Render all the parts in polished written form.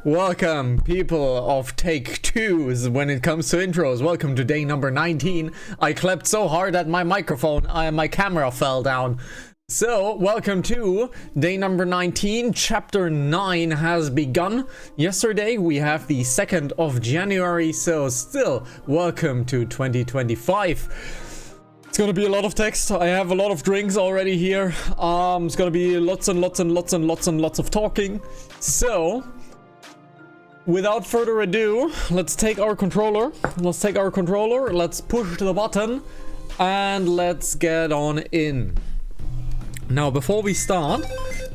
Welcome, people of take twos when it comes to intros. Welcome to day number 19. I clapped so hard that my my camera fell down. So, welcome to day number 19. Chapter 9 has begun. Yesterday we have the 2nd of January, so still welcome to 2025. It's gonna be a lot of text. I have a lot of drinks already here. It's gonna be lots and lots of talking. So, without further ado, let's take our controller. Let's push the button and let's get on in. Now, before we start,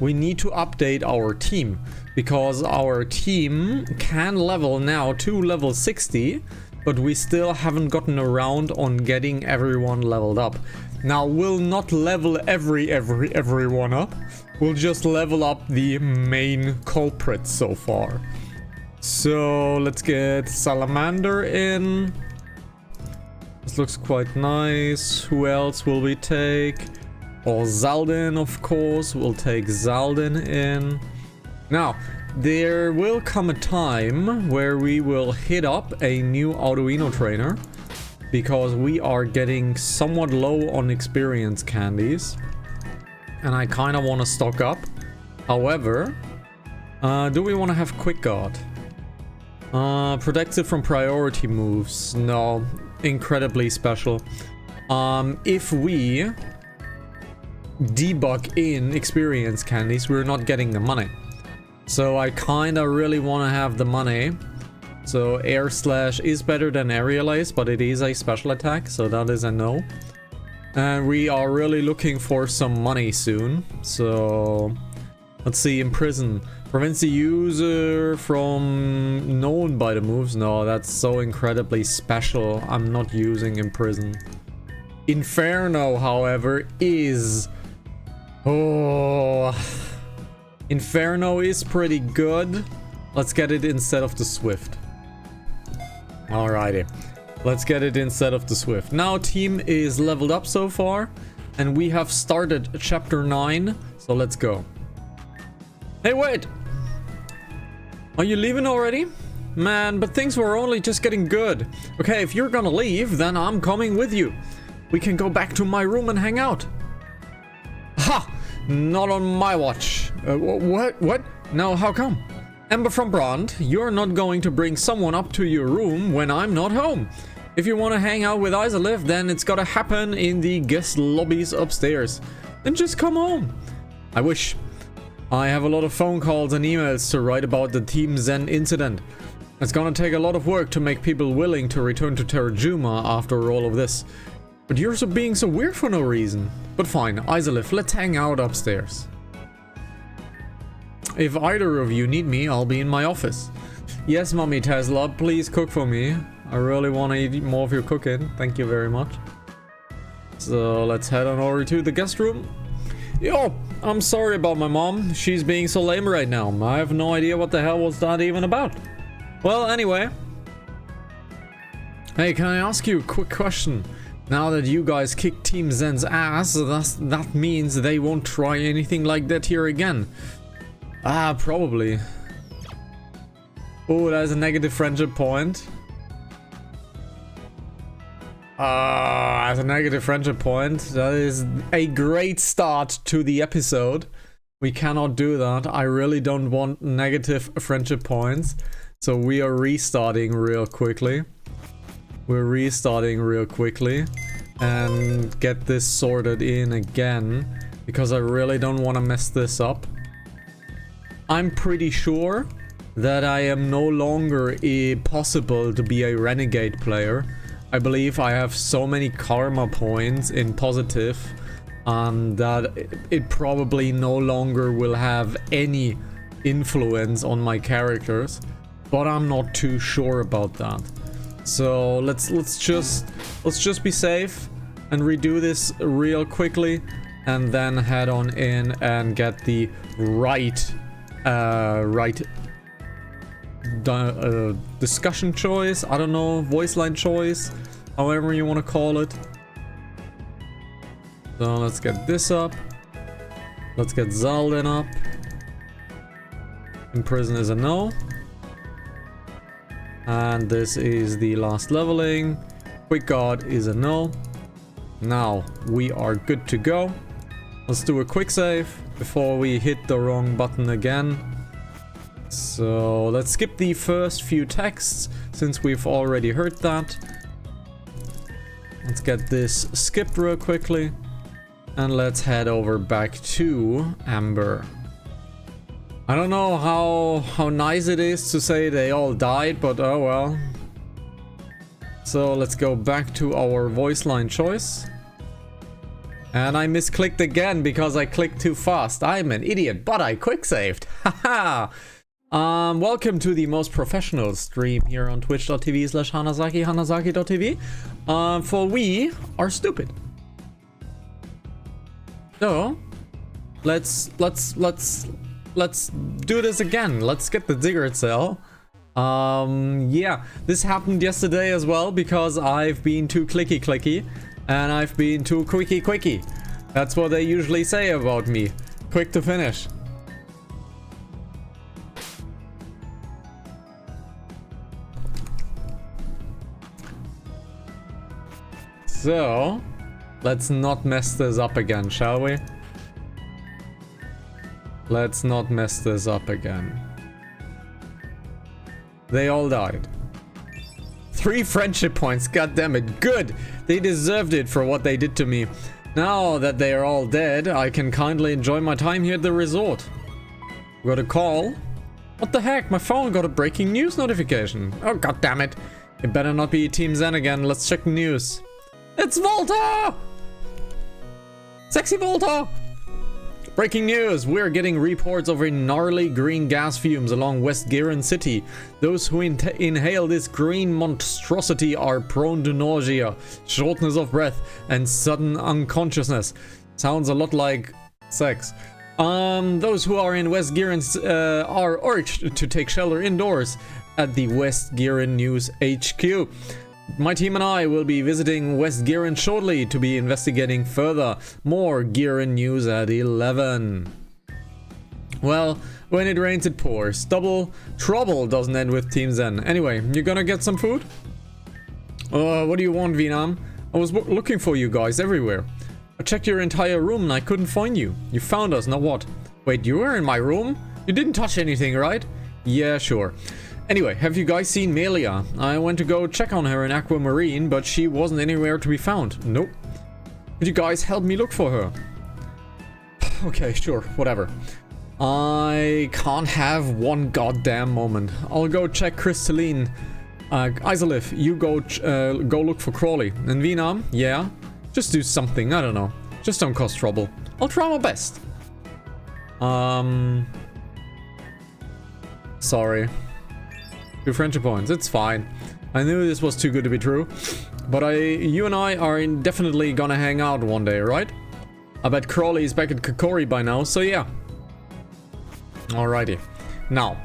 we need to update our team because our team can level now to level 60, but we still haven't gotten around on getting everyone leveled up. Now, we'll not level everyone up. We'll just level up the main culprits so far. So let's get Salamander in. This looks quite nice. Who else will we take? Or Zaldin, of course. We'll take Zaldin in. Now, there will come a time where we will hit up a new Arduino trainer because we are getting somewhat low on experience candies. And I kind of want to stock up. However, do we want to have Quick Guard? Protected from priority moves. No. Incredibly special. If we debug in experience candies, we're not getting the money. So I kinda really want to have the money. So air slash is better than aerial ace, but it is a special attack, so that is a no. And we are really looking for some money soon. So let's see. Imprison prevents the user from known by the moves. No, that's so incredibly special. I'm not using Imprison. Inferno, however, is... Oh, Inferno is pretty good. Let's get it instead of the Swift. Alrighty. Let's get it instead of the Swift. Now team is leveled up so far. And we have started chapter 9. So let's go. Hey, wait! Are you leaving already? Man, but things were only just getting good. Okay, if you're gonna leave, then I'm coming with you. We can go back to my room and hang out. Ha! Not on my watch. What? No, how come? Ember from Brand, you're not going to bring someone up to your room when I'm not home. If you want to hang out with Isolith, then it's gotta happen in the guest lobbies upstairs. Then just come home. I wish. I have a lot of phone calls and emails to write about the Team Zen incident. It's gonna take a lot of work to make people willing to return to Terrajuma after all of this. But you're being so weird for no reason. But fine, Isolith, let's hang out upstairs. If either of you need me, I'll be in my office. Yes, Mommy Tesla, please cook for me. I really want to eat more of your cooking. Thank you very much. So let's head on over to the guest room. Yo, I'm sorry about my mom. She's being so lame right now. I have no idea what the hell was that even about. Well, anyway. Hey, can I ask you a quick question? Now that you guys kicked Team Zen's ass, that means they won't try anything like that here again. Ah, probably. Oh, that's a negative friendship point. As a negative friendship point. That is a great start to the episode. We cannot do that. I really don't want negative friendship points. So we are restarting real quickly. We're restarting real quickly and get this sorted in again because I really don't want to mess this up. I'm pretty sure that I am no longer possible to be a renegade player. I believe I have so many karma points in positive that it probably no longer will have any influence on my characters, but I'm not too sure about that. So let's just be safe and redo this real quickly and then head on in and get the right discussion choice, I don't know, voice line choice, however you want to call it. So let's get this up. Let's get Zaldin up. Imprison is a no. And this is the last leveling. Quick guard is a no. Now we are good to go. Let's do a quick save before we hit the wrong button again. So let's skip the first few texts since we've already heard that. Let's get this skipped real quickly. And let's head over back to Amber. I don't know how nice it is to say they all died, but oh well. So let's go back to our voice line choice. And I misclicked again because I clicked too fast. I'm an idiot, but I quick saved. Haha. Welcome to the most professional stream here on twitch.tv/Hanazaki, hanazaki.tv. For we are stupid. So let's do this again. Let's get the Ziggurat cell. Yeah, this happened yesterday as well because I've been too clicky and I've been too quickie. That's what they usually say about me. Quick to finish. So let's not mess this up again, shall we? Let's not mess this up again. They all died. 3 friendship points, goddammit. Good! They deserved it for what they did to me. Now that they are all dead, I can kindly enjoy my time here at the resort. Got a call? What the heck? My phone got a breaking news notification. Oh goddammit. It better not be Team Zen again. Let's check the news. It's Volta! Sexy Volta! Breaking news! We're getting reports of gnarly green gas fumes along West Giran City. Those who inhale this green monstrosity are prone to nausea, shortness of breath, and sudden unconsciousness. Sounds a lot like sex. Those who are in West Giran are urged to take shelter indoors at the West Giran News HQ. My team and I will be visiting West Giran shortly to be investigating further. More Giran news at 11. Well, when it rains it pours. Double trouble doesn't end with Team Zen. Anyway, you gonna get some food? What do you want, Vietnam? I was looking for you guys everywhere. I checked your entire room and I couldn't find you. You found us, now what? Wait, you were in my room? You didn't touch anything, right? Yeah, sure. Anyway, have you guys seen Melia? I went to go check on her in Aquamarine, but she wasn't anywhere to be found. Nope. Could you guys help me look for her? Okay, sure, whatever. I can't have one goddamn moment. I'll go check Crystalline. Isolif, you go look for Crawley. And Vietnam, yeah? Just do something, I don't know. Just don't cause trouble. I'll try my best. Sorry. 2 friendship points, it's fine. I knew this was too good to be true. But you and I are definitely gonna hang out one day, right? I bet Crawley is back at Kokori by now, so yeah. Alrighty. Now,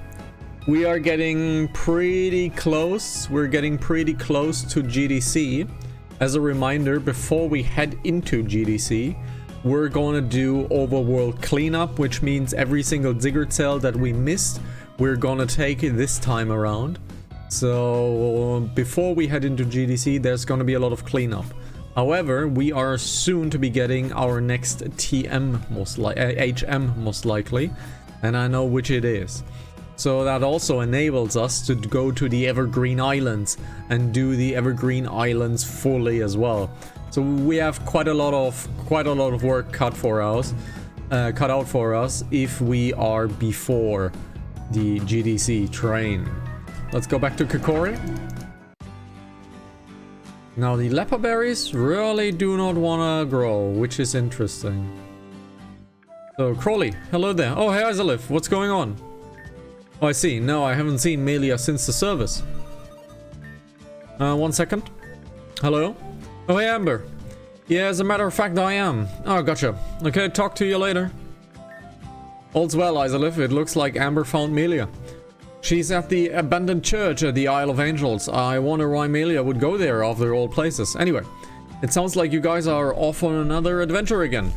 we are getting pretty close. We're getting pretty close to GDC. As a reminder, before we head into GDC, we're gonna do overworld cleanup, which means every single Ziggurat cell that we missed, we're gonna take it this time around. So before we head into GDC, there's gonna be a lot of cleanup. However, we are soon to be getting our next TM HM most likely, and I know which it is. So that also enables us to go to the Evergreen Islands and do the Evergreen Islands fully as well. So we have quite a lot of work cut out for us if we are before the GDC train. Let's go back to Kokori. Now the leper berries really do not want to grow, which is interesting. So Crawley, hello there. Oh, hey Isolif, what's going on? Oh, I see. No, I haven't seen Melia since the service. 1 second. Hello? Oh, hey Amber. Yeah, as a matter of fact, I am. Oh, gotcha. Okay, talk to you later. All's well, Isolif. It looks like Amber found Melia. She's at the abandoned church at the Isle of Angels. I wonder why Melia would go there after all places. Anyway, it sounds like you guys are off on another adventure again.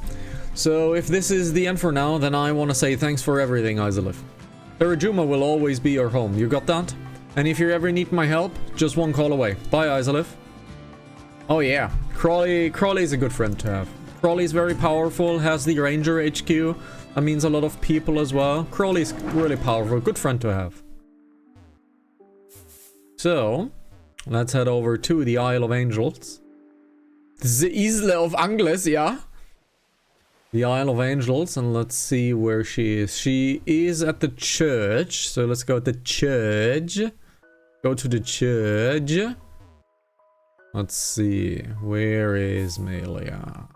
So if this is the end for now, then I want to say thanks for everything, Isolif. Terajuma will always be your home. You got that? And if you ever need my help, just one call away. Bye, Isolif. Oh yeah, Crawley is a good friend to have. Crawley is very powerful, has the Ranger HQ. That means a lot of people as well. Crawley's really powerful, good friend to have. So, let's head over to the Isle of Angels. The Isle of Angles, yeah. The Isle of Angels, and let's see where she is. She is at the church, so let's go to the church. Go to the church. Let's see, where is Melia?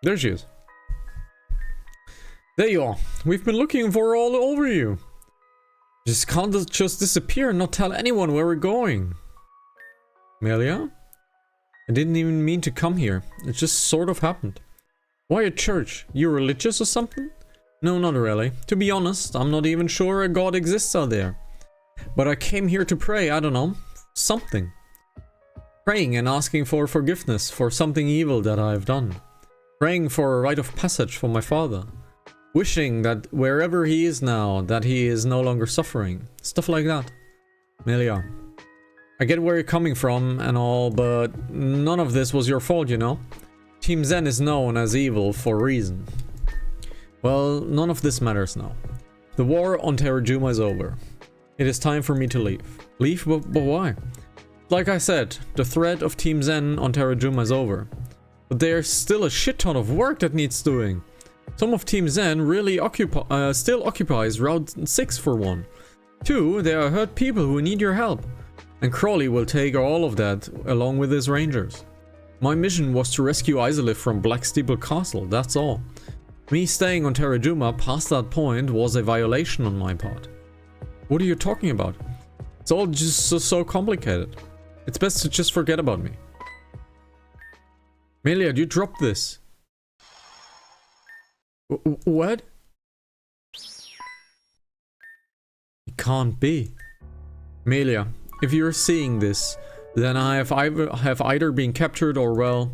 There she is. There you are. We've been looking for her all over you. Just can't just disappear and not tell anyone where we're going. Melia? I didn't even mean to come here. It just sort of happened. Why a church? You religious or something? No, not really. To be honest, I'm not even sure a god exists out there. But I came here to pray, I don't know, something. Praying and asking for forgiveness for something evil that I've done. Praying for a rite of passage for my father. Wishing that wherever he is now, that he is no longer suffering. Stuff like that. Melia, I get where you're coming from and all, but none of this was your fault, you know? Team Zen is known as evil for a reason. Well, none of this matters now. The war on Terajuma is over. It is time for me to leave. Leave? But why? Like I said, the threat of Team Zen on Terajuma is over. But there's still a shit ton of work that needs doing. Some of Team Zen really still occupies Route 6 for one. 2, there are hurt people who need your help. And Crawley will take all of that along with his rangers. My mission was to rescue Isolith from Black Steeple Castle, that's all. Me staying on Terajuma past that point was a violation on my part. What are you talking about? It's all just so complicated. It's best to just forget about me. Melia, you dropped this. What? It can't be. Melia, if you're seeing this, then I have either been captured or, well,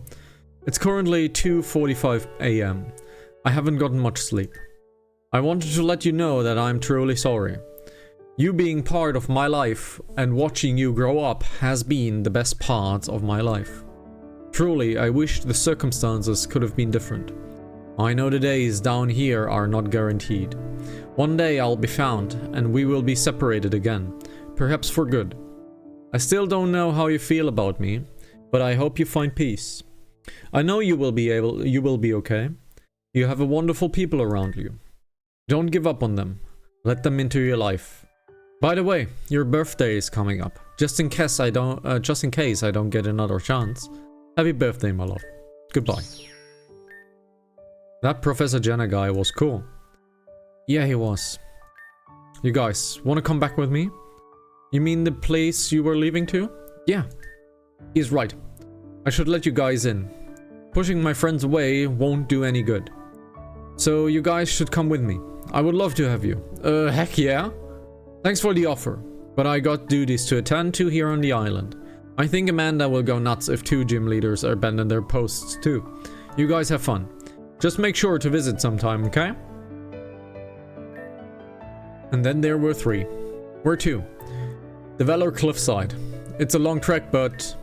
it's currently 2:45 AM. I haven't gotten much sleep. I wanted to let you know that I'm truly sorry. You being part of my life and watching you grow up has been the best part of my life. Truly, I wish the circumstances could have been different. I know the days down here are not guaranteed. One day I'll be found and we will be separated again, perhaps for good. I still don't know how you feel about me, but I hope you find peace. I know you will be okay. You have a wonderful people around you. Don't give up on them. Let them into your life. By the way, your birthday is coming up. Just in case I don't get another chance. Happy birthday, my love. Goodbye. That Professor Jenna guy was cool. Yeah, he was. You guys, wanna come back with me? You mean the place you were leaving to? Yeah. He's right. I should let you guys in. Pushing my friends away won't do any good. So you guys should come with me. I would love to have you. Heck yeah. Thanks for the offer, but I got duties to attend to here on the island. I think Amanda will go nuts if 2 gym leaders abandon their posts too. You guys have fun. Just make sure to visit sometime, okay? And then there were 3. Where to? The Valor Cliffside. It's a long trek, but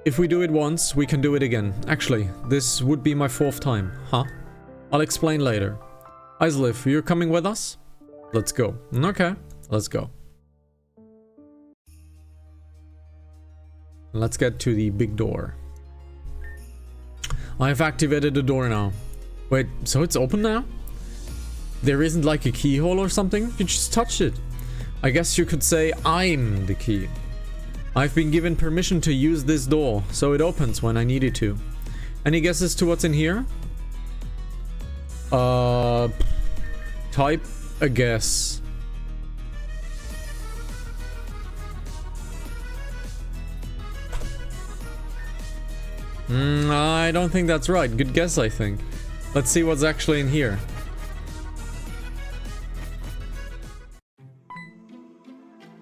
if we do it once, we can do it again. Actually, this would be my 4th time, huh? I'll explain later. Isolith, you're coming with us? Let's go. Okay, let's go. Let's get to the big door. I have activated the door now. Wait, so it's open now? There isn't like a keyhole or something? You just touched it. I guess you could say I'm the key. I've been given permission to use this door, so it opens when I need it to. Any guesses to what's in here? Type a guess. I don't think that's right. Good guess, I think. Let's see what's actually in here.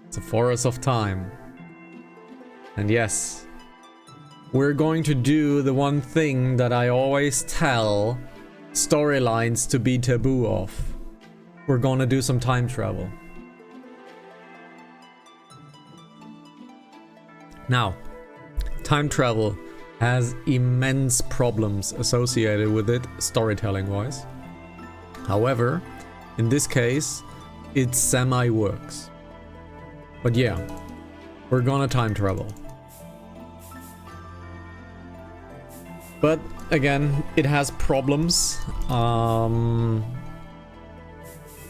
It's a forest of time. And yes, we're going to do the one thing that I always tell storylines to be taboo of. We're gonna do some time travel. Now, time travel has immense problems associated with it, storytelling-wise. However, in this case, it semi-works. But yeah, we're gonna time travel. But again, it has problems.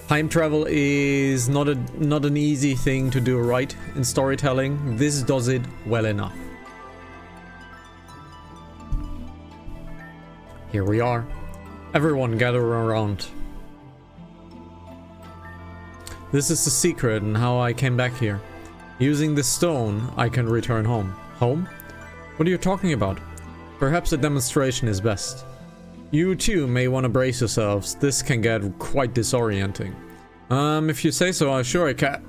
Time travel is not an easy thing to do right in storytelling. This does it well enough. Here we are. Everyone gather around. This is the secret and how I came back here. Using this stone, I can return home. Home? What are you talking about? Perhaps a demonstration is best. You too may want to brace yourselves. This can get quite disorienting. If you say so, I'm sure I can.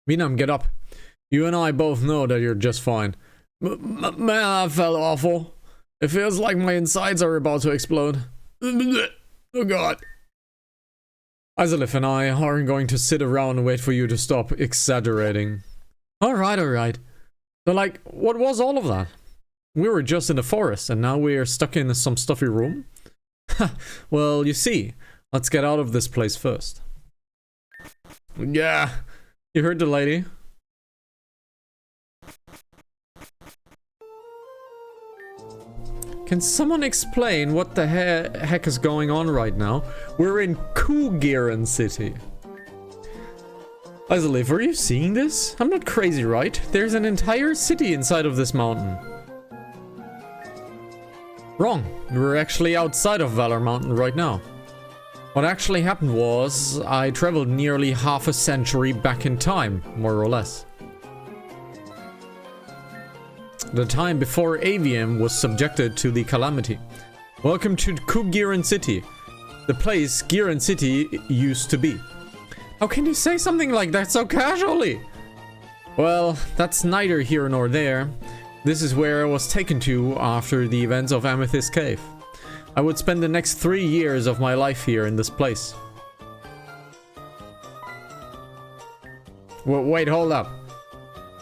Vinam, get up. You and I both know that you're just fine. Man, that felt awful. It feels like my insides are about to explode. Oh god. Izalith and I aren't going to sit around and wait for you to stop exaggerating. Alright. So like, what was all of that? We were just in the forest and now we're stuck in some stuffy room? Well, you see, let's get out of this place first. Yeah, you heard the lady. Can someone explain what the heck is going on right now? We're in Rejuvenation City. Izalith, are you seeing this? I'm not crazy, right? There's an entire city inside of this mountain. Wrong. We're actually outside of Valor Mountain right now. What actually happened was, I traveled nearly half a century back in time, more or less. The time before AVM was subjected to the calamity. Welcome to Rejuvenation City, the place Giran City used to be. How can you say something like that so casually? Well, that's neither here nor there. This is where I was taken to after the events of Amethyst Cave. I would spend the next 3 years of my life here in this place. Wait, hold up.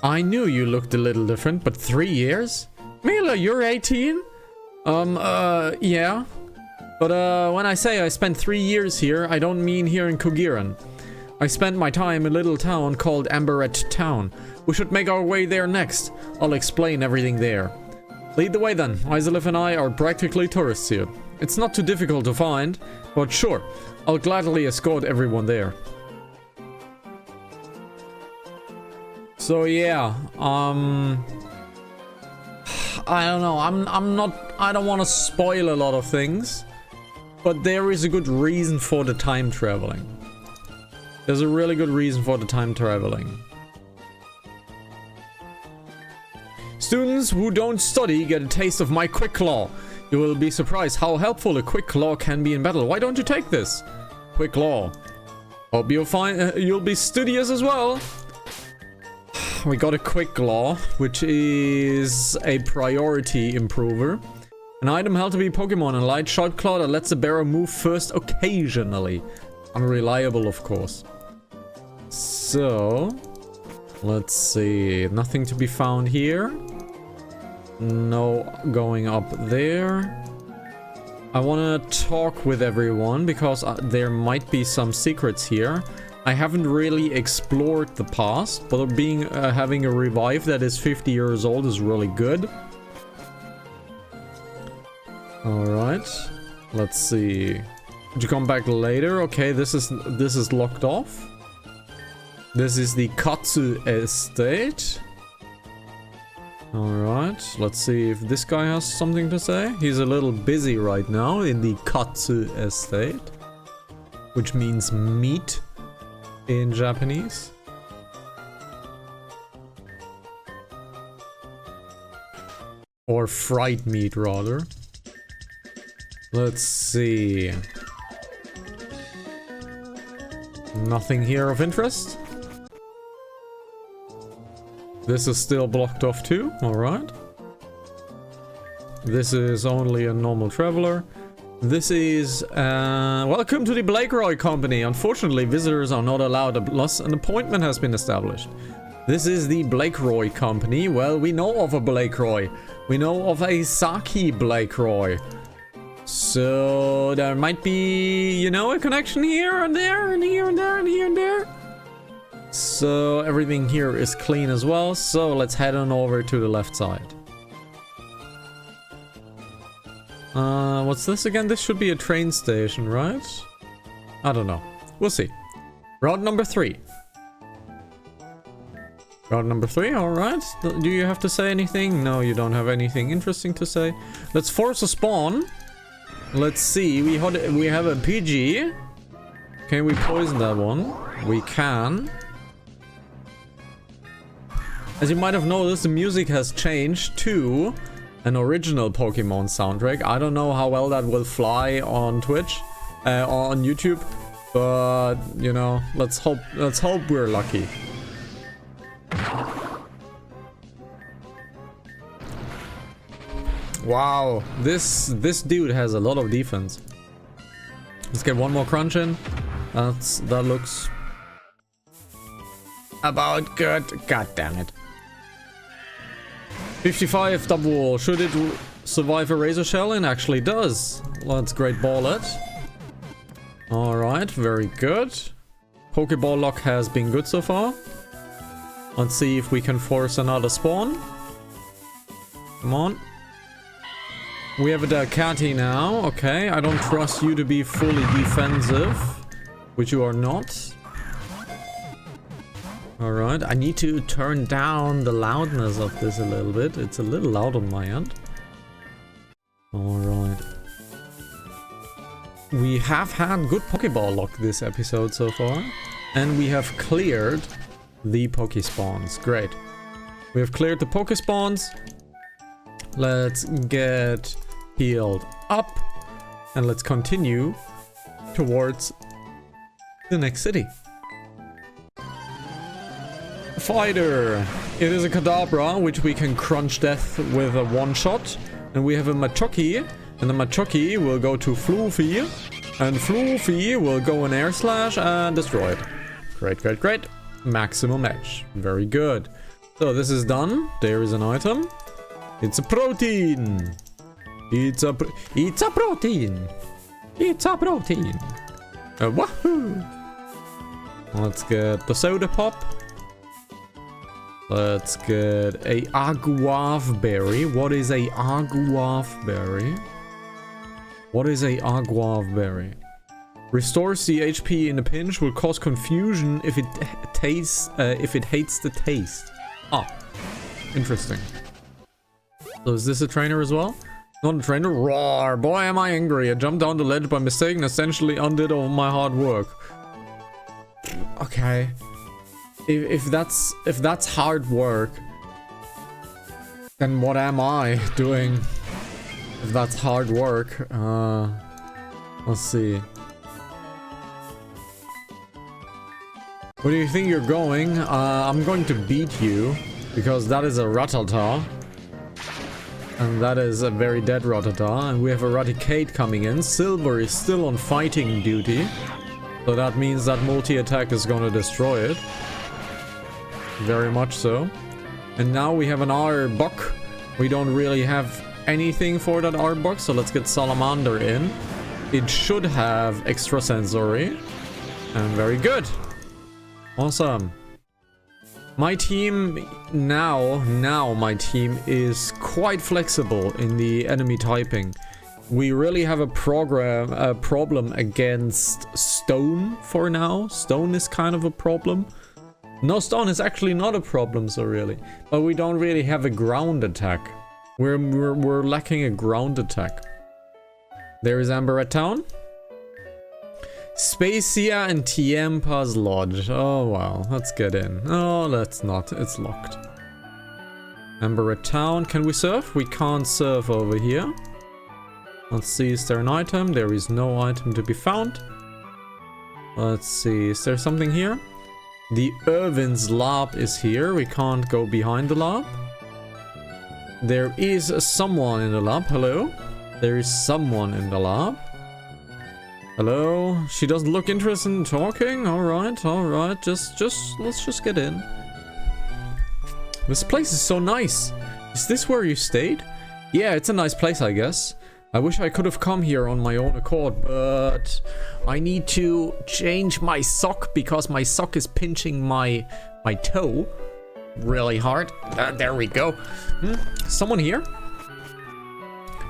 I knew you looked a little different, but 3 years? Mila, you're 18? Yeah. But, when I say I spent 3 years here, I don't mean here in Rejuvenation. I spent my time in a little town called Amberet Town. We should make our way there next. I'll explain everything there. Lead the way then. Izalith and I are practically tourists here. It's not too difficult to find, but sure, I'll gladly escort everyone there. So yeah, I don't know, I don't want to spoil a lot of things, but there is a good reason for the time traveling. There's a really good reason for the time traveling. Students who don't study get a taste of my quick claw. You will be surprised how helpful a quick claw can be in battle. Why don't you take this? Quick claw. Hope you'll find you'll be studious as well. We got a quick claw, which is a priority improver. An item held to be Pokemon, a light shot claw that lets the bearer move first occasionally. Unreliable, of course. So, let's see. Nothing to be found here. No going up there. I want to talk with everyone because there might be some secrets here. I haven't really explored the past, but having a revive that is 50 years old is really good. Alright. Let's see. Did you come back later? Okay, this is locked off. This is the Katsu Estate. Alright, let's see if this guy has something to say. He's a little busy right now in the Katsu Estate, which means meat in Japanese. Or fried meat, rather. Let's see. Nothing here of interest? This is still blocked off too. Alright. This is only a normal traveler. This is, welcome to the Blake Roy Company. Unfortunately, visitors are not allowed unless an appointment has been established. This is the Blake Roy Company. Well, we know of a Blake Roy. We know of a Saki Blake Roy. So, there might be, you know, a connection here and there, and here and there, and here and there. So, everything here is clean as well. So, let's head on over to the left side. What's this again? This should be a train station, right? I don't know. We'll see. Route number 3. Route number 3, alright. Do you have to say anything? No, you don't have anything interesting to say. Let's force a spawn. Let's see. We have a PG. Can we poison that one? We can. As you might have noticed, the music has changed to an original Pokemon soundtrack. I don't know how well that will fly on Twitch, on YouTube, but you know, let's hope we're lucky. Wow, this dude has a lot of defense. Let's get one more crunch in. That looks about good. God damn it. 55 double. Should it survive a razor shell? And actually does. Let's great ball it. Alright, very good. Pokeball lock has been good so far. Let's see if we can force another spawn. Come on. We have a Ducati now. Okay, I don't trust you to be fully defensive, which you are not. Alright, I need to turn down the loudness of this a little bit. It's a little loud on my end. Alright. We have had good Pokeball luck this episode so far. And we have cleared the Pokespawns. Great. We have cleared the Pokespawns. Let's get healed up. And let's continue towards the next city. Fighter. It is a Kadabra, which we can crunch death with a one-shot. And we have a Machoki. And the Machoki will go to Floofy. And Floofy will go in Air Slash and destroy it. Great, great, great. Maximum edge. Very good. So this is done. There is an item. It's a protein. It's a protein. It's a protein. Wahoo! Let's get the soda pop. Let's get a Aguave berry. What is a Aguave berry? What is a Aguave berry? Restores the HP in a pinch. Will cause confusion if it tastes. If it hates the taste. Ah, interesting. So is this a trainer as well? Not a trainer. Roar! Boy, am I angry! I jumped down the ledge by mistake and essentially undid all my hard work. Okay. If that's hard work, then what am I doing? If that's hard work, let's see. Where do you think you're going? I'm going to beat you, because that is a Rattata. And that is a very dead Rattata. And we have a Raticate coming in. Silver is still on fighting duty. So that means that multi-attack is going to destroy it. Very much so. And now we have an Arbok. We don't really have anything for that Arbok, so let's get Salamander in. It should have extrasensory. And very good. Awesome. My team now my team is quite flexible in the enemy typing. We really have a problem against stone for now. Stone is kind of a problem. No, stone is actually not a problem, so really. But we don't really have a ground attack. We're lacking a ground attack. There is Amber at town. Spacia and Tiempa's Lodge. Oh, well. Let's get in. Oh, let's not. It's locked. Amber at town. Can we surf? We can't surf over here. Let's see. Is there an item? There is no item to be found. Let's see. Is there something here? The Irvin's lab is here. We can't go behind the lab. There is someone in the lab. Hello? There is someone in the lab. Hello? She doesn't look interested in talking. Alright, alright. Let's just get in. This place is so nice. Is this where you stayed? Yeah, it's a nice place, I guess. I wish I could have come here on my own accord, but I need to change my sock because my sock is pinching my toe really hard. There we go. Someone here?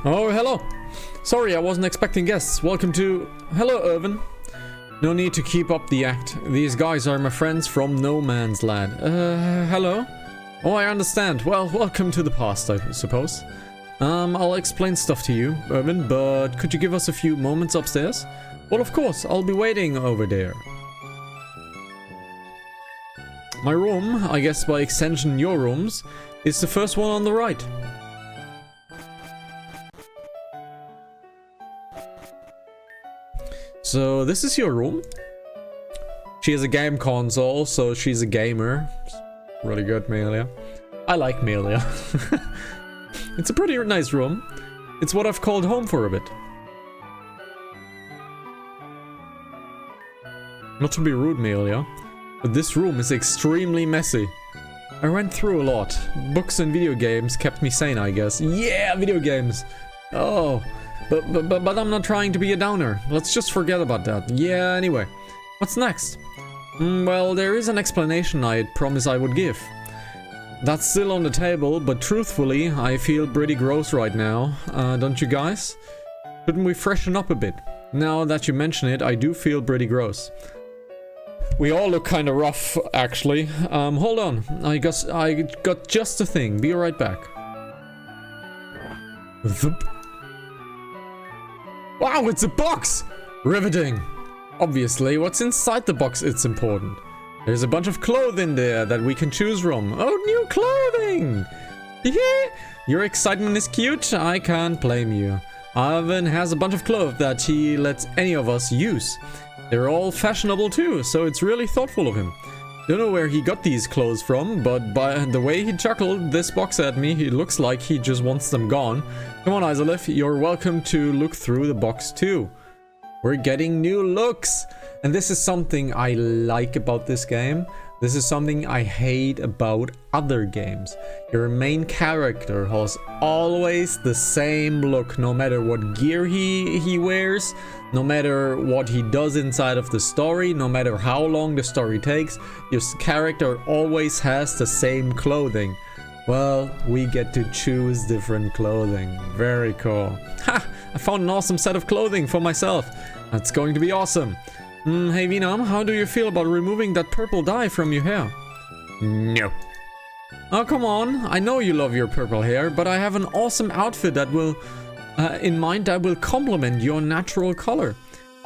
Oh, hello. Sorry, I wasn't expecting guests. Welcome to... Hello, Irvin. No need to keep up the act. These guys are my friends from No Man's Land. Hello? Oh, I understand. Well, welcome to the past, I suppose. I'll explain stuff to you, Irvin, but could you give us a few moments upstairs? Well, of course, I'll be waiting over there. My room, I guess by extension your rooms, is the first one on the right. So, this is your room. She has a game console, so she's a gamer. Really good, Melia. I like Melia. It's a pretty nice room. It's what I've called home for a bit. Not to be rude, Melia, but this room is extremely messy. I went through a lot. Books and video games kept me sane, I guess. Yeah, video games! Oh, but I'm not trying to be a downer. Let's just forget about that. Yeah, anyway. What's next? Well, there is an explanation I promised I would give. That's still on the table, but truthfully, I feel pretty gross right now. Don't you guys? Shouldn't we freshen up a bit? Now that you mention it, I do feel pretty gross. We all look kind of rough, actually. Hold on. I got just a thing. Be right back. Wow, it's a box! Riveting. Obviously, what's inside the box, it's important. There's a bunch of clothing there that we can choose from. Oh, new clothing! Yeah, your excitement is cute. I can't blame you. Ivan has a bunch of clothes that he lets any of us use. They're all fashionable too, so it's really thoughtful of him. Don't know where he got these clothes from, but by the way he chuckled this box at me, he looks like he just wants them gone. Come on, Isolif, you're welcome to look through the box too. We're getting new looks! And this is something I like about this game. This is something I hate about other games. Your main character has always the same look, no matter what gear he wears, no matter what he does inside of the story, no matter how long the story takes, your character always has the same clothing. Well, we get to choose different clothing. Very cool. Ha! I found an awesome set of clothing for myself. That's going to be awesome. Hey Vinam, how do you feel about removing that purple dye from your hair? No. Oh, come on. I know you love your purple hair, but I have an awesome outfit that will, in mind that will complement your natural color.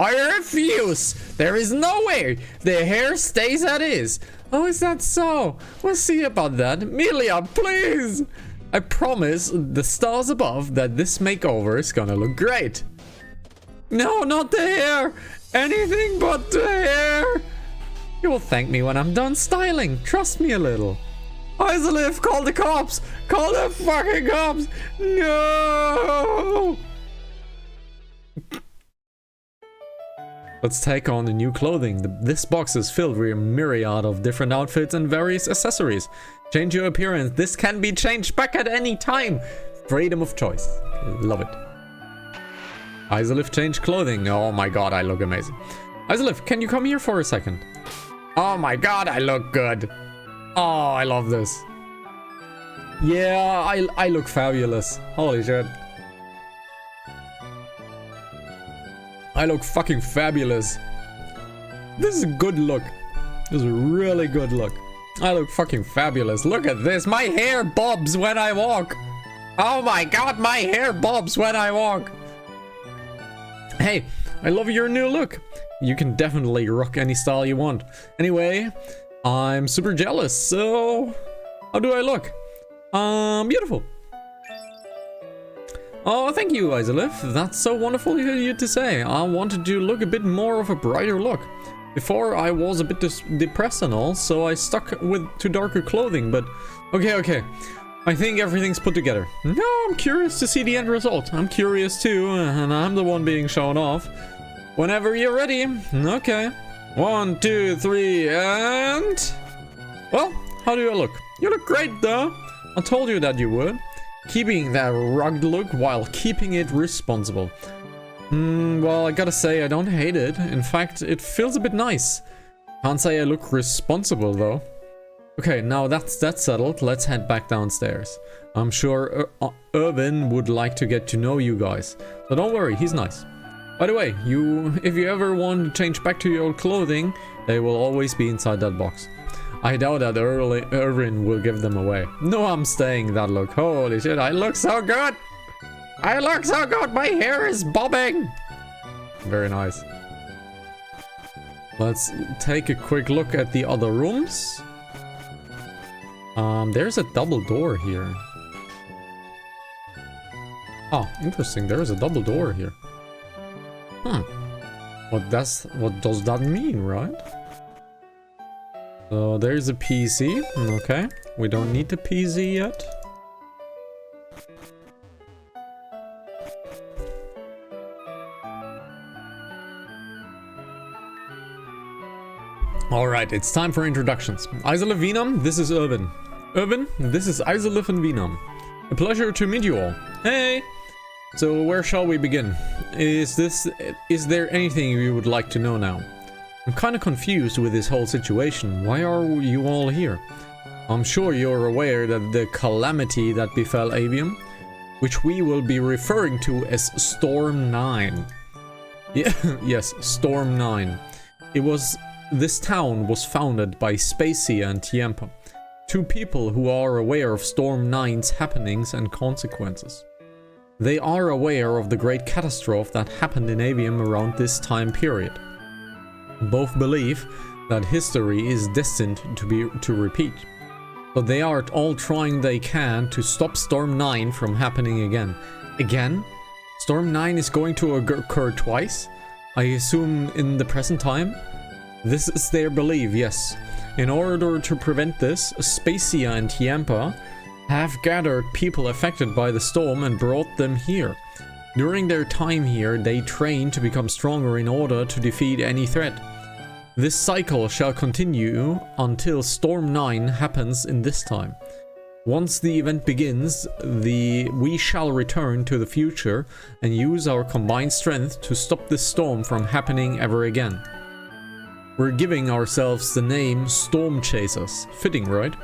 I refuse! There is no way! The hair stays as is. Oh, is that so? We'll see about that. Melia, please! I promise the stars above that this makeover is gonna look great. No, not the hair! Anything but the hair! You will thank me when I'm done styling. Trust me a little. Isolif, call the cops! Call the fucking cops! No! Let's take on the new clothing. This box is filled with a myriad of different outfits and various accessories. Change your appearance. This can be changed back at any time. Freedom of choice. Love it. Isolif, change clothing. Oh my god, I look amazing. Isolif, can you come here for a second? Oh my god, I look good. Oh, I love this. Yeah, I look fabulous. Holy shit. I look fucking fabulous. This is a good look. This is a really good look. I look fucking fabulous. Look at this. My hair bobs when I walk. Oh my god, my hair bobs when I walk. Hey, I love your new look. You can definitely rock any style you want. Anyway, I'm super jealous, so how do I look? Beautiful. Oh, thank you, Isolif. That's so wonderful of you to say. I wanted to look a bit more of a brighter look. Before I was a bit depressed and all, so I stuck to darker clothing, but okay. I think everything's put together. No, I'm curious to see the end result. I'm curious too, and I'm the one being shown off. Whenever you're ready. Okay. 1, 2, 3, and... Well, how do you look? You look great though. I told you that you would. Keeping that rugged look while keeping it responsible. Well, I gotta say, I don't hate it. In fact, it feels a bit nice. Can't say I look responsible though. Okay, now that's settled. Let's head back downstairs. I'm sure Irvin would like to get to know you guys. So don't worry, he's nice. By the way, if you ever want to change back to your old clothing, they will always be inside that box. I doubt that Irvin will give them away. No, I'm staying that look. Holy shit, I look so good! I look so good! My hair is bobbing! Very nice. Let's take a quick look at the other rooms. There's a double door here. Oh, interesting. There is a double door here. What does that mean, right? So there's a PC. Okay. We don't need the PC yet. Alright, it's time for introductions. Isolif Venum, this is Irvin. Irvin, this is Isolif and Venum. A pleasure to meet you all. Hey! So where shall we begin? Is there anything you would like to know now? I'm kind of confused with this whole situation. Why are you all here? I'm sure you're aware that the calamity that befell Avium, which we will be referring to as Storm 9. Yeah, yes, Storm 9. This town was founded by Spacia and Tiempa, two people who are aware of Storm 9's happenings and consequences. They are aware of the great catastrophe that happened in Avium around this time period. Both believe that history is destined to repeat, but they are all trying they can to stop Storm 9 from happening again. Again? Storm 9 is going to occur twice? I assume in the present time? This is their belief, yes. In order to prevent this, Spacia and Tiempa have gathered people affected by the storm and brought them here. During their time here, they train to become stronger in order to defeat any threat. This cycle shall continue until Storm 9 happens in this time. Once the event begins, we shall return to the future and use our combined strength to stop this storm from happening ever again. We're giving ourselves the name Storm Chasers. Fitting, right?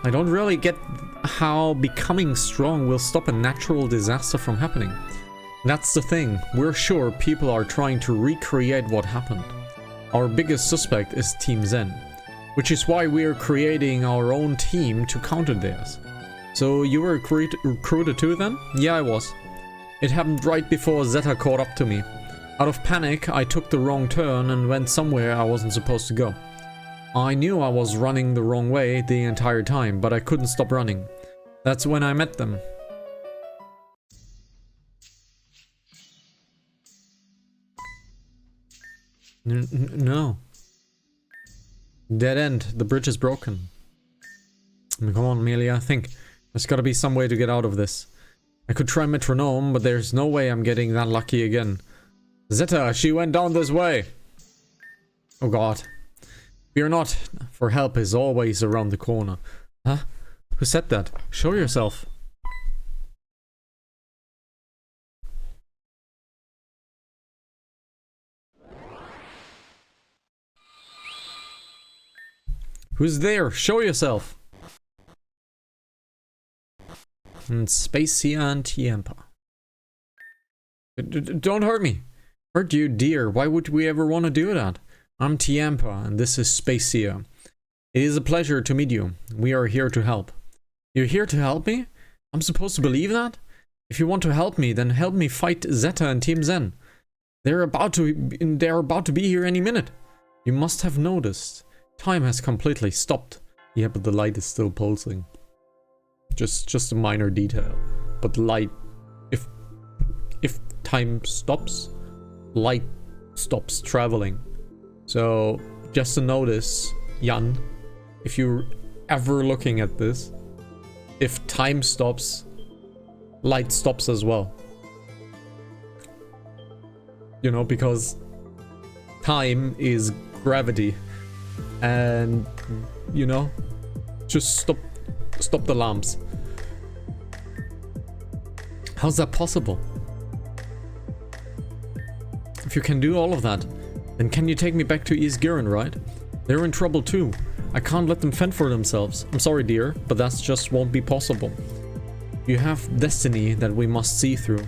I don't really get how becoming strong will stop a natural disaster from happening. That's the thing. We're sure people are trying to recreate what happened. Our biggest suspect is Team Zen, which is why we're creating our own team to counter theirs. So you were recruited too then? Yeah, I was. It happened right before Zeta caught up to me. Out of panic, I took the wrong turn and went somewhere I wasn't supposed to go. I knew I was running the wrong way the entire time, but I couldn't stop running. That's when I met them. No. Dead end. The bridge is broken. Come on, Amelia, think. There's gotta be some way to get out of this. I could try metronome, but there's no way I'm getting that lucky again. Zeta, she went down this way. Oh god. Fear not, for help is always around the corner. Huh? Who said that? Show yourself. Who's there? Show yourself. And Spacia and Tiempa. Don't hurt me. Hurt you, dear. Why would we ever want to do that? I'm Tiempa, and this is Spacia. It is a pleasure to meet you. We are here to help. You're here to help me? I'm supposed to believe that? If you want to help me, then help me fight Zeta and Team Zen. They're about to be here any minute. You must have noticed. Time has completely stopped. Yeah, but the light is still pulsing. Just a minor detail. But the light, if time stops, light stops traveling. So, just a notice, Jan, if you're ever looking at this, if time stops, light stops as well. You know, because time is gravity. And, you know, just stop the lamps. How's that possible? If you can do all of that, then can you take me back to East Giron, right? They're in trouble too. I can't let them fend for themselves. I'm sorry, dear, but that just won't be possible. You have destiny that we must see through.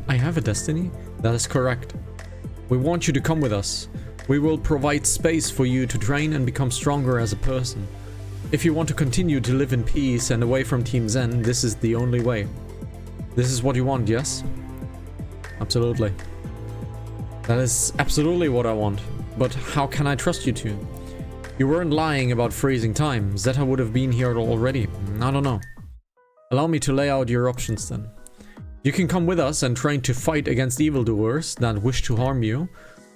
I have a destiny? That is correct. We want you to come with us. We will provide space for you to train and become stronger as a person. If you want to continue to live in peace and away from Team Zen, this is the only way. This is what you want, yes? Absolutely. That is absolutely what I want. But how can I trust you two? You weren't lying about freezing time. Zeta would have been here already. I don't know. Allow me to lay out your options then. You can come with us and train to fight against evildoers that wish to harm you.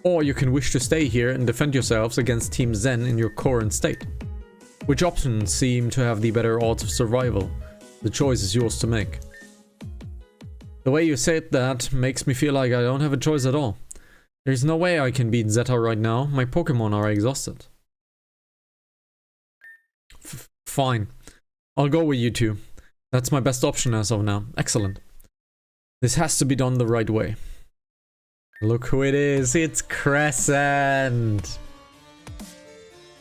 Or you can wish to stay here and defend yourselves against Team Zen in your current state. Which options seem to have the better odds of survival? The choice is yours to make. The way you said that makes me feel like I don't have a choice at all. There's no way I can beat Zeta right now. My Pokemon are exhausted. Fine. I'll go with you two. That's my best option as of now. Excellent. This has to be done the right way. Look who it is. It's Crescent.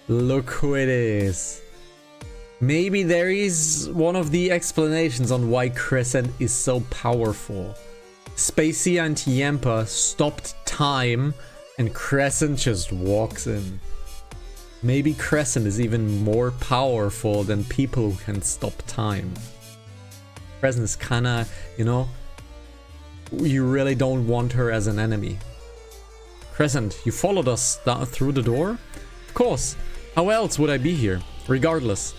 Look who it is. Maybe there is one of the explanations on why Crescent is so powerful. Spacey and Yampa stopped time and Crescent just walks in. Maybe Crescent is even more powerful than people who can stop time. Crescent is kinda, you know, you really don't want her as an enemy. Crescent, you followed us through the door? Of course. How else would I be here? Regardless.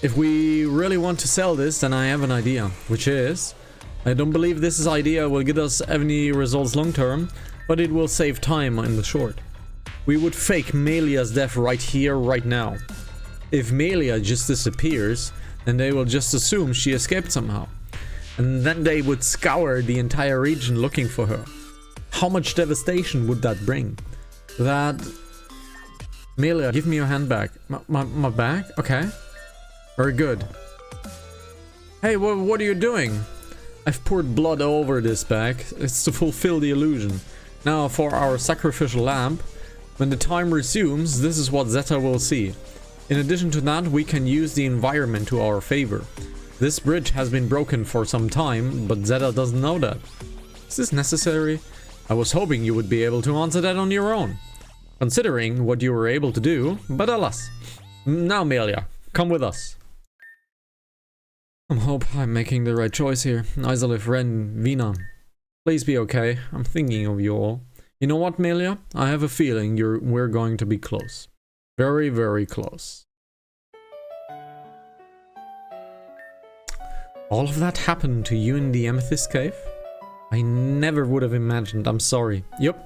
If we really want to sell this, then I have an idea. Which is... I don't believe this idea will get us any results long term, but it will save time in the short. We would fake Melia's death right here, right now. If Melia just disappears, then they will just assume she escaped somehow. And then they would scour the entire region looking for her. How much devastation would that bring? That... Melia, give me your hand back. My bag? Okay. Very good. Hey, what are you doing? I've poured blood over this bag. It's to fulfill the illusion. Now for our sacrificial lamp. When the time resumes, this is what Zeta will see. In addition to that, we can use the environment to our favor. This bridge has been broken for some time, but Zeta doesn't know that. Is this necessary? I was hoping you would be able to answer that on your own. Considering what you were able to do, but alas. Now Melia, come with us. I hope I'm making the right choice here. Isolif, Ren, Vina. Please be okay. I'm thinking of you all. You know what, Melia? I have a feeling we're going to be close. Very, very close. All of that happened to you in the Amethyst Cave? I never would have imagined, I'm sorry. Yup.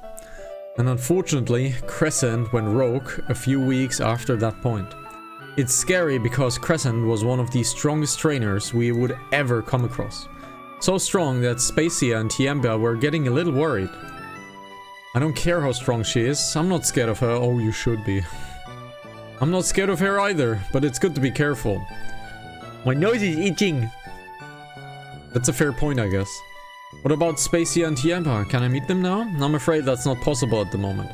And unfortunately, Crescent went rogue a few weeks after that point. It's scary because Crescent was one of the strongest trainers we would ever come across. So strong that Spacia and Tiamba were getting a little worried. I don't care how strong she is, I'm not scared of her. Oh, you should be. I'm not scared of her either, but it's good to be careful. My nose is itching. That's a fair point, I guess. What about Spacia and Tiamba? Can I meet them now? I'm afraid that's not possible at the moment.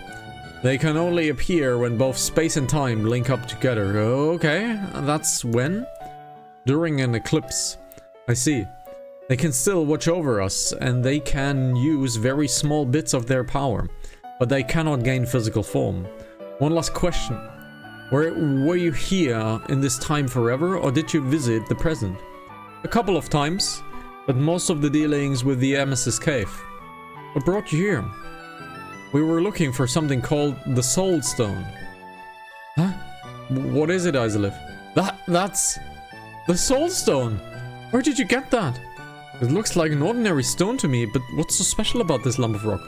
They can only appear when both space and time link up together. Okay, that's when? During an eclipse. I see. They can still watch over us, and they can use very small bits of their power, but they cannot gain physical form. One last question. Were you here in this time forever, or did you visit the present? A couple of times, but most of the dealings with the Amethyst Cave. What brought you here? We were looking for something called the Soul Stone. Huh? What is it, Isolif? That's... the Soul Stone! Where did you get that? It looks like an ordinary stone to me, but what's so special about this lump of rock?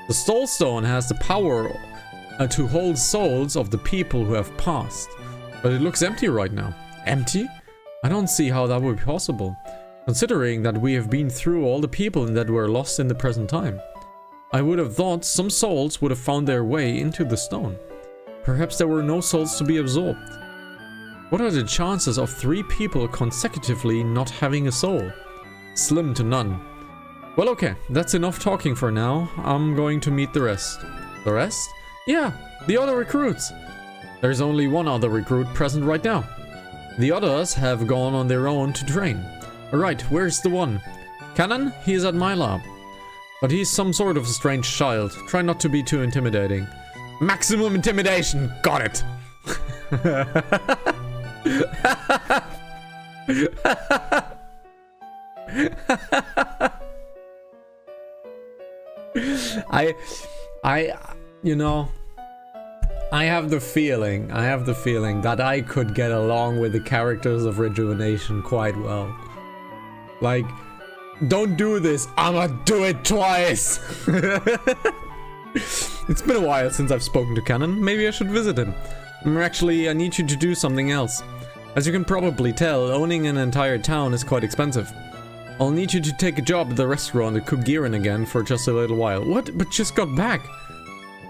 The Soul Stone has the power to hold souls of the people who have passed. But it looks empty right now. Empty? I don't see how that would be possible, considering that we have been through all the people that were lost in the present time. I would have thought some souls would have found their way into the stone. Perhaps there were no souls to be absorbed. What are the chances of 3 people consecutively not having a soul? Slim to none. Well, okay, that's enough talking for now. I'm going to meet the rest. The rest? Yeah, the other recruits. There's only one other recruit present right now. The others have gone on their own to train. Alright, where's the one? Cannon? He's at my lab. But he's some sort of a strange child. Try not to be too intimidating. Maximum intimidation! Got it! You know, I have the feeling that I could get along with the characters of Rejuvenation quite well. Like, don't do this, I'ma do it twice! It's been a while since I've spoken to Cannon, maybe I should visit him. Actually, I need you to do something else. As you can probably tell, owning an entire town is quite expensive. I'll need you to take a job at the restaurant at Kugiran again for just a little while. What? But just got back!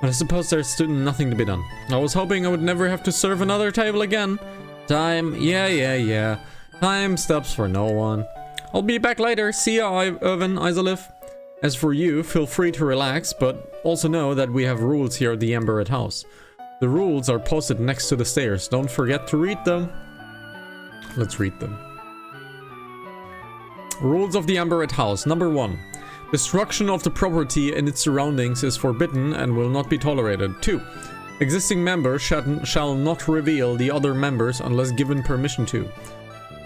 But I suppose there's still nothing to be done. I was hoping I would never have to serve another table again. Time, yeah. Time stops for no one. I'll be back later. See ya, Irvin, Isolif. As for you, feel free to relax, but also know that we have rules here at the Embered House. The rules are posted next to the stairs. Don't forget to read them. Let's read them. Rules of the Embered House. Number 1. Destruction of the property and its surroundings is forbidden and will not be tolerated. 2. Existing members shall not reveal the other members unless given permission to.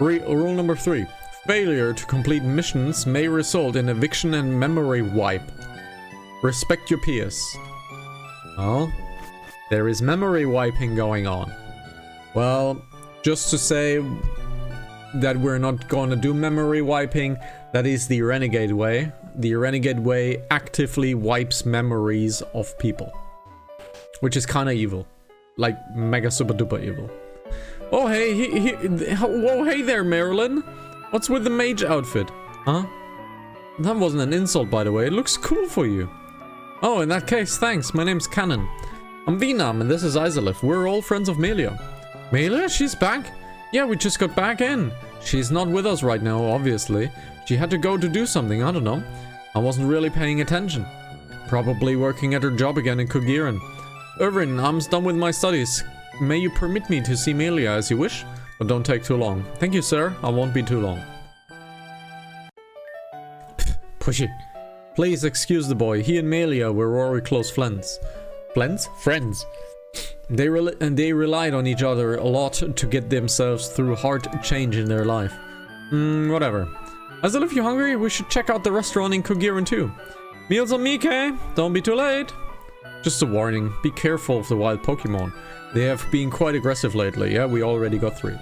Rule number 3. Failure to complete missions may result in eviction and memory wipe. Respect your peers. Well, there is memory wiping going on. Well, just to say that we're not gonna do memory wiping, that is the Renegade way. The Renegade way actively wipes memories of people, which is kinda evil. Like, mega super duper evil. Oh hey, whoa, hey there, Marilyn! What's with the mage outfit? Huh? That wasn't an insult, by the way. It looks cool for you. Oh, in that case, thanks. My name's Cannon. I'm Vinam, and this is Isolif. We're all friends of Melia. Melia? She's back? Yeah, we just got back in. She's not with us right now, obviously. She had to go to do something, I don't know. I wasn't really paying attention. Probably working at her job again in Kugiran. Irvin, I'm done with my studies. May you permit me to see Melia as you wish? But don't take too long. Thank you, sir. I won't be too long. Pushy. Please excuse the boy. He and Melia were very close friends. Friends? They relied on each other a lot to get themselves through hard change in their life. Whatever. Azul, if you're hungry, we should check out the restaurant in Kugiran too. Meals on me, Kay. Don't be too late. Just a warning. Be careful of the wild Pokemon. They have been quite aggressive lately. Yeah, we already got 3.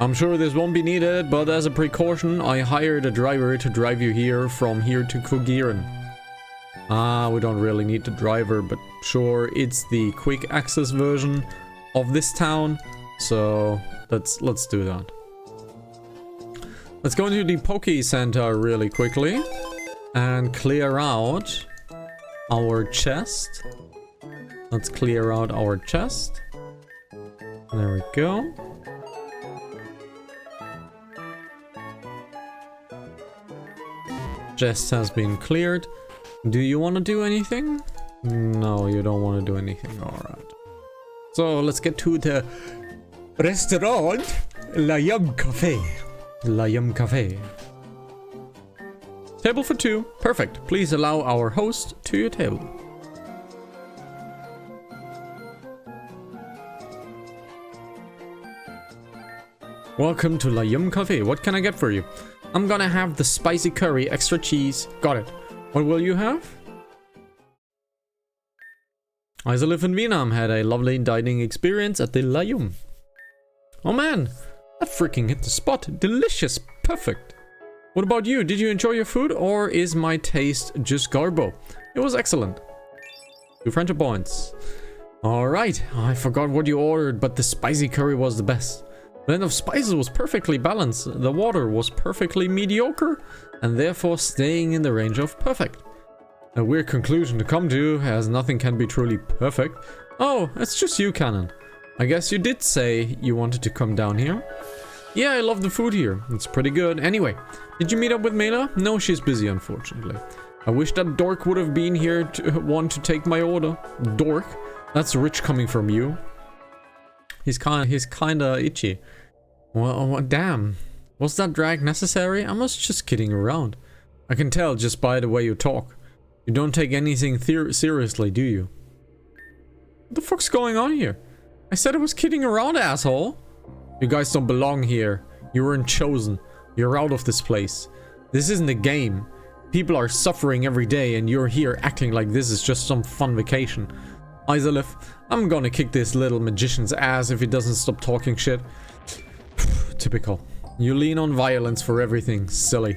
I'm sure this won't be needed, but as a precaution, I hired a driver to drive you from here to Kugiran. We don't really need the driver, but sure, it's the quick access version of this town, so let's do that. Let's go into the Poke Center really quickly and clear out our chest. Let's clear out our chest. There we go. Chest has been cleared. Do you want to do anything? No, you don't want to do anything. Alright. So let's get to the restaurant. La Yum Cafe. La Yum Cafe. Table for 2. Perfect. Please allow our host to your table. Welcome to La Yum Cafe. What can I get for you? I'm gonna have the spicy curry, extra cheese. Got it. What will you have? Isolif and Vinam had a lovely dining experience at the La Yum. Oh man, that freaking hit the spot. Delicious. Perfect. What about you? Did you enjoy your food, or is my taste just garbo? It was excellent. 2 friendship points. Alright, I forgot what you ordered, but the spicy curry was the best. The blend of spices was perfectly balanced, the water was perfectly mediocre, and therefore staying in the range of perfect. A weird conclusion to come to, as nothing can be truly perfect. Oh, it's just you, Cannon. I guess you did say you wanted to come down here. Yeah, I love the food here. It's pretty good. Anyway, did you meet up with Mela? No, she's busy, unfortunately. I wish that dork would have been here to take my order. Dork? That's rich coming from you. He's kinda itchy. Well, damn. Was that drag necessary? I was just kidding around. I can tell just by the way you talk. You don't take anything seriously, do you? What the fuck's going on here? I said I was kidding around, asshole. You guys don't belong here. You weren't chosen. You're out of this place. This isn't a game. People are suffering every day and you're here acting like this is just some fun vacation. Isolif, I'm gonna kick this little magician's ass if he doesn't stop talking shit. Typical. You lean on violence for everything, silly.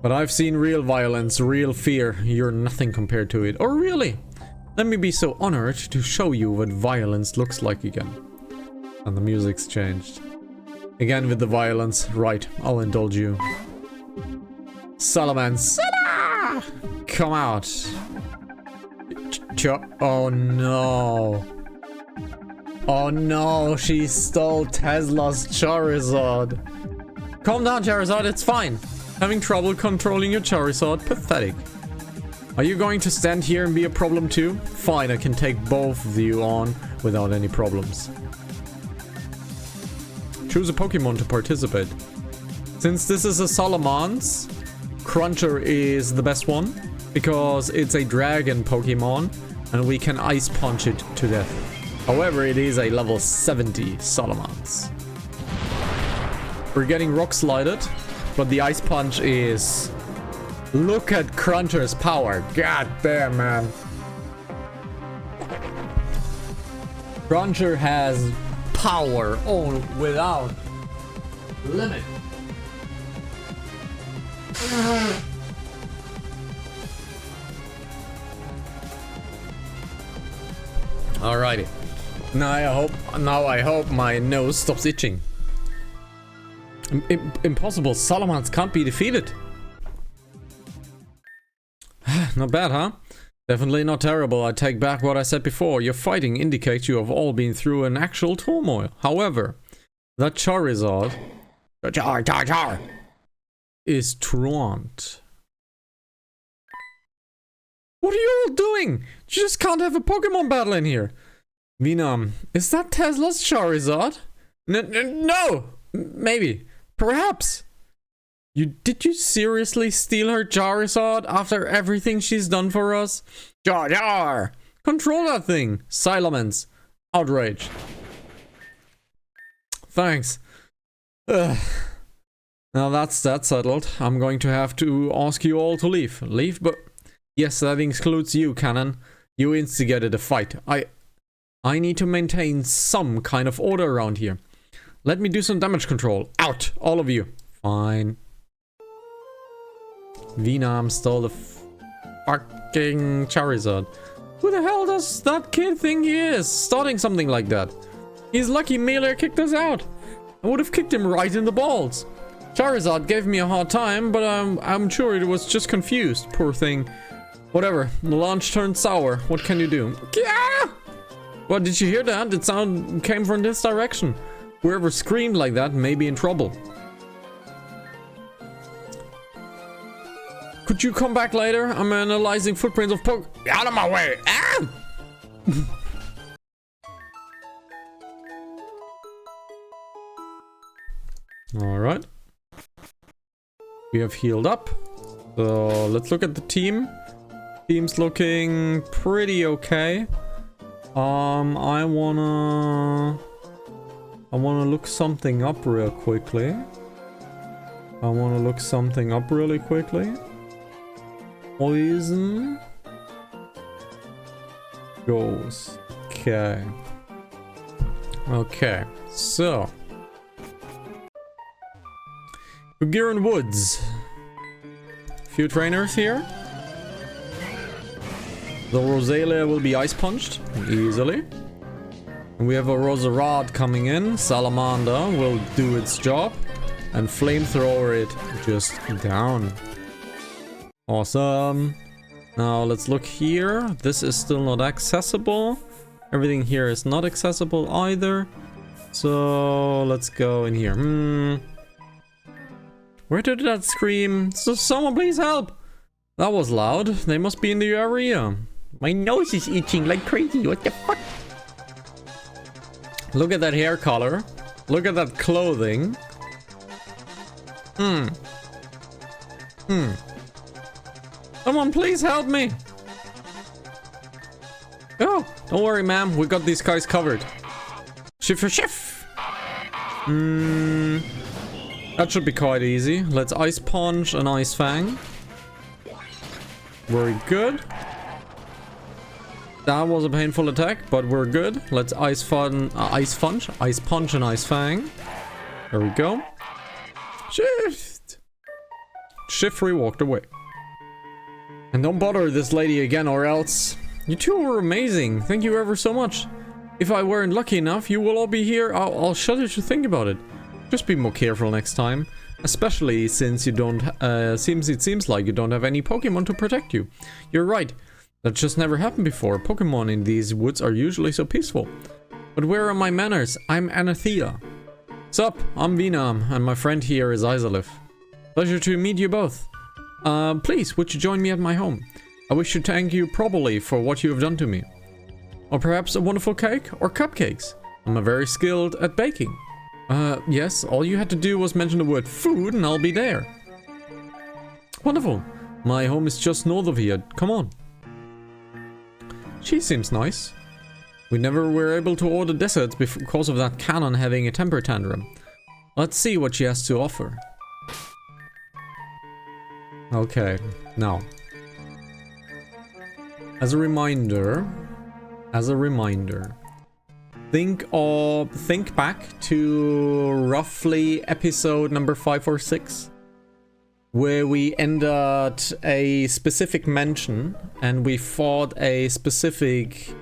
But I've seen real violence, real fear. You're nothing compared to it. Or really? Let me be so honored to show you what violence looks like again. And the music's changed. Again with the violence. Right, I'll indulge you. Salaman, Sala! Come out. Oh no. Oh no, she stole Tesla's Charizard. Calm down, Charizard, it's fine. Having trouble controlling your Charizard? Pathetic. Are you going to stand here and be a problem too? Fine, I can take both of you on without any problems. Choose a Pokemon to participate. Since this is a Salamence, Cruncher is the best one because it's a dragon Pokemon and we can Ice Punch it to death. However, it is a level 70 Salamence. We're getting Rock Slided, but the Ice Punch is... Look at Cruncher's power. God damn, man. Cruncher has power without limit. Alrighty. Now I hope my nose stops itching. Impossible. Salamence can't be defeated. Not bad, huh? Definitely not terrible. I take back what I said before. Your fighting indicates you have all been through an actual turmoil. However, that Charizard is truant. What are you all doing? You just can't have a Pokemon battle in here. Venom, is that Tesla's Charizard? No! Maybe. Perhaps. Did you seriously steal her Charizard after everything she's done for us? Jar Jar! Control that thing! Salamence. Outrage. Thanks. Ugh. Now that's that settled. I'm going to have to ask you all to leave. Leave? But... Yes, that includes you, Cannon. You instigated a fight. I need to maintain some kind of order around here. Let me do some damage control. Out! All of you. Fine. Venom stole the fucking Charizard. Who the hell does that kid think he is? Starting something like that. He's lucky Melee kicked us out. I would have kicked him right in the balls. Charizard gave me a hard time, but I'm sure it was just confused. Poor thing. Whatever. The launch turned sour. What can you do? Yeah! What, did you hear that? The sound came from this direction. Whoever screamed like that may be in trouble. Could you come back later? I'm analyzing footprints of Out of my way! Ah! Alright. We have healed up. So let's look at the team. Team's looking pretty okay. I wanna look something up real quickly. Poison. Goes. Okay. Okay. So. Bugiran Woods. Few trainers here. The Rosalia will be ice punched easily. And we have a Roserad coming in. Salamander will do its job. And Flamethrower it just down. Awesome. Now let's look here. This is still not accessible. Everything here is not accessible either. So let's go in here. Where did that scream? So someone please help! That was loud. They must be in the area. My nose is itching like crazy. What the fuck? Look at that hair color. Look at that clothing. Someone please help me. Oh, don't worry, ma'am. We got these guys covered. Shift for shift. That should be quite easy. Let's Ice Punch and Ice Fang. Very good. That was a painful attack, but we're good. Let's Ice Punch, and Ice Fang. There we go. Shift. Shiftry walked away. And don't bother this lady again or else. You two were amazing. Thank you ever so much. If I weren't lucky enough, you will all be here. I'll shudder to think about it. Just be more careful next time. Especially since you don't, it seems like you don't have any Pokemon to protect you. You're right. That just never happened before. Pokemon in these woods are usually so peaceful. But where are my manners? I'm Anathea. Sup, I'm Venam, and my friend here is Izalith. Pleasure to meet you both. Please, would you join me at my home? I wish to thank you properly for what you have done to me. Or perhaps a wonderful cake or cupcakes. I'm very skilled at baking. Yes, all you had to do was mention the word food and I'll be there. Wonderful. My home is just north of here. Come on. She seems nice. We never were able to order desserts because of that cannon having a temper tantrum. Let's see what she has to offer. Okay, now. As a reminder, think back to roughly episode number 5 or 6, where we ended a specific mansion and we fought a specific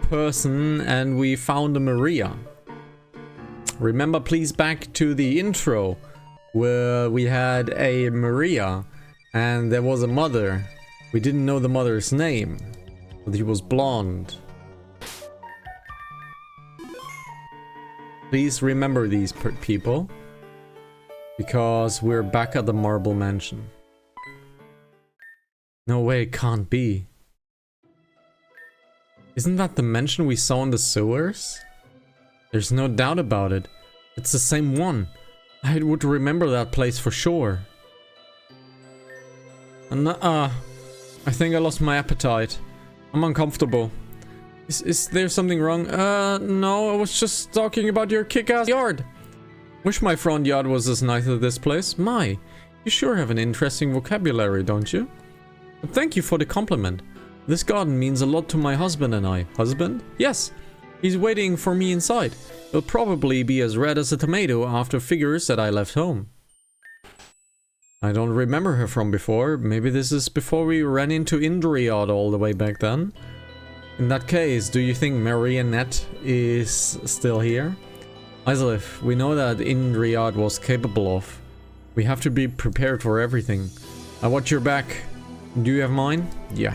person and we found a Maria. Remember please back to the intro where we had a Maria and there was a mother. We didn't know the mother's name, but she was blonde. Please remember these people, because we're back at the Marble Mansion. No way, it can't be. Isn't that the mansion we saw in the sewers? There's no doubt about it. It's the same one. I would remember that place for sure. I think I lost my appetite. I'm uncomfortable. Is there something wrong? No, I was just talking about your kick-ass yard. Wish my front yard was as nice as this place. My, you sure have an interesting vocabulary, don't you? But thank you for the compliment. This garden means a lot to my husband and I. Husband? Yes. He's waiting for me inside. He'll probably be as red as a tomato after figures that I left home. I don't remember her from before. Maybe this is before we ran into Indriad all the way back then. In that case, do you think Marionette is still here? Izalith, we know that Indriad was capable of. We have to be prepared for everything. I watch your back. Do you have mine? Yeah.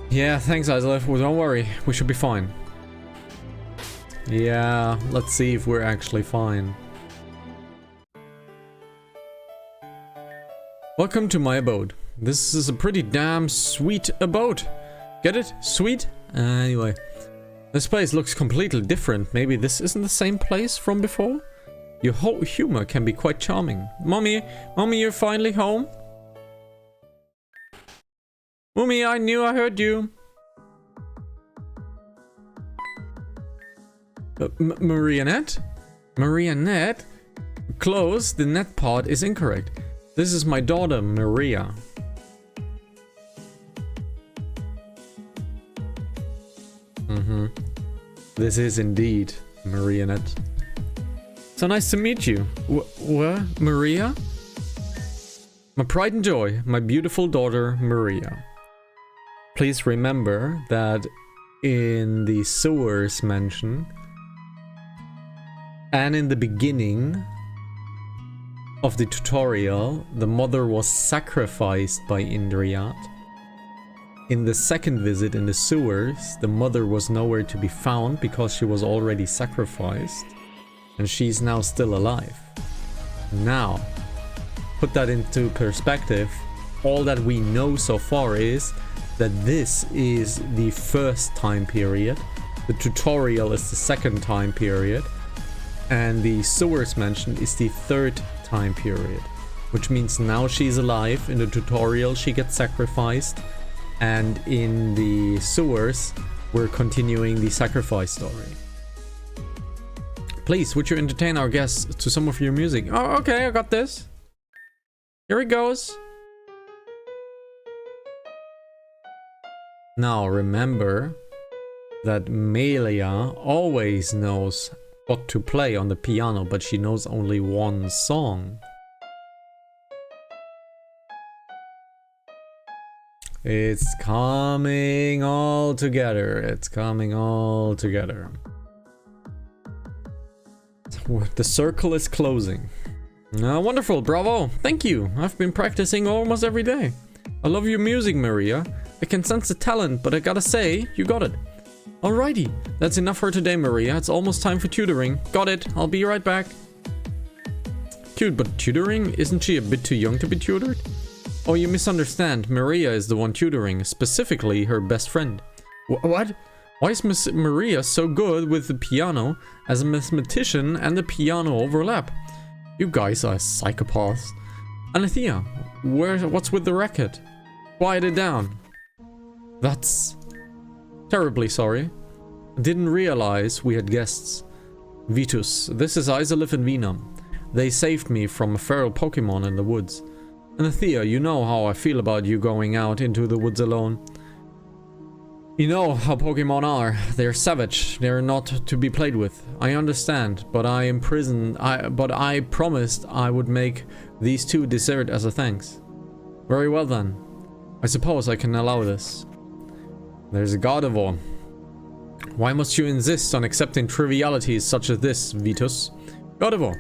Yeah, thanks Izalith. Well, don't worry. We should be fine. Yeah, let's see if we're actually fine. Welcome to my abode. This is a pretty damn sweet abode. Get it? Sweet? Anyway. This place looks completely different. Maybe this isn't the same place from before? Your whole humor can be quite charming. Mommy, you're finally home? Mommy, I knew I heard you. Marionette? Marionette? Close, the net part is incorrect. This is my daughter, Maria. This is indeed Marionette. So nice to meet you. What? Maria? My pride and joy, my beautiful daughter, Maria. please remember that in the sewers mention and in the beginning of the tutorial, the mother was sacrificed by Indriat. In the second visit in the sewers, the mother was nowhere to be found because she was already sacrificed, and she's now still alive. Now, put that into perspective, all that we know so far is that this is the first time period, the tutorial is the second time period, and the sewers mentioned is the third time period, which means now she's alive. In the tutorial she gets sacrificed, and in the sewers we're continuing the sacrifice story. Please, would you entertain our guests to some of your music? Oh, okay, I got this. Here it goes. Now remember that Melia always knows what to play on the piano, but she knows only one song. It's coming all together. It's coming all together. The circle is closing. Wonderful, bravo. Thank you. I've been practicing almost every day. I love your music, Maria. I can sense the talent, but I gotta say, you got it. Alrighty, that's enough for today, Maria. It's almost time for tutoring. Got it. I'll be right back. Cute, but tutoring? Isn't she a bit too young to be tutored? Oh, you misunderstand. Maria is the one tutoring, specifically her best friend. What? Why is Miss Maria so good with the piano as a mathematician and the piano overlap? You guys are psychopaths. Anathea, what's with the racket? Quiet it down. That's terribly sorry. I didn't realize we had guests. Vitus, this is Isolith and Venum. They saved me from a feral Pokemon in the woods. Anathea, you know how I feel about you going out into the woods alone. You know how Pokemon are. They're savage. They're not to be played with. I understand, but I imprisoned. But I promised I would make these two desert as a thanks. Very well then. I suppose I can allow this. There's a Gardevoir. Why must you insist on accepting trivialities such as this, Vitus? Gardevoir.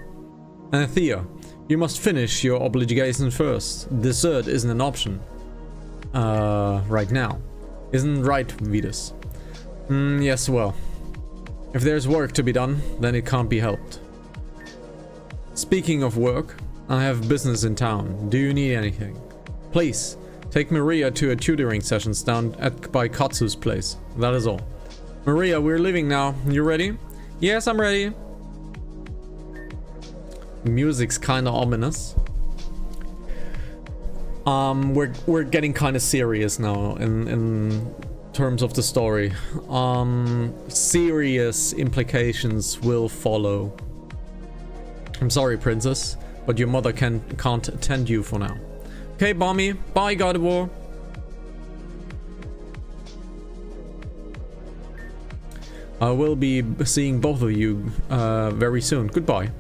Anathea, you must finish your obligation first. Dessert isn't an option. Right now. Isn't right, Vitus? Yes, well. If there's work to be done, then it can't be helped. Speaking of work, I have business in town. Do you need anything? Please, take Maria to a tutoring sessions down by Katsu's place. That is all. Maria, we're leaving now. You ready? Yes, I'm ready. Music's kind of ominous. We're getting kind of serious now in terms of the story. Serious implications will follow. I'm sorry, princess, but your mother can't attend you for now. Okay, Bommy. Bye, Gardevoir. I will be seeing both of you very soon. Goodbye.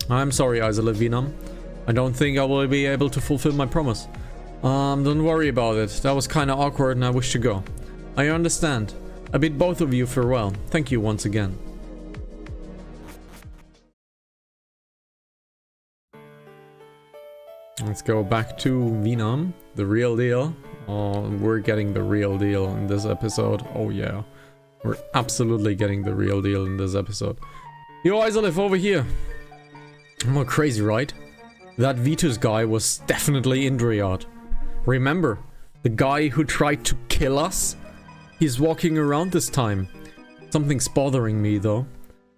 I'm sorry, Isolith Venum. I don't think I will be able to fulfill my promise. Don't worry about it. That was kinda awkward and I wish to go. I understand. I bid both of you farewell. Thank you once again. Let's go back to Venum, the real deal. Oh, we're getting the real deal in this episode. Oh yeah. We're absolutely getting the real deal in this episode. Yo, Isolith, over here. I'm not crazy, right? That Vitus guy was definitely Indriat. Remember, the guy who tried to kill us? He's walking around this time. Something's bothering me, though.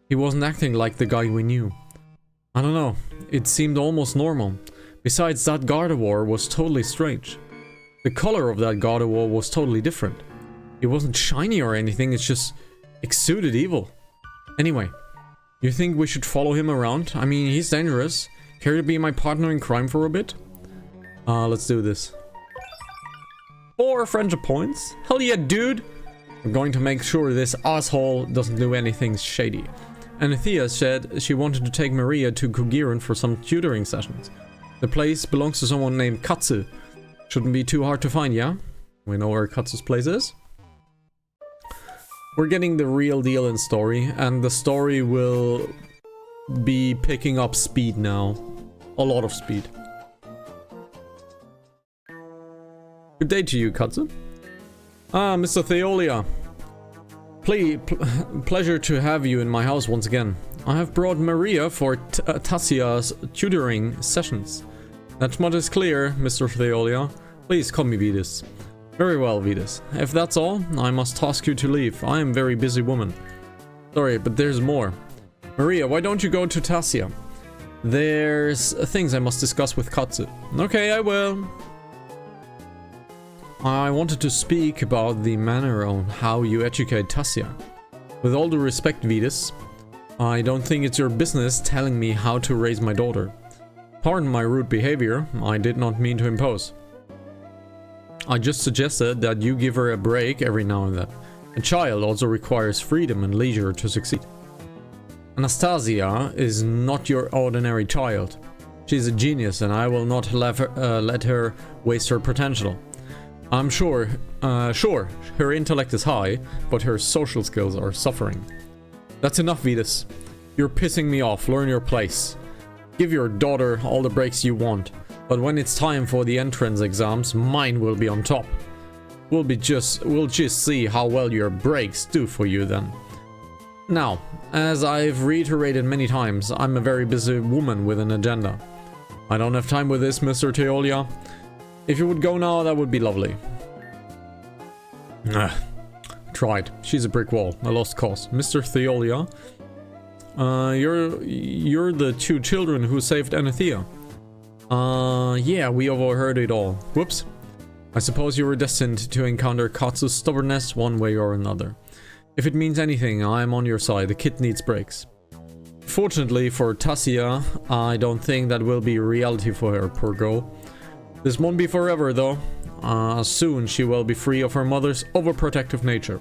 He wasn't acting like the guy we knew. I don't know, it seemed almost normal. Besides, that Gardevoir was totally strange. The color of that Gardevoir was totally different. It wasn't shiny or anything, it's just exuded evil. Anyway, you think we should follow him around? I mean, he's dangerous. Care to be my partner in crime for a bit? Let's do this. 4 friendship points? Hell yeah, dude! We're going to make sure this asshole doesn't do anything shady. Anathea said she wanted to take Maria to Kugiran for some tutoring sessions. The place belongs to someone named Katsu. Shouldn't be too hard to find, yeah? We know where Katsu's place is. We're getting the real deal in story, and the story will be picking up speed now. A lot of speed. Good day to you, Katsu. Ah, Mr. Theolia. Pleasure to have you in my house once again. I have brought Maria for Tassia's tutoring sessions. That much is clear, Mr. Theolia. Please call me Vitus. Very well, Vitus. If that's all, I must ask you to leave. I am a very busy woman. Sorry, but there's more. Maria, why don't you go to Tassia? There's things I must discuss with Katsu. Okay, I will. I wanted to speak about the manner on how you educate Tassia. With all due respect, Vitus, I don't think it's your business telling me how to raise my daughter. Pardon my rude behavior, I did not mean to impose. I just suggested that you give her a break every now and then. A child also requires freedom and leisure to succeed. Anastasia is not your ordinary child. She's a genius and I will not let her waste her potential. I'm sure, her intellect is high, but her social skills are suffering. That's enough, Vitus. You're pissing me off. Learn your place. Give your daughter all the breaks you want, but when it's time for the entrance exams, mine will be on top. We'll just see how well your breaks do for you then. Now, as I've reiterated many times, I'm a very busy woman with an agenda. I don't have time with this, Mr. Teolia. If you would go now, that would be lovely. Tried. She's a brick wall. A lost cause. Mr. Theolia, you're the two children who saved Anathea. Yeah, we overheard it all. Whoops. I suppose you were destined to encounter Katsu's stubbornness one way or another. If it means anything, I am on your side. The kid needs breaks. Fortunately for Tassia, I don't think that will be reality for her, poor girl. This won't be forever though. Soon she will be free of her mother's overprotective nature.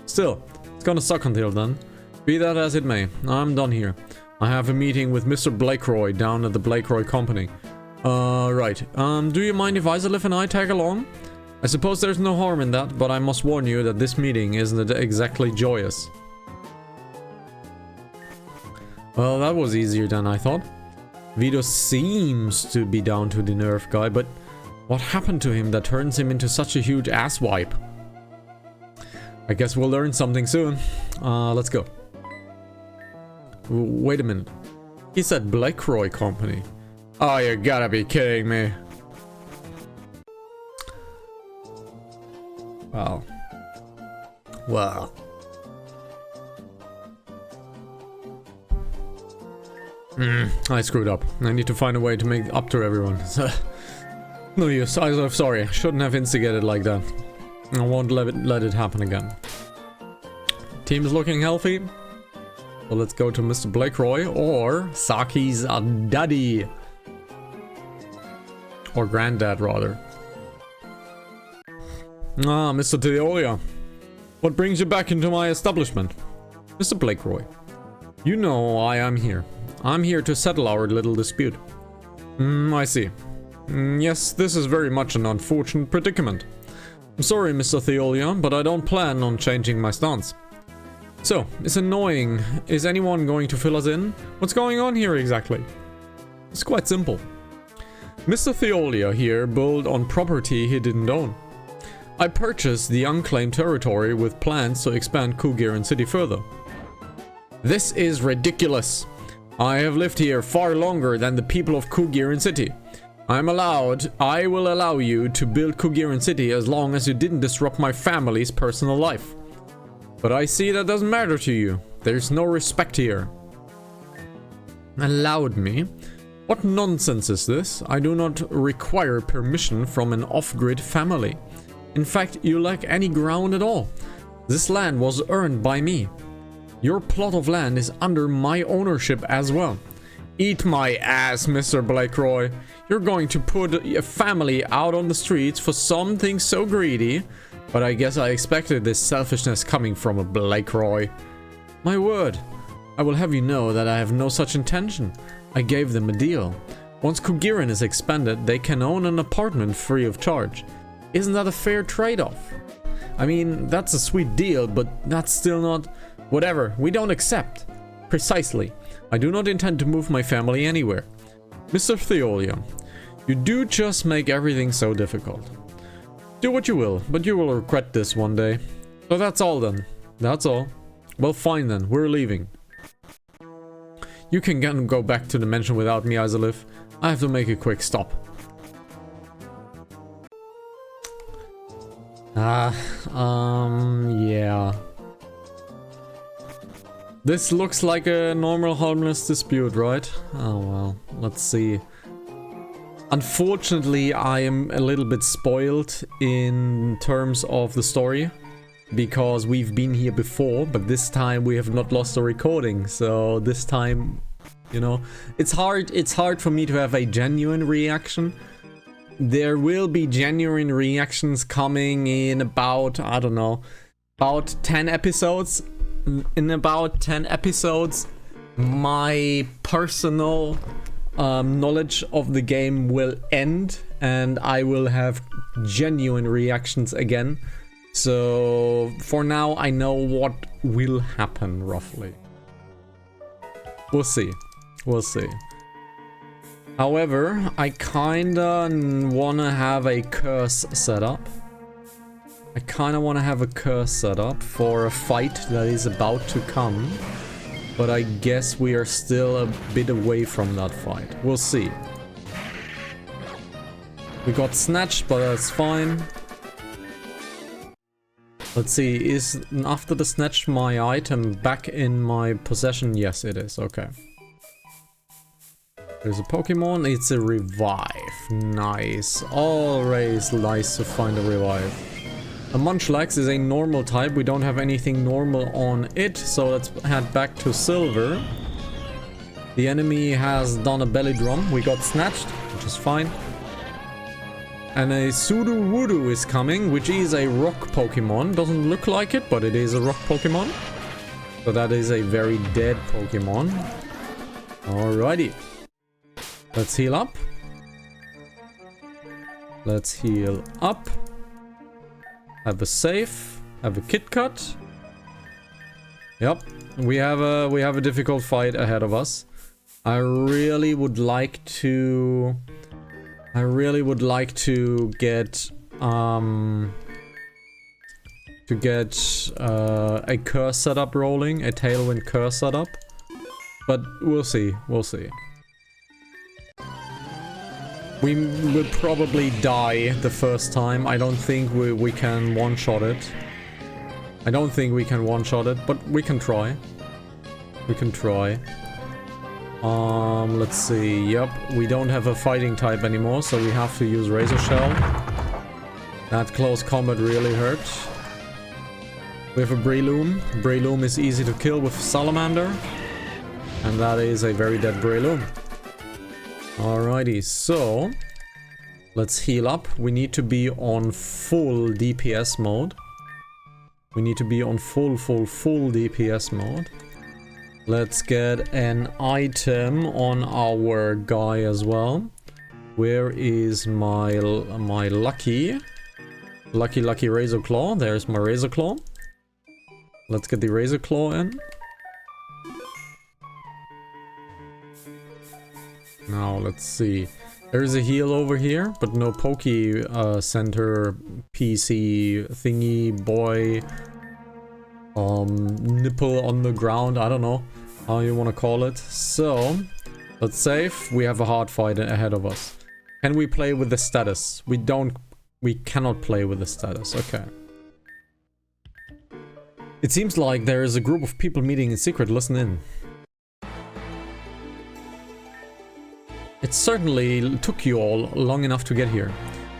Still, it's gonna suck until then. Be that as it may, I'm done here. I have a meeting with Mr. Blakeroy down at the Blakeroy Company. Right. Do you mind if Isalif and I tag along? I suppose there's no harm in that, but I must warn you that this meeting isn't exactly joyous. Well, that was easier than I thought. Vito seems to be down to the nerve guy, but what happened to him that turns him into such a huge asswipe? I guess we'll learn something soon. Let's go. Wait a minute. He said Blakeroy Company. Oh, you gotta be kidding me. Wow. Wow. I screwed up. I need to find a way to make up to everyone. No use. I'm sorry. I shouldn't have instigated like that. I won't let it happen again. Team's looking healthy. So let's go to Mr. Blakeroy or Saki's daddy. Or granddad, rather. Ah, Mr. Teolia. What brings you back into my establishment? Mr. Blakeroy. You know why I'm here. I'm here to settle our little dispute. I see. Yes, this is very much an unfortunate predicament. I'm sorry, Mr. Theolia, but I don't plan on changing my stance. So, it's annoying. Is anyone going to fill us in? What's going on here exactly? It's quite simple. Mr. Theolia here built on property he didn't own. I purchased the unclaimed territory with plans to expand Kugiran City further. This is ridiculous. I have lived here far longer than the people of Kugiran City. I will allow you to build Kugiran City as long as you didn't disrupt my family's personal life. But I see that doesn't matter to you. There's no respect here. Allowed me? What nonsense is this? I do not require permission from an off-grid family. In fact, you lack any ground at all. This land was earned by me. Your plot of land is under my ownership as well. Eat my ass, Mr. Blakeroy. You're going to put a family out on the streets for something so greedy. But I guess I expected this selfishness coming from a Blakeroy. My word. I will have you know that I have no such intention. I gave them a deal. Once Kugirin is expanded, they can own an apartment free of charge. Isn't that a fair trade-off? I mean, that's a sweet deal, but that's still not... Whatever, we don't accept. Precisely. I do not intend to move my family anywhere. Mr. Theolia, you do just make everything so difficult. Do what you will, but you will regret this one day. So that's all then. That's all. Well, fine then, we're leaving. You can go back to the mansion without me, Izalith. I have to make a quick stop. Yeah. This looks like a normal harmless dispute, right? Oh well, let's see. Unfortunately, I am a little bit spoiled in terms of the story. Because we've been here before, but this time we have not lost the recording. So this time, you know, it's hard for me to have a genuine reaction. There will be genuine reactions coming in about, I don't know, about 10 episodes. In about 10 episodes, my personal knowledge of the game will end and I will have genuine reactions again. So for now, I know what will happen roughly. We'll see. We'll see. However, I kinda wanna have a curse set up. I kinda wanna have a curse set up for a fight that is about to come. But I guess we are still a bit away from that fight. We'll see. We got snatched, but that's fine. Let's see, is after the snatch my item back in my possession? Yes, it is. Okay. There's a Pokemon. It's a revive. Nice. Always nice to find a revive. A Munchlax is a normal type. We don't have anything normal on it. So let's head back to Silver. The enemy has done a belly drum. We got snatched, which is fine. And a Sudowoodo is coming, which is a rock Pokemon. Doesn't look like it, but it is a rock Pokemon. So that is a very dead Pokemon. Alrighty. Let's heal up. Let's heal up. Have a save. Have a Kit Kat. Yep. We have a difficult fight ahead of us. I really would like to get a curse setup rolling, a Tailwind curse setup. But we'll see, we'll see. We will probably die the first time. I don't think we can one-shot it. I don't think we can one-shot it, but we can try. We can try. Let's see. Yep, we don't have a fighting type anymore, so we have to use Razor Shell. That close combat really hurt. We have a Breloom. Breloom is easy to kill with Salamander. And that is a very dead Breloom. Alrighty, so let's heal up. We need to be on full DPS mode. We need to be on full DPS mode. Let's get an item on our guy as well. Where is my lucky Razor Claw? There's my Razor Claw. Let's get the Razor Claw in. Now let's see. There's a heal over here, but no Poke Center PC thingy boy. Nipple on the ground. I don't know how you want to call it. So let's save. We have a hard fight ahead of us. Can we play with the status? We cannot play with the status. Okay. It seems like there is a group of people meeting in secret. Listen in. It certainly took you all long enough to get here.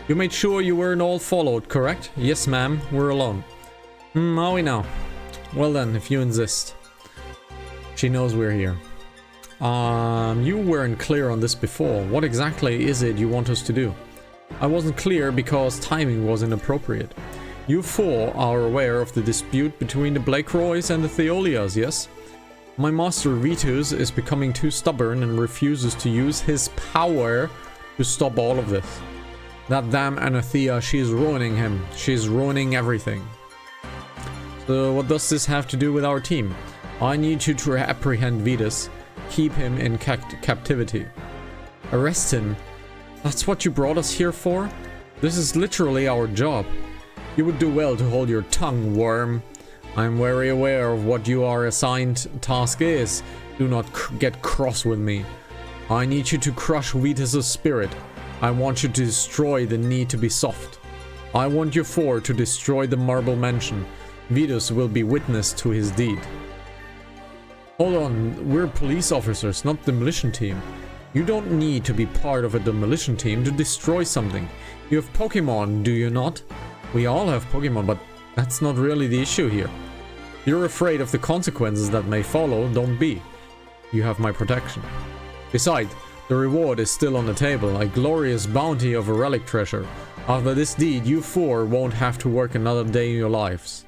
You made sure you weren't all followed, correct? Yes, ma'am. We're alone. Are we now? Well then, if you insist. She knows we're here. You weren't clear on this before. What exactly is it you want us to do? I wasn't clear because timing was inappropriate. You four are aware of the dispute between the Blakeroys and the Theolias, yes? My master Vitus is becoming too stubborn and refuses to use his power to stop all of this. That damn Anathea, she's ruining him. She's ruining everything. So what does this have to do with our team? I need you to apprehend Vitus. Keep him in captivity. Arrest him. That's what you brought us here for? This is literally our job. You would do well to hold your tongue, worm. I'm very aware of what your assigned task is. Do not get cross with me. I need you to crush Vitus' spirit. I want you to destroy the need to be soft. I want you four to destroy the marble mansion. Vitus will be witness to his deed. Hold on, we're police officers, not demolition team. You don't need to be part of a demolition team to destroy something. You have Pokemon, do you not? We all have Pokemon, but that's not really the issue here. You're afraid of the consequences that may follow, don't be. You have my protection. Besides, the reward is still on the table, a glorious bounty of a relic treasure. After this deed, you four won't have to work another day in your lives.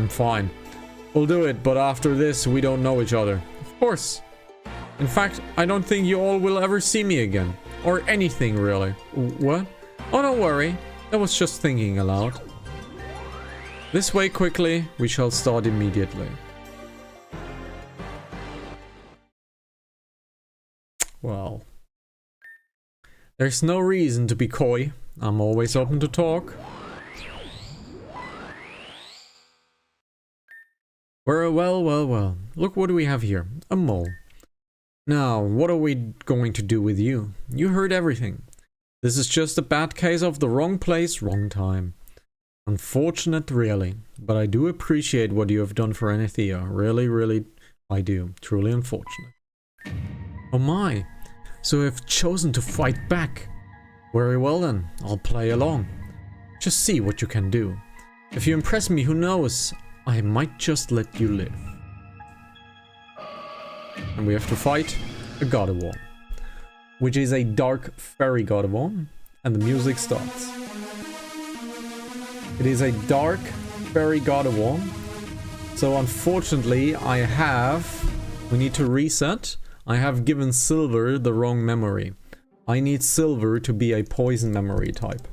Fine. We'll do it, but after this, we don't know each other. Of course. In fact, I don't think you all will ever see me again. Or anything, really. What? Oh, don't worry. That was just thinking aloud. This way quickly, we shall start immediately. Well. There's no reason to be coy. I'm always open to talk. Well. Look what do we have here. A mole. Now, what are we going to do with you? You heard everything. This is just a bad case of the wrong place, wrong time. Unfortunate, really. But I do appreciate what you have done for Anathea. Really, I do. Truly unfortunate. Oh my. So you have chosen to fight back. Very well then. I'll play along. Just see what you can do. If you impress me, who knows? I might just let you live. And we have to fight a Gardevoir, which is a dark fairy Gardevoir, and the music starts. It is a dark fairy Gardevoir, so unfortunately we need to reset. I have given Silver the wrong memory. I need Silver to be a poison memory type.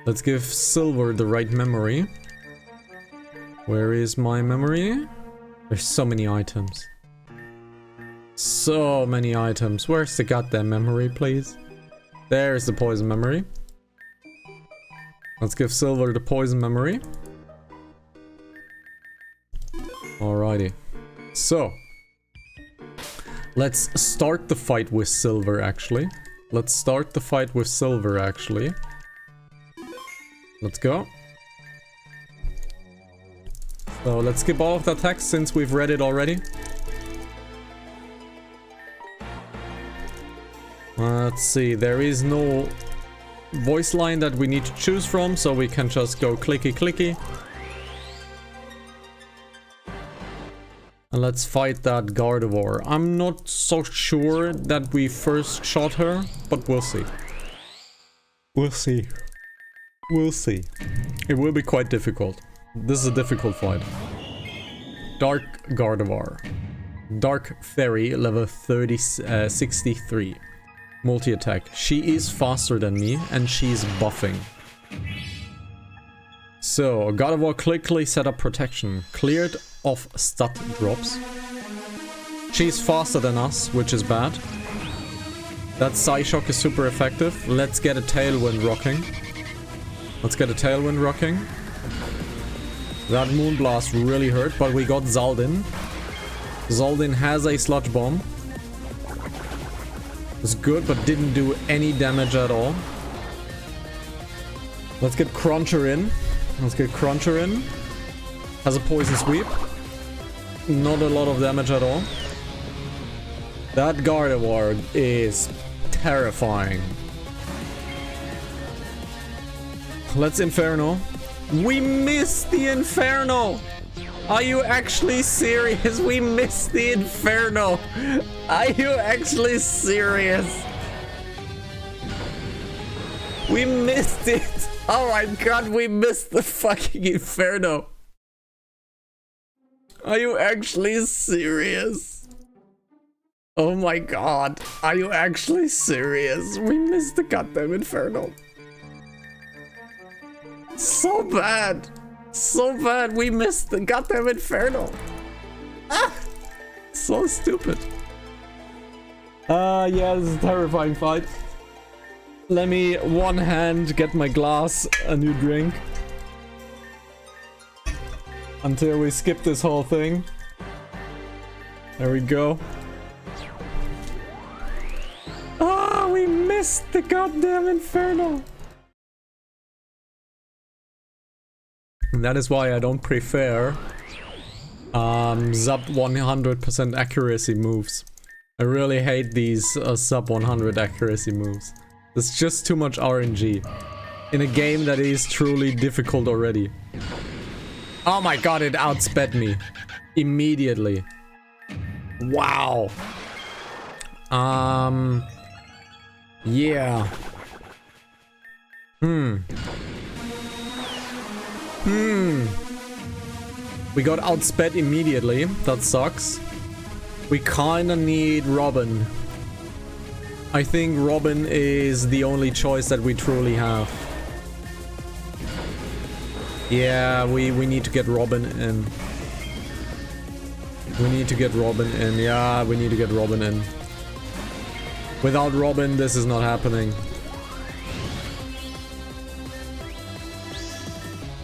Let's give Silver the right memory. Where is my memory? There's so many items. So many items. Where's the goddamn memory, please? There's the poison memory. Let's give Silver the poison memory. Alrighty. So. Let's start the fight with Silver, actually. Let's go. So let's skip all of the text since we've read it already. Let's see, there is no voice line that we need to choose from, so we can just go clicky. And let's fight that Gardevoir. I'm not so sure that we first shot her, but we'll see. We'll see. It will be quite difficult. This is a difficult fight. Dark Gardevoir. Dark Fairy, level 63. Multi-attack. She is faster than me, and she's buffing. So, Gardevoir quickly set up protection. Cleared of stat drops. She's faster than us, which is bad. That Psyshock is super effective. Let's get a Tailwind rocking. That Moonblast really hurt, but we got Zaldin. Zaldin has a Sludge Bomb. It's good, but didn't do any damage at all. Let's get Cruncher in. Has a Poison Sweep. Not a lot of damage at all. That Gardevoir is terrifying. Let's Inferno. We missed the Inferno! Are you actually serious? We missed the Inferno! Are you actually serious? We missed it. Oh my god, we missed the fucking Inferno. Are you actually serious? Oh my god. Are you actually serious? We missed the goddamn Inferno. So bad. So bad. We missed the goddamn Inferno. Ah! So stupid. Yeah, this is a terrifying fight. Let me one hand get my glass a new drink. Until we skip this whole thing. There we go. Ah, we missed the goddamn Inferno. And that is why I don't prefer sub 100% accuracy moves. I really hate these sub 100 accuracy moves. It's just too much RNG in a game that is truly difficult already. Oh my god, it outsped me immediately. Wow. Yeah. We got outsped immediately. That sucks. We kinda need Robin. I think Robin is the only choice that we truly have. Yeah, we need to get Robin in. We need to get Robin in. Yeah, we need to get Robin in. Without Robin, this is not happening.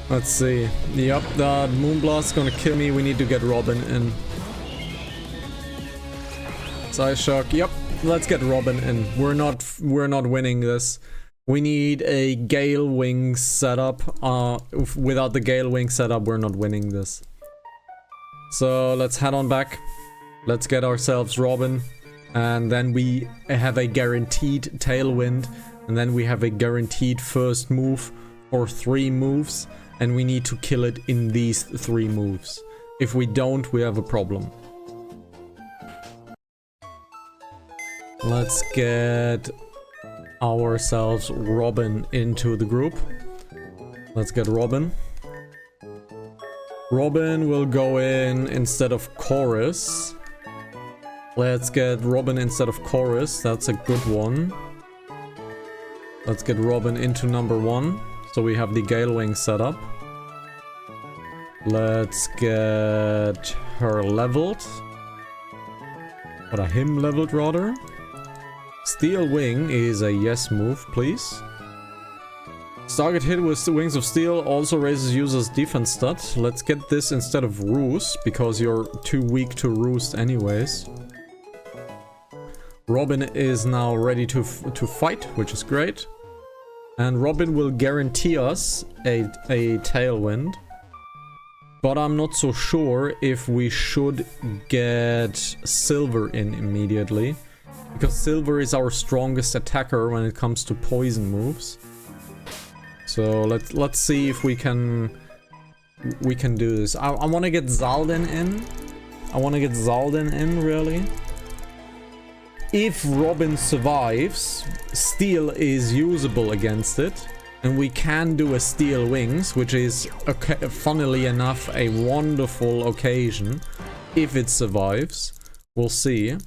Let's see. Yep, the Moonblast's gonna kill me. We need to get Robin in. Psyshock. Yep, let's get Robin in. We're not winning this. We need a Gale Wing setup. Without the Gale Wing setup, we're not winning this. So let's head on back. Let's get ourselves Robin. And then we have a guaranteed Tailwind. And then we have a guaranteed first move or 3 moves. And we need to kill it in these 3 moves. If we don't, we have a problem. Let's get ourselves Robin into the group. Let's get Robin. Robin will go in instead of Chorus. Let's get Robin instead of Chorus. That's a good one. Let's get Robin into number 1. So we have the Gale Wing set up. Let's get her leveled. Or him leveled rather. Steel Wing is a yes move, please. Target hit with the Wings of Steel also raises user's defense stat. Let's get this instead of Roost, because you're too weak to Roost anyways. Robin is now ready to fight, which is great. And Robin will guarantee us a Tailwind. But I'm not so sure if we should get Silver in immediately. Because Silver is our strongest attacker when it comes to poison moves. So let's see if we can do this. I want to get Zaldin in. I want to get Zaldin in, really. If Robin survives, Steel is usable against it. And we can do a Steel Wings, which is, funnily enough, a wonderful occasion. If it survives. We'll see.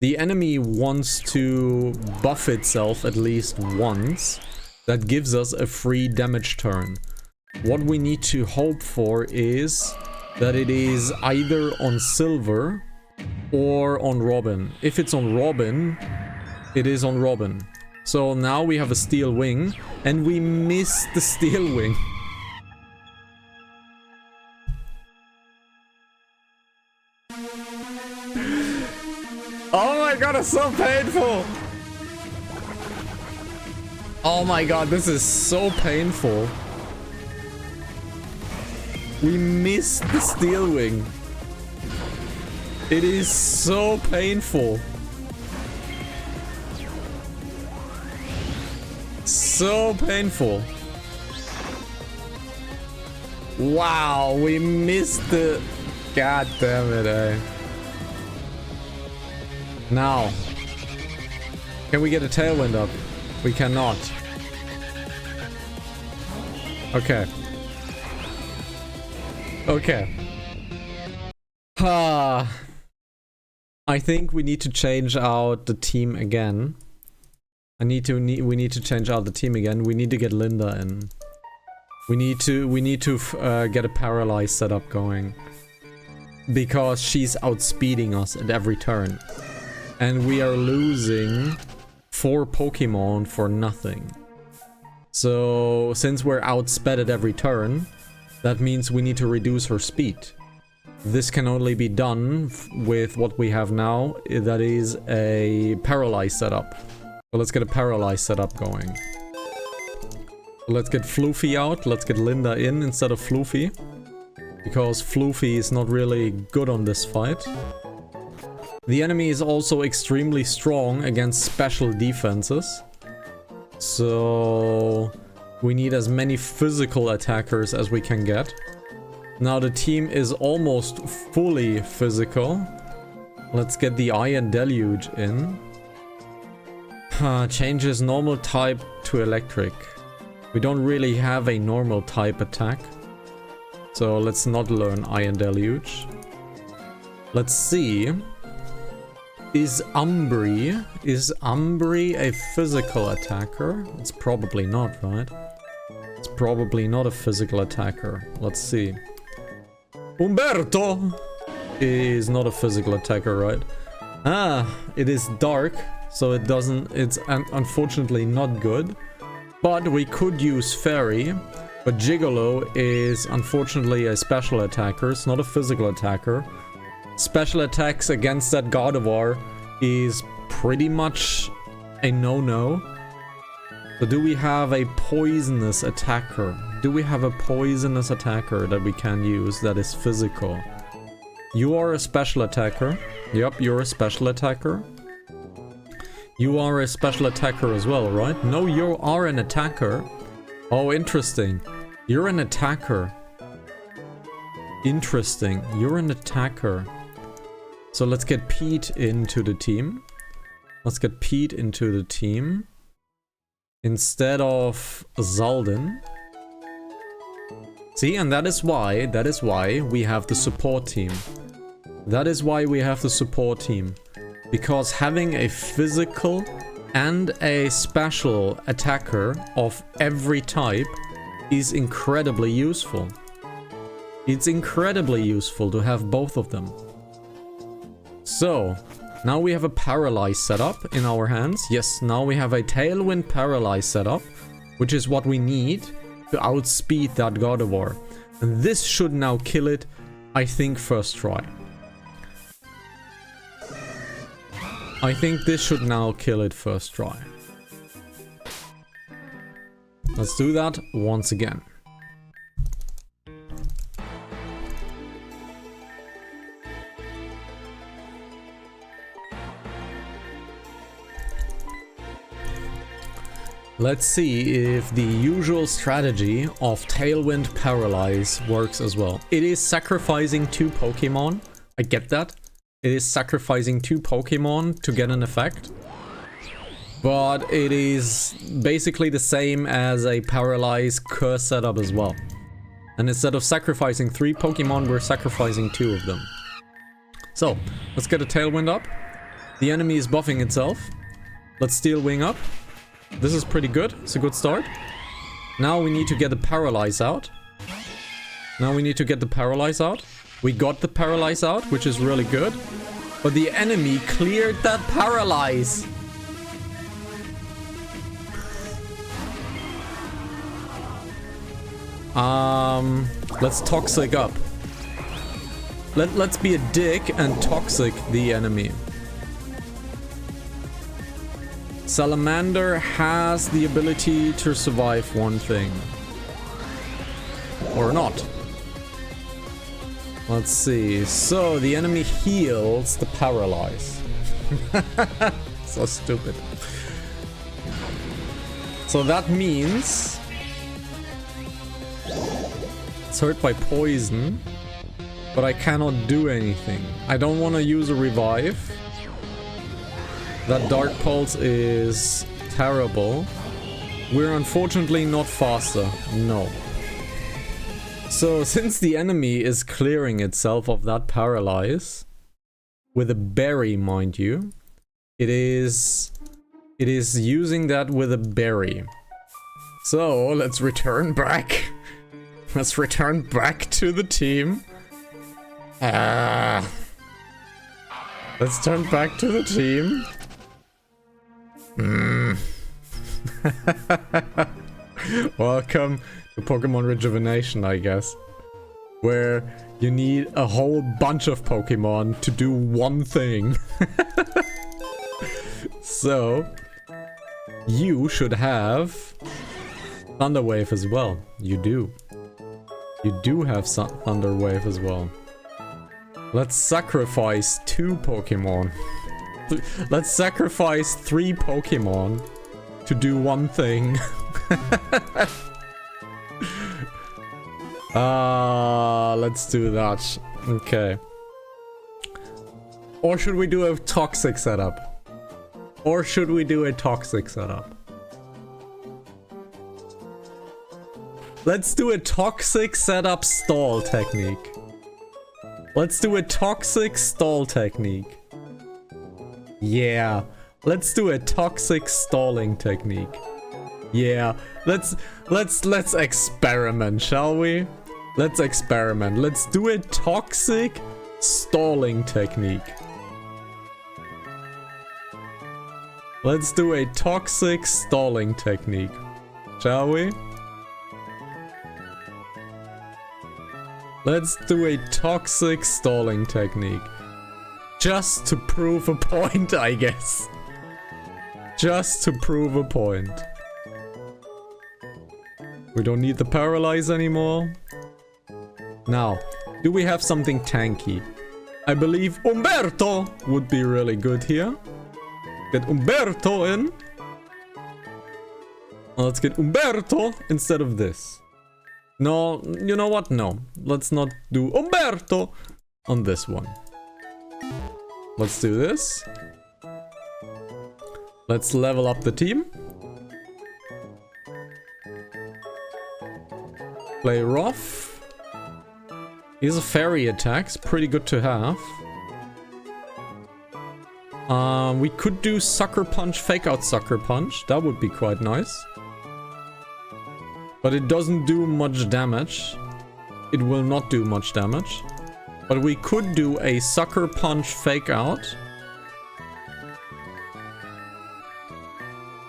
The enemy wants to buff itself at least once. That gives us a free damage turn. What we need to hope for is that it is either on Silver or on Robin. If it's on Robin, it is on Robin. So now we have a Steel Wing, and we miss the Steel Wing. Oh my god, it's so painful! Oh my god, this is so painful. We missed the Steel Wing. It is so painful. So painful. Wow, we missed the... God damn it, eh. Now. Can we get a Tailwind up? We cannot. Okay. Okay. I think we need to change out the team again. We need to change out the team again. We need to get Linda in. We need to get a paralyzed setup going. Because she's outspeeding us at every turn. And we are losing 4 Pokemon for nothing. So, since we're outsped at every turn, that means we need to reduce her speed. This can only be done with what we have now, that is a paralyzed setup. So let's get a paralyzed setup going. Let's get Floofy out, let's get Linda in instead of Floofy. Because Floofy is not really good on this fight. The enemy is also extremely strong against special defenses. So we need as many physical attackers as we can get. Now the team is almost fully physical. Let's get the Iron Deluge in. Changes normal type to electric. We don't really have a normal type attack. So let's not learn Iron Deluge. Let's see. Is Umbri a physical attacker? It's probably not, right? It's probably not a physical attacker. Let's see. Umberto is not a physical attacker, right? It is dark, so it's unfortunately not good. But we could use Fairy, but Gigolo is unfortunately a special attacker, it's not a physical attacker. Special attacks against that Gardevoir is pretty much a no-no. So do we have a poisonous attacker? Do we have a poisonous attacker that we can use that is physical? You are a special attacker. Yep, you're a special attacker. You are a special attacker as well, right? No, you are an attacker. Oh, interesting. You're an attacker. Interesting. You're an attacker. So let's get Pete into the team. Let's get Pete into the team. Instead of Zaldin. See, and that is why we have the support team. That is why we have the support team. Because having a physical and a special attacker of every type is incredibly useful. It's incredibly useful to have both of them. So, now we have a paralyzed setup in our hands. Yes, now we have a Tailwind paralyzed setup, which is what we need to outspeed that Gardevoir. And this should now kill it, I think, first try. I think this should now kill it first try. Let's do that once again. Let's see if the usual strategy of Tailwind Paralyze works as well. It is sacrificing 2 Pokemon. I get that. It is sacrificing 2 Pokemon to get an effect. But it is basically the same as a Paralyze Curse setup as well. And instead of sacrificing 3 Pokemon, we're sacrificing 2 of them. So, let's get a Tailwind up. The enemy is buffing itself. Let's Steel Wing up. This is pretty good. It's a good start. Now we need to get the Paralyze out. We got the Paralyze out, which is really good. But the enemy cleared that Paralyze. Let's Toxic up. Let's be a dick and Toxic the enemy. Salamander has the ability to survive one thing. Or not. Let's see. So, the enemy heals the Paralyze. So stupid. So that means... it's hurt by poison. But I cannot do anything. I don't want to use a revive. That Dark Pulse is terrible. We're unfortunately not faster. No. So, since the enemy is clearing itself of that paralyze, with a berry, mind you, it is using that with a berry. So, let's return back. Let's return back to the team. Let's turn back to the team. Welcome to Pokemon Rejuvenation, I guess. Where you need a whole bunch of Pokemon to do one thing. So, you should have Thunder Wave as well. You do. You do have Thunder Wave as well. Let's sacrifice 2 Pokemon. Let's sacrifice 3 Pokemon to do one thing. Let's do that. Okay. Or should we do a toxic setup? Or should we do a toxic setup? Let's do a toxic setup stall technique. Let's do a toxic stall technique. Yeah. Let's do a toxic stalling technique. Yeah. Let's experiment, shall we? Let's experiment. Let's do a toxic stalling technique. Let's do a toxic stalling technique. Shall we? Let's do a toxic stalling technique. Just to prove a point, I guess. Just to prove a point. We don't need the paralyze anymore. Now, do we have something tanky? I believe Umberto would be really good here. Get Umberto in. Let's get Umberto instead of this. No, you know what? No. Let's not do Umberto on this one. Let's do this. Let's level up the team. Play rough. He's a fairy attacks. Pretty good to have. We could do Sucker Punch, Fake Out Sucker Punch. That would be quite nice. But it doesn't do much damage. It will not do much damage. But we could do a Sucker Punch, Fake Out.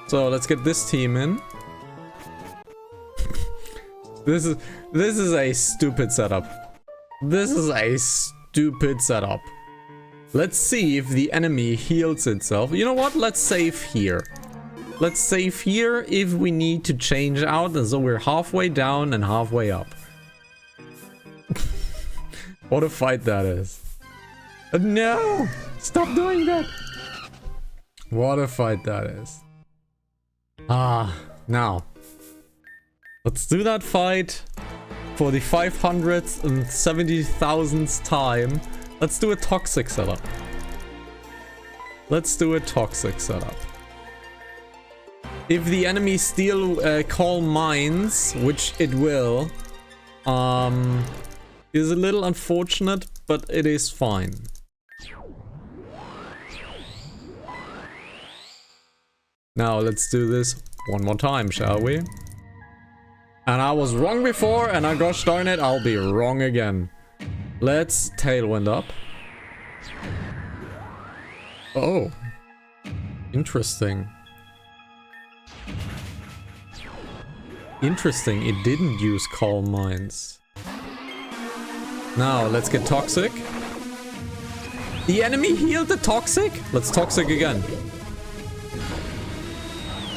So let's get this team in. This is a stupid setup. This is a stupid setup. Let's see if the enemy heals itself. You know what? Let's save here. Let's save here if we need to change out. And so we're halfway down and halfway up. What a fight that is. No! Stop doing that! What a fight that is. Now. Let's do that fight for the 570,000th time. Let's do a toxic setup. Let's do a toxic setup. If the enemy steal Calm Minds, which it will, is a little unfortunate, but it is fine. Now let's do this one more time, shall we? And I was wrong before, and gosh darn it, I'll be wrong again. Let's Tailwind up. Oh. Interesting. Interesting, it didn't use Calm Minds. Now, let's get Toxic. The enemy healed the Toxic? Let's Toxic again.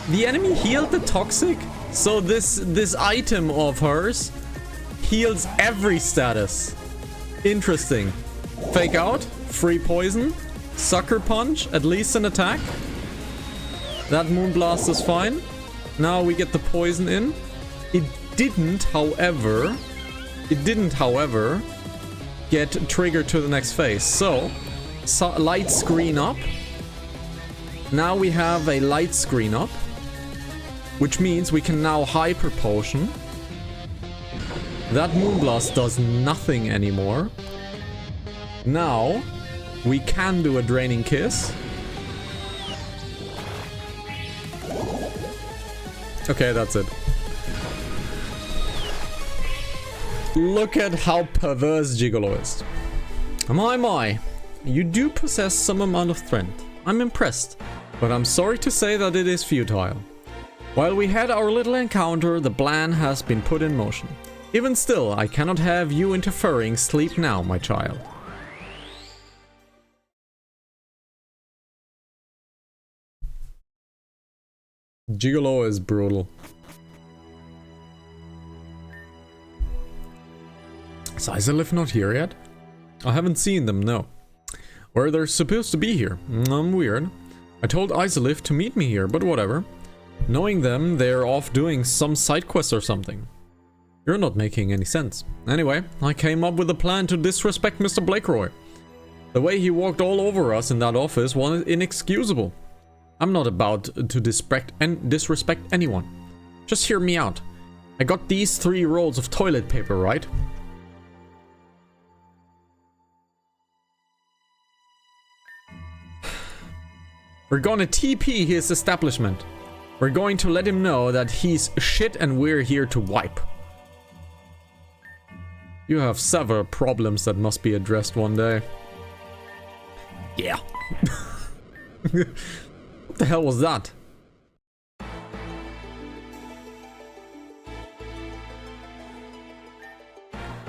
The enemy healed the Toxic? So this item of hers heals every status. Interesting. Fake Out, free poison, Sucker Punch, at least an attack. That Moonblast is fine. Now we get the poison in. It didn't, however, get triggered to the next phase. So light screen up. Now we have a light screen up, which means we can now Hyper Potion. That Moonblast does nothing anymore. Now, we can do a Draining Kiss. Okay, that's it. Look at how perverse Gigolo is. My, you do possess some amount of strength. I'm impressed, but I'm sorry to say that it is futile. While we had our little encounter, the plan has been put in motion. Even still, I cannot have you interfering. Sleep now, my child. Gigolo is brutal. Is Isolith not here yet? I haven't seen them, no. Or they're supposed to be here. Weird. I told Isolith to meet me here, but whatever. Knowing them, they're off doing some side quest or something. You're not making any sense. Anyway, I came up with a plan to disrespect Mr. Blakeroy. The way he walked all over us in that office was inexcusable. I'm not about to disrespect anyone. Just hear me out. I got these 3 rolls of toilet paper, right? We're gonna TP his establishment. We're going to let him know that he's shit and we're here to wipe. You have several problems that must be addressed one day. Yeah. What the hell was that?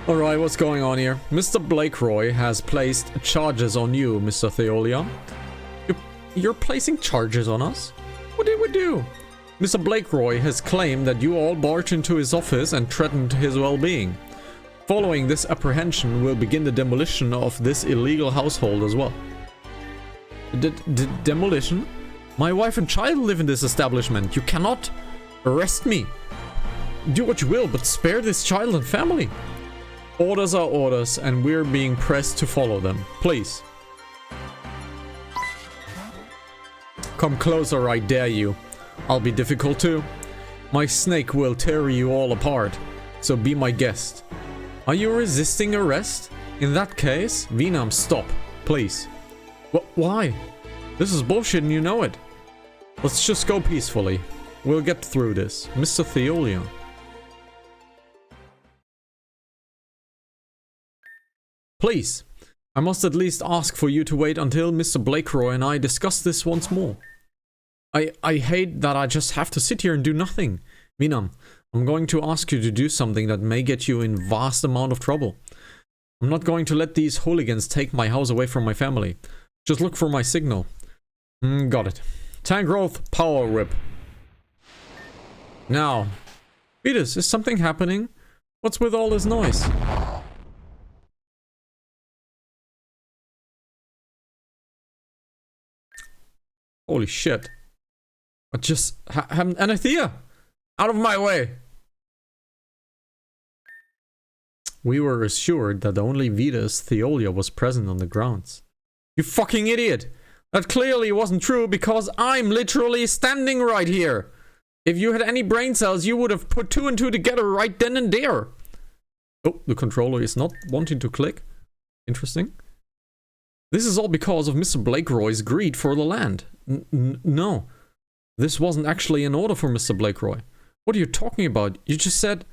Alright, what's going on here? Mr. Blakeroy has placed charges on you, Mr. Theolia. You're placing charges on us? What did we do? Mr. Blakeroy has claimed that you all barged into his office and threatened his well-being. Following this apprehension, we'll begin the demolition of this illegal household as well. Demolition? My wife and child live in this establishment. You cannot arrest me. Do what you will, but spare this child and family. Orders are orders, and we're being pressed to follow them. Please. Come closer, I dare you. I'll be difficult too. My snake will tear you all apart, so be my guest. Are you resisting arrest? In that case, Venom, stop, please. Why? This is bullshit and you know it. Let's just go peacefully. We'll get through this. Mr. Theolia. Please, I must at least ask for you to wait until Mr. Blakeroy and I discuss this once more. I hate that I just have to sit here and do nothing. Venom, I'm going to ask you to do something that may get you in vast amount of trouble. I'm not going to let these hooligans take my house away from my family. Just look for my signal. Got it. Tank growth, power whip. Now, Vetus, is something happening? What's with all this noise? Holy shit. What just happened? Anathea! Out of my way! We were assured that only Vetus Theolia was present on the grounds. You fucking idiot! That clearly wasn't true because I'm literally standing right here! If you had any brain cells, you would have put 2 and 2 together right then and there! Oh, the controller is not wanting to click. Interesting. This is all because of Mr. Blakeroy's greed for the land. No. This wasn't actually an order for Mr. Blakeroy. What are you talking about? You just said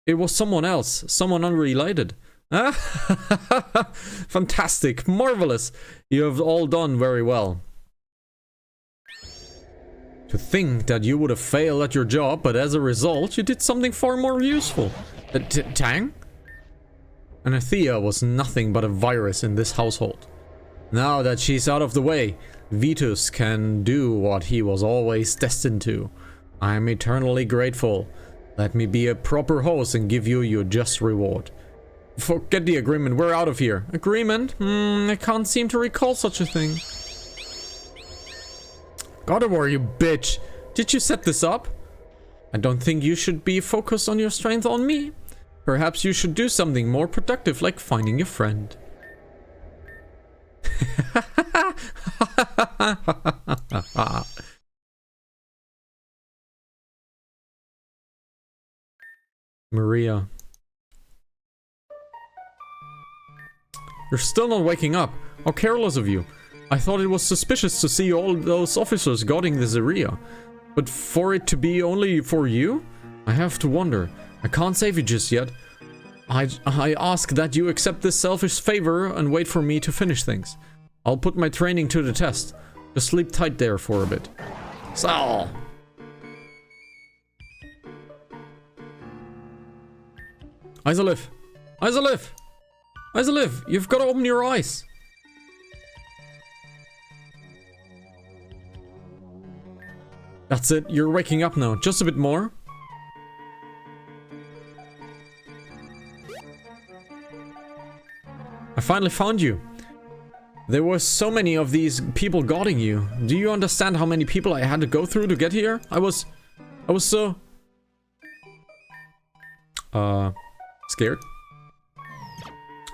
it was someone else, someone unrelated. Fantastic, marvelous. You have all done very well. To think that you would have failed at your job, but as a result, you did something far more useful. Tang? Anathea was nothing but a virus in this household. Now that she's out of the way, Vetus can do what he was always destined to. I am eternally grateful. Let me be a proper host and give you your just reward. Forget the agreement, we're out of here. Agreement? I can't seem to recall such a thing. Gotta worry, you bitch. Did you set this up? I don't think you should be focused on your strength on me. Perhaps you should do something more productive like finding a friend. Maria. You're still not waking up. How careless of you. I thought it was suspicious to see all those officers guarding this area. But for it to be only for you? I have to wonder. I can't save you just yet. I ask that you accept this selfish favor and wait for me to finish things. I'll put my training to the test. Just sleep tight there for a bit. So. Isolive! Isolive! Isolive! You've got to open your eyes! That's it, you're waking up now. Just a bit more. I finally found you. There were so many of these people guarding you. Do you understand how many people I had to go through to get here? I was so... Scared?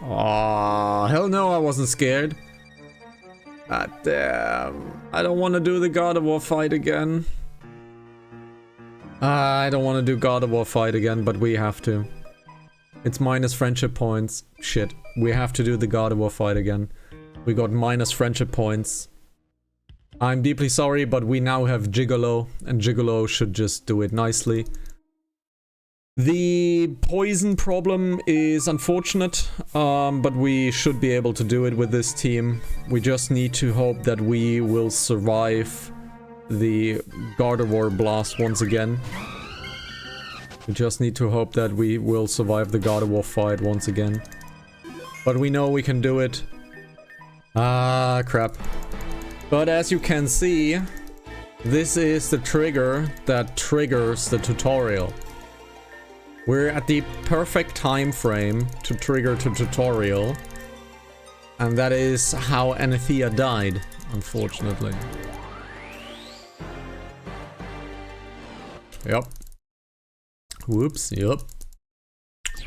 Aw, hell no, I wasn't scared. God damn. I don't want to do the God of War fight again. I don't want to do God of War fight again, but we have to. It's minus friendship points. Shit. We have to do the God of War fight again. We got minus friendship points. I'm deeply sorry, but we now have Gigolo, and Gigolo should just do it nicely. The poison problem is unfortunate, but we should be able to do it with this team. We just need to hope that we will survive the Gardevoir blast once again. We just need to hope that we will survive the Gardevoir fight once again. But we know we can do it. Ah, crap. But as you can see, this is the trigger that triggers the tutorial. We're at the perfect time frame to trigger the tutorial. And that is how Anethea died, unfortunately. Yep. Whoops, yep.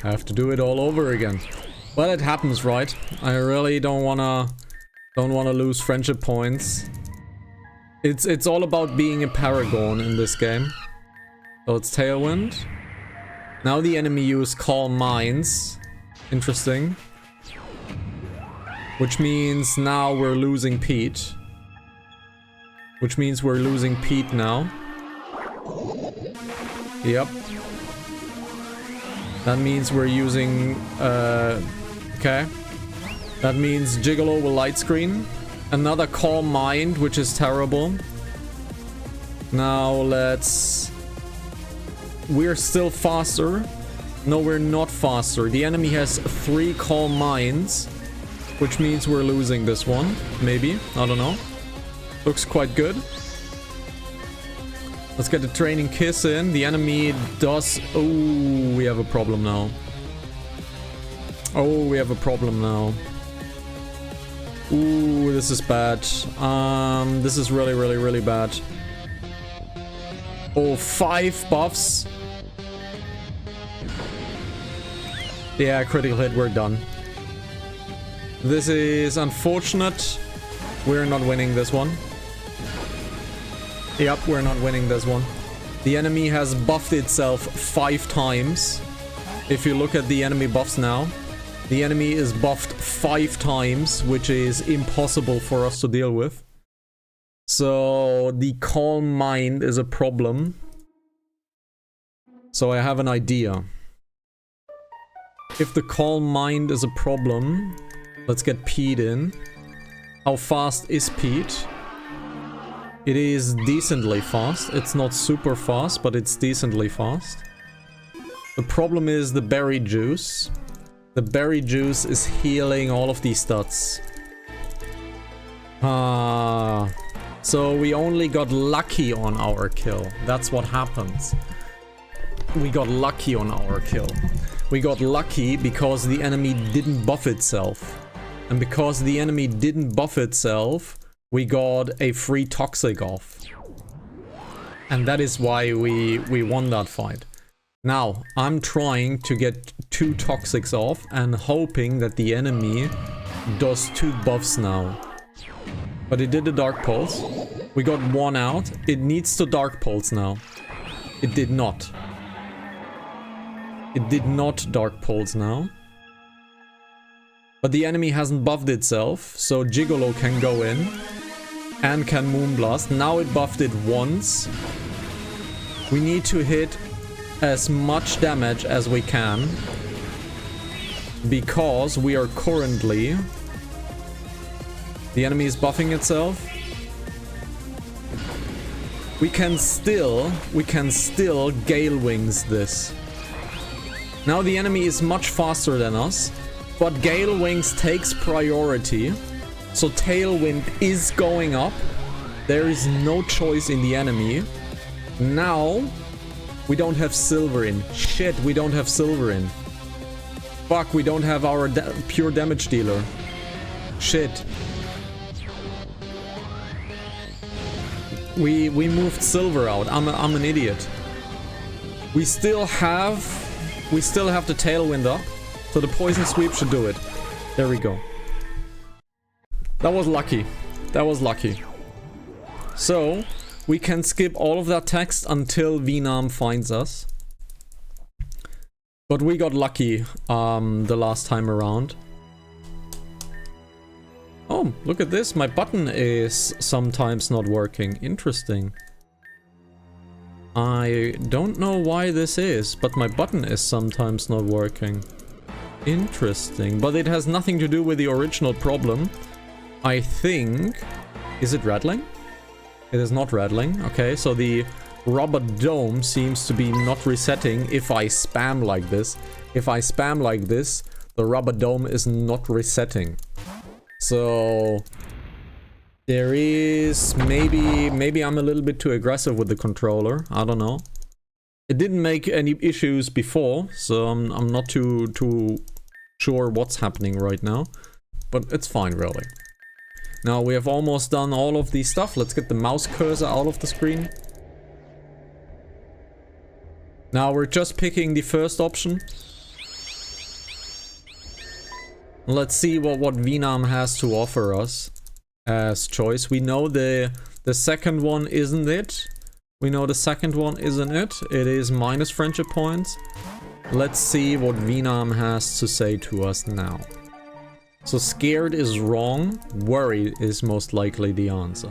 Have to do it all over again. Well, it happens, right? I really don't wanna lose friendship points. It's all about being a paragon in this game. So it's Tailwind. Now the enemy use Calm Minds. Interesting. Which means now we're losing Pete. Which means we're losing Pete now. Yep. That means we're using... okay. That means Gigolo will light screen. Another Calm Mind, which is terrible. Now let's... We're still faster. No, we're not faster. The enemy has 3 Calm Minds, which means we're losing this one. Maybe. I don't know. Looks quite good. Let's get the Training Kiss in. The enemy does... Oh, we have a problem now. Oh, we have a problem now. Ooh, this is bad. This is really, really, really bad. Oh, 5 buffs. Yeah, critical hit, we're done. This is unfortunate. We're not winning this one. Yep, we're not winning this one. The enemy has buffed itself 5 times. If you look at the enemy buffs now, the enemy is buffed 5 times, which is impossible for us to deal with. So the Calm Mind is a problem. So I have an idea. If the Calm Mind is a problem, let's get Pete in. How fast is Pete? It is decently fast. It's not super fast, but it's decently fast. The problem is the berry juice. The berry juice is healing all of these stats. So we only got lucky on our kill. That's what happens. We got lucky on our kill. We got lucky because the enemy didn't buff itself. And because the enemy didn't buff itself, we got a free toxic off. And that is why we won that fight. Now, I'm trying to get 2 toxics off and hoping that the enemy does 2 buffs now. But it did the Dark Pulse. We got 1 out. It needs to Dark Pulse now. It did not. It did not Dark Pulse now. But the enemy hasn't buffed itself, so Gigolo can go in and can Moonblast. Now it buffed it once. We need to hit as much damage as we can, because we are currently... The enemy is buffing itself. We can still Gale Wings this. Now the enemy is much faster than us, but Gale Wings takes priority. So Tailwind is going up. There is no choice in the enemy. Now we don't have Silver in. Shit, we don't have Silver in. Fuck, we don't have our pure damage dealer. Shit. We moved Silver out. I'm an idiot. We still have the Tailwind up, so the Poison Sweep should do it. There we go. That was lucky. That was lucky. So we can skip all of that text until Venam finds us. But we got lucky the last time around. Oh, look at this. My button is sometimes not working. Interesting. I don't know why this is, but my button is sometimes not working. Interesting. But it has nothing to do with the original problem. I think... Is it rattling? It is not rattling. Okay, so the rubber dome seems to be not resetting if I spam like this. If I spam like this, the rubber dome is not resetting. So there is maybe I'm a little bit too aggressive with the controller. I don't know. It didn't make any issues before, so I'm not too sure what's happening right now. But it's fine, really. Now we have almost done all of the stuff. Let's get the mouse cursor out of the screen. Now we're just picking the first option. Let's see what Venam has to offer us as choice. We know the second one isn't it. We know the second one isn't it. It is minus friendship points. Let's see what Venam has to say to us now. So scared is wrong. Worried is most likely the answer.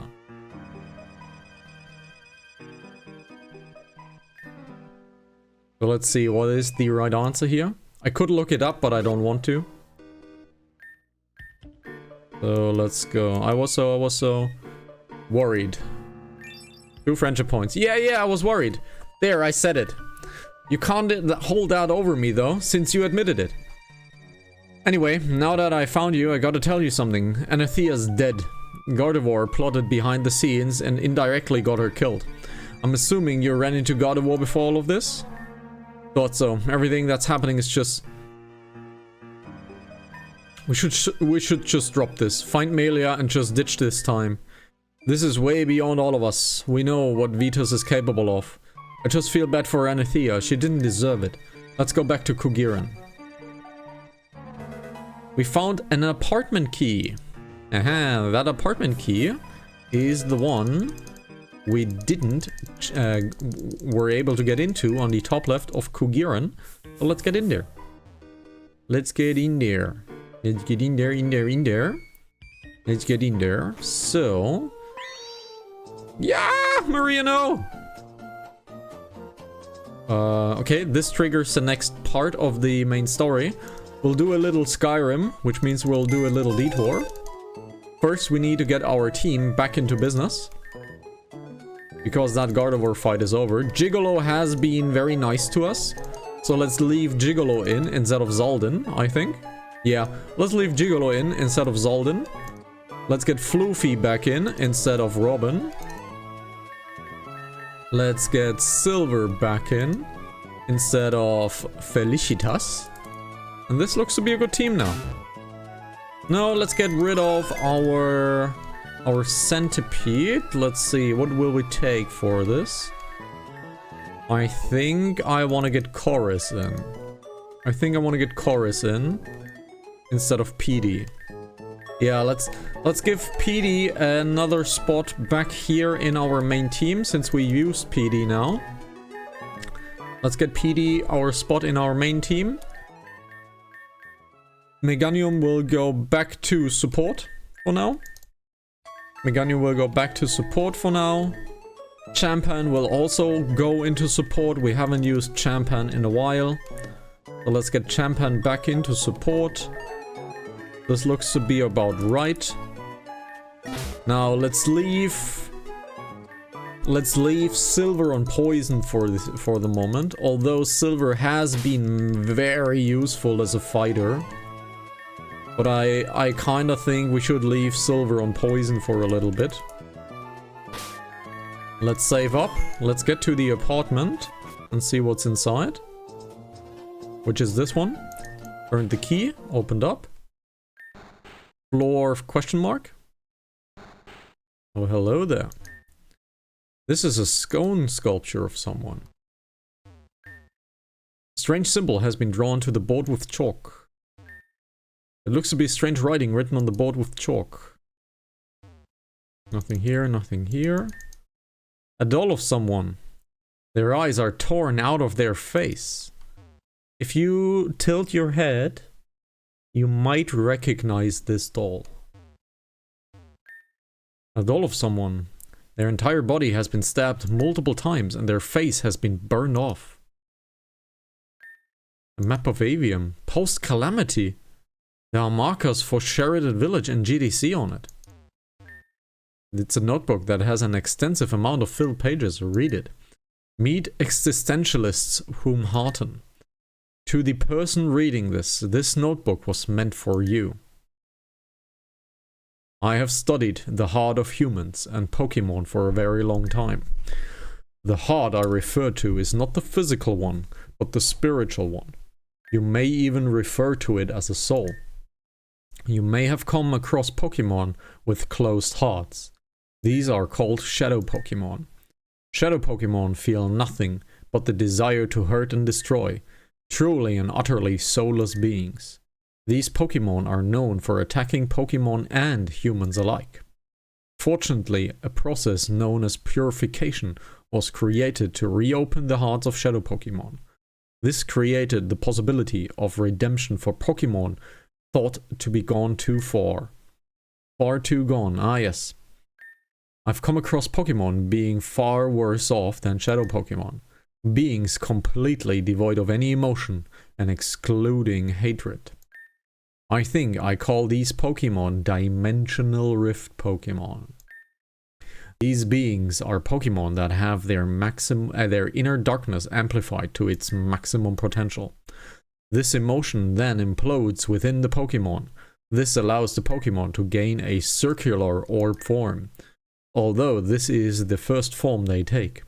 So let's see what is the right answer here. I could look it up, but I don't want to. So let's go. I was so worried. 2 friendship points. Yeah, I was worried. There, I said it. You can't hold that over me though, since you admitted it. Anyway, now that I found you, I gotta tell you something. Anathea's dead. Gardevoir plotted behind the scenes and indirectly got her killed. I'm assuming you ran into Gardevoir before all of this? Thought so. Everything that's happening is just... We should just drop this. Find Melia and just ditch this time. This is way beyond all of us. We know what Vitus is capable of. I just feel bad for Anathea. She didn't deserve it. Let's go back to Kugiran. We found an apartment key. Aha, that apartment key is the one we didn't were able to get into on the top left of Kugiran. So let's get in there. Let's get in there. Let's get in there, in there. Let's get in there. So... Yeah! Maria, no! Okay, this triggers the next part of the main story. We'll do a little Skyrim, which means we'll do a little detour. First, we need to get our team back into business. Because that Gardevoir fight is over. Gigolo has been very nice to us. So let's leave Gigolo in instead of Zaldin, I think. Yeah, let's leave Gigolo in instead of Zaldin. Let's get Floofy back in instead of Robin. Let's get Silver back in instead of Felicitas. And this looks to be a good team now. No, let's get rid of our Centipede. Let's see, what will we take for this? I think I want to get Chorus in. I think I want to get Chorus in instead of PD. Yeah, let's give PD another spot back here in our main team since we used PD now. Let's get PD our spot in our main team. Meganium will go back to support for now. Meganium will go back to support for now. Champan will also go into support. We haven't used Champan in a while. So let's get Champan back into support. This looks to be about right. Now let's leave Silver on Poison for the moment. Although Silver has been very useful as a fighter. But I kind of think we should leave Silver on Poison for a little bit. Let's save up. Let's get to the apartment and see what's inside. Which is this one. Earned the key. Opened up. Floor question mark. Oh, hello there. This is a scone sculpture of someone. A strange symbol has been drawn to the board with chalk. It looks to be strange writing written on the board with chalk. Nothing here, nothing here. A doll of someone. Their eyes are torn out of their face. If you tilt your head, you might recognize this doll. A doll of someone. Their entire body has been stabbed multiple times and their face has been burned off. A map of Avium. Post-calamity. There are markers for Sheridan Village and GDC on it. It's a notebook that has an extensive amount of filled pages. Read it. Meet existentialists whom hearten. To the person reading this notebook was meant for you. I have studied the heart of humans and Pokemon for a very long time. The heart I refer to is not the physical one, but the spiritual one. You may even refer to it as a soul. You may have come across Pokemon with closed hearts. These are called Shadow Pokemon. Shadow Pokemon feel nothing but the desire to hurt and destroy, truly and utterly soulless beings. These Pokemon are known for attacking Pokemon and humans alike. Fortunately, a process known as purification was created to reopen the hearts of Shadow Pokemon. This created the possibility of redemption for Pokemon thought to be gone too far. Far too gone, ah yes. I've come across Pokemon being far worse off than Shadow Pokemon. Beings completely devoid of any emotion and excluding hatred. I think I call these Pokemon Dimensional Rift Pokemon. These beings are Pokemon that have their inner darkness amplified to its maximum potential. This emotion then implodes within the Pokemon. This allows the Pokemon to gain a circular orb form. Although this is the first form they take,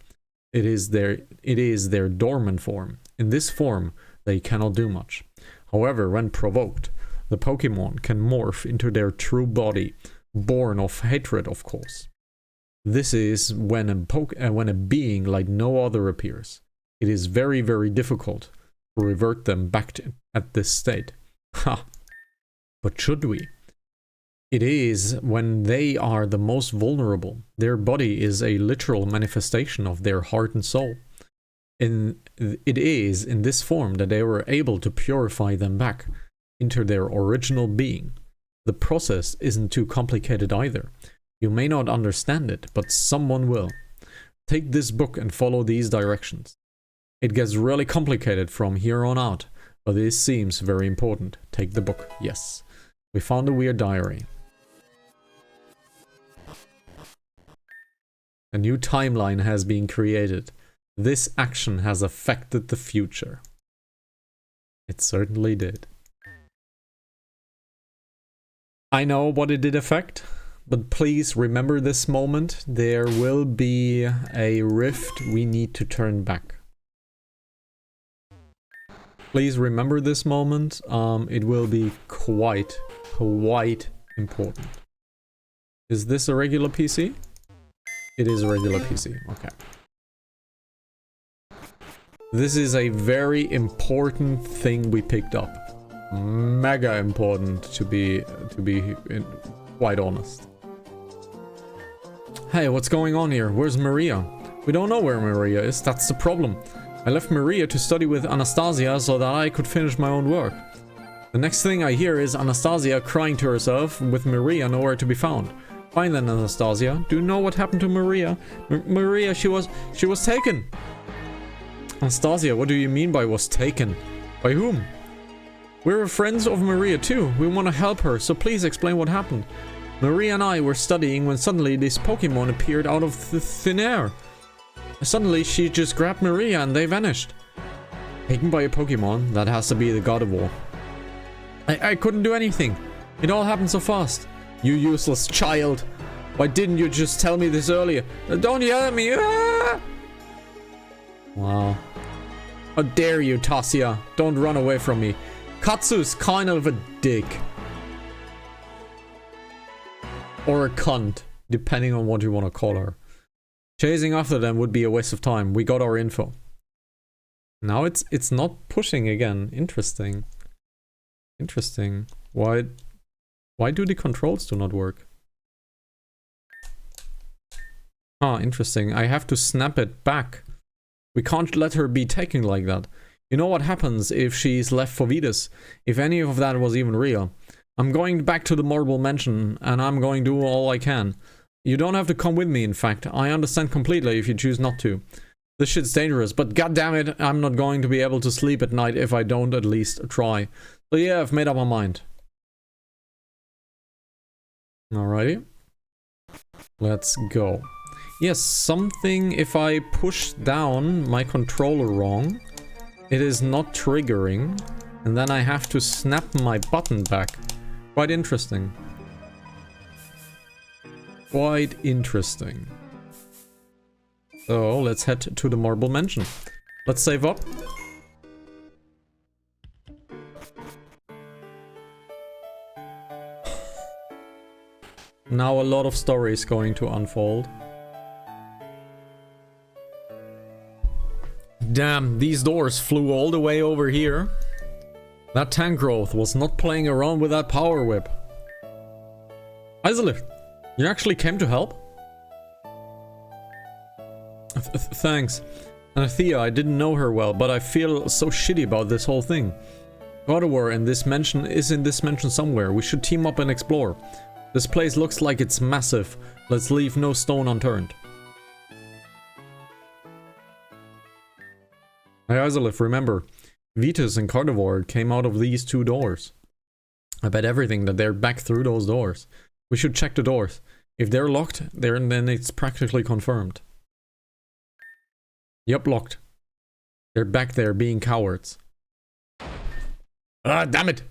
it is their dormant form. In this form, they cannot do much. However, when provoked, the Pokemon can morph into their true body, born of hatred, of course. This is when a being like no other appears. It is very, very difficult to revert them back at this state. Ha! But should we? It is when they are the most vulnerable. Their body is a literal manifestation of their heart and soul. It is in this form that they were able to purify them back into their original being. The process isn't too complicated either. You may not understand it, but someone will. Take this book and follow these directions. It gets really complicated from here on out, but this seems very important. Take the book, yes. We found a weird diary. A new timeline has been created. This action has affected the future. It certainly did. I know what it did affect, but please remember this moment. There will be a rift we need to turn back. Please remember this moment. It will be quite important. Is this a regular PC? It is a regular PC, okay. This is a very important thing we picked up. Mega important, to be quite honest. Hey, what's going on here? Where's Maria? We don't know where Maria is, that's the problem. I left Maria to study with Anastasia so that I could finish my own work. The next thing I hear is Anastasia crying to herself with Maria nowhere to be found. Fine then, Anastasia. Do you know what happened to Maria? Maria, she was taken. Anastasia, what do you mean by was taken? By whom? We're friends of Maria too. We want to help her, so please explain what happened. Maria and I were studying when suddenly this Pokemon appeared out of thin air. Suddenly she just grabbed Maria and they vanished. Taken by a Pokemon? That has to be the God of War. I couldn't do anything. It all happened so fast. You useless child. Why didn't you just tell me this earlier? Don't yell at me. Ah! Wow. How dare you, Tasia. Don't run away from me. Katsu's kind of a dick. Or a cunt, depending on what you want to call her. Chasing after them would be a waste of time. We got our info. Now it's not pushing again. Interesting. Interesting. Why do the controls do not work? Ah, interesting. I have to snap it back. We can't let her be taken like that. You know what happens if she's left for Vetus? If any of that was even real. I'm going back to the Marble Mansion, and I'm going to do all I can. You don't have to come with me, in fact. I understand completely if you choose not to. This shit's dangerous, but goddammit, I'm not going to be able to sleep at night if I don't at least try. So yeah, I've made up my mind. Alrighty. Let's go. Yes, something, if I push down my controller wrong, it is not triggering, and then I have to snap my button back. Quite interesting. Quite interesting. So, let's head to the Marble Mansion. Let's save up. Now a lot of story is going to unfold. Damn, these doors flew all the way over here. That tank growth was not playing around with that power whip. Isolith, you actually came to help? Thanks. Anathea, I didn't know her well, but I feel so shitty about this whole thing. God of War in this mansion is in this mansion somewhere. We should team up and explore. This place looks like it's massive. Let's leave no stone unturned. Hey Isolith, remember, Vetus and Carnivore came out of these two doors. I bet everything that they're back through those doors. We should check the doors. If they're locked, then it's practically confirmed. Yup, locked. They're back there being cowards. Ah, damn it!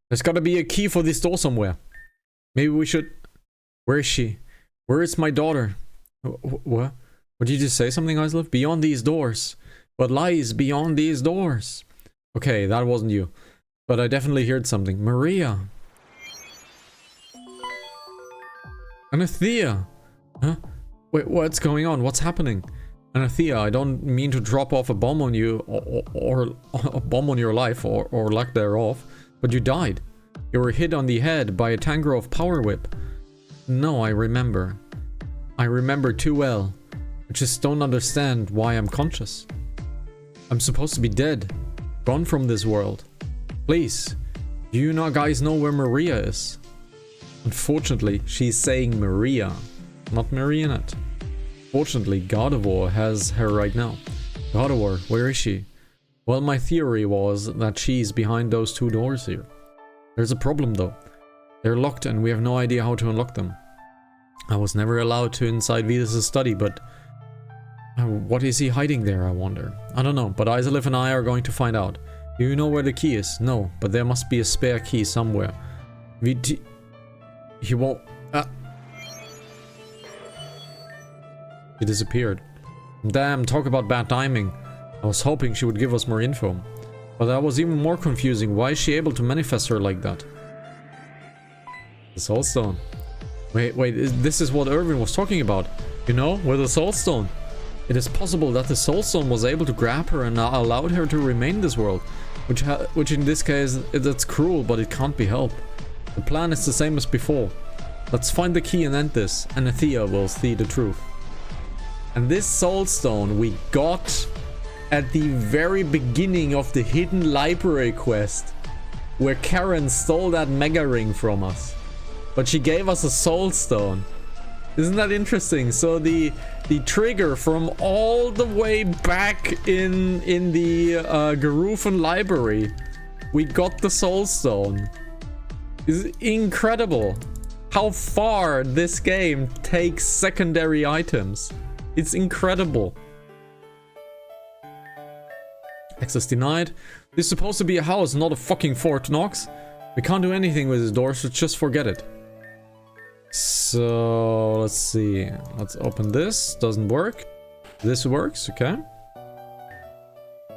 There's gotta be a key for this door somewhere. Maybe we should... Where is she? Where is my daughter? What? What did you just say something, Isolith? Beyond these doors. What lies beyond these doors? Okay, that wasn't you. But I definitely heard something. Maria. Anathea. Huh? Wait, what's going on? What's happening? Anathea, I don't mean to drop off a bomb on you or a bomb on your life or lack thereof, but you died. You were hit on the head by a Tangrowth power whip. No, I remember. I remember too well. I just don't understand why I'm conscious. I'm supposed to be dead. Gone from this world. Please, do you guys know where Maria is? Unfortunately, she's saying Maria, not Marionette. Fortunately, God of War has her right now. God of War, where is she? Well, my theory was that she's behind those two doors here. There's a problem though. They're locked and we have no idea how to unlock them. I was never allowed to inside Vetus' study, but... what is he hiding there, I wonder? I don't know, but Isolith and I are going to find out. Do you know where the key is? No, but there must be a spare key somewhere. He won't... He disappeared. Damn, talk about bad timing. I was hoping she would give us more info. But that was even more confusing. Why is she able to manifest her like that? The Soul Stone. Wait, this is what Irvin was talking about. You know, with the Soul Stone. It is possible that the Soul Stone was able to grab her and allowed her to remain in this world. Which in this case, that's cruel, but it can't be helped. The plan is the same as before. Let's find the key and end this, and Anathea will see the truth. And this Soul Stone we got at the very beginning of the Hidden Library quest. where Karen stole that mega ring from us. But she gave us a soul stone. Isn't that interesting? So the trigger from all the way back in the Garufan library, we got the soul stone. It's incredible how far this game takes secondary items. It's incredible. Access denied. This is supposed to be a house, not a fucking Fort Knox. We can't do anything with this door, so just forget it. So, let's see. Let's open this. Doesn't work. This works, okay.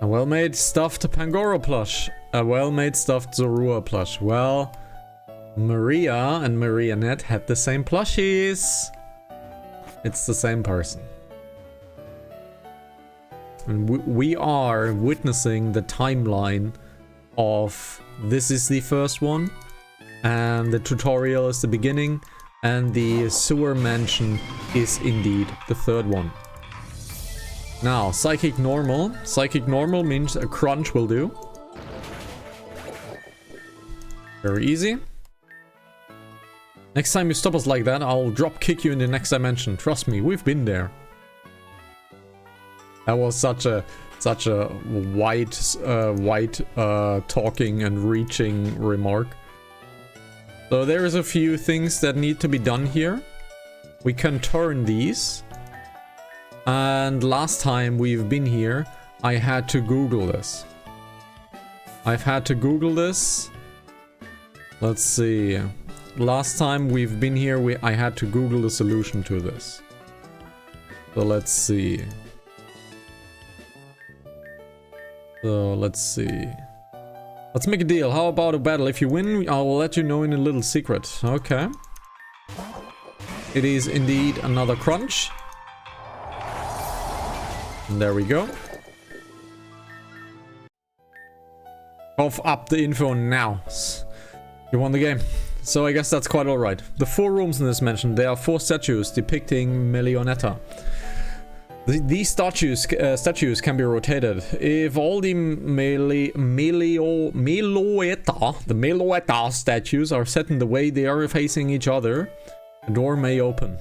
A well-made stuffed Pangoro plush. A well-made stuffed Zorua plush. Well, Maria and Marianette had the same plushies. It's the same person. And we are witnessing the timeline of this is the first one, and the tutorial is the beginning, and the sewer mansion is indeed the third one. Now, psychic normal. Psychic normal means a crunch will do. Very easy. Next time you stop us like that, I'll drop kick you in the next dimension. Trust me, we've been there. That was such a white talking and reaching remark. So there is a few things that need to be done here. We can turn these. And last time we've been here, I had to Google this. I've had to Google this. Let's see. Last time we've been here, I had to Google the solution to this. So let's see. Let's make a deal. How about a battle? If you win, I will let you know in a little secret. Okay. It is indeed another crunch. And there we go. Cough up the info now. You won the game. So I guess that's quite alright. The 4 rooms in this mansion, there are 4 statues depicting Melionetta. These statues can be rotated. If all the Meloetta statues are set in the way they are facing each other, the door may open.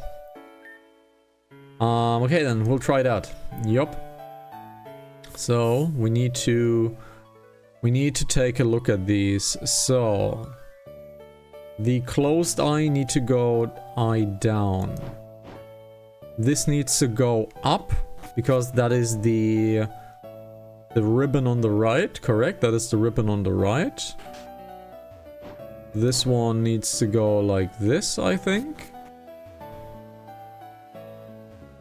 Okay then, we'll try it out. Yup. So, we need to take a look at these. So, the closed eye need to go eye down. This needs to go up, because that is the ribbon on the right, correct? That is the ribbon on the right. This one needs to go like this, I think.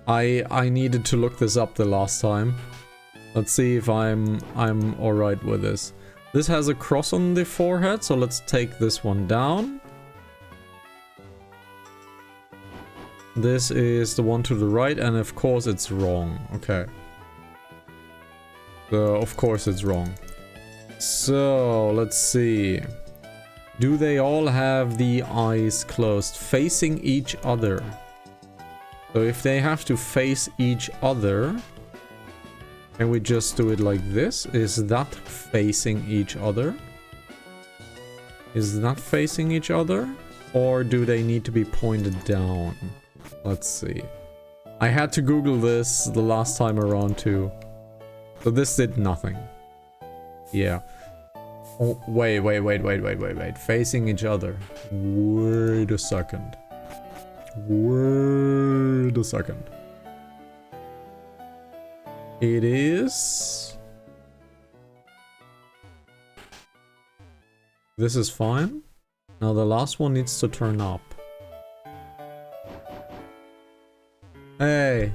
I needed to look this up the last time. Let's see if I'm alright with this. This has a cross on the forehead, so let's take this one down. This is the one to the right, and of course it's wrong. Okay. So, of course it's wrong. So, let's see. Do they all have the eyes closed, facing each other? So if they have to face each other, can we just do it like this? Is that facing each other? Is that facing each other? Or do they need to be pointed down? Let's see. I had to Google this the last time around too. So this did nothing. Yeah. Oh, wait. Facing each other. Wait a second. Wait a second. It is... This is fine. Now the last one needs to turn up. Hey.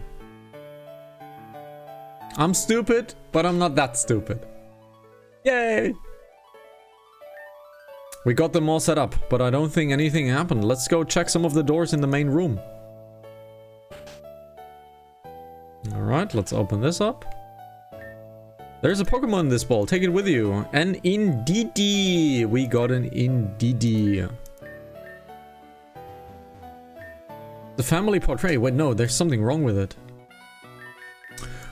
I'm stupid, but I'm not that stupid. Yay! We got them all set up, but I don't think anything happened. Let's go check some of the doors in the main room. Alright, let's open this up. There's a Pokemon in this ball. Take it with you. An Indeedee. We got an Indeedee. The family portrait. Wait, no, there's something wrong with it.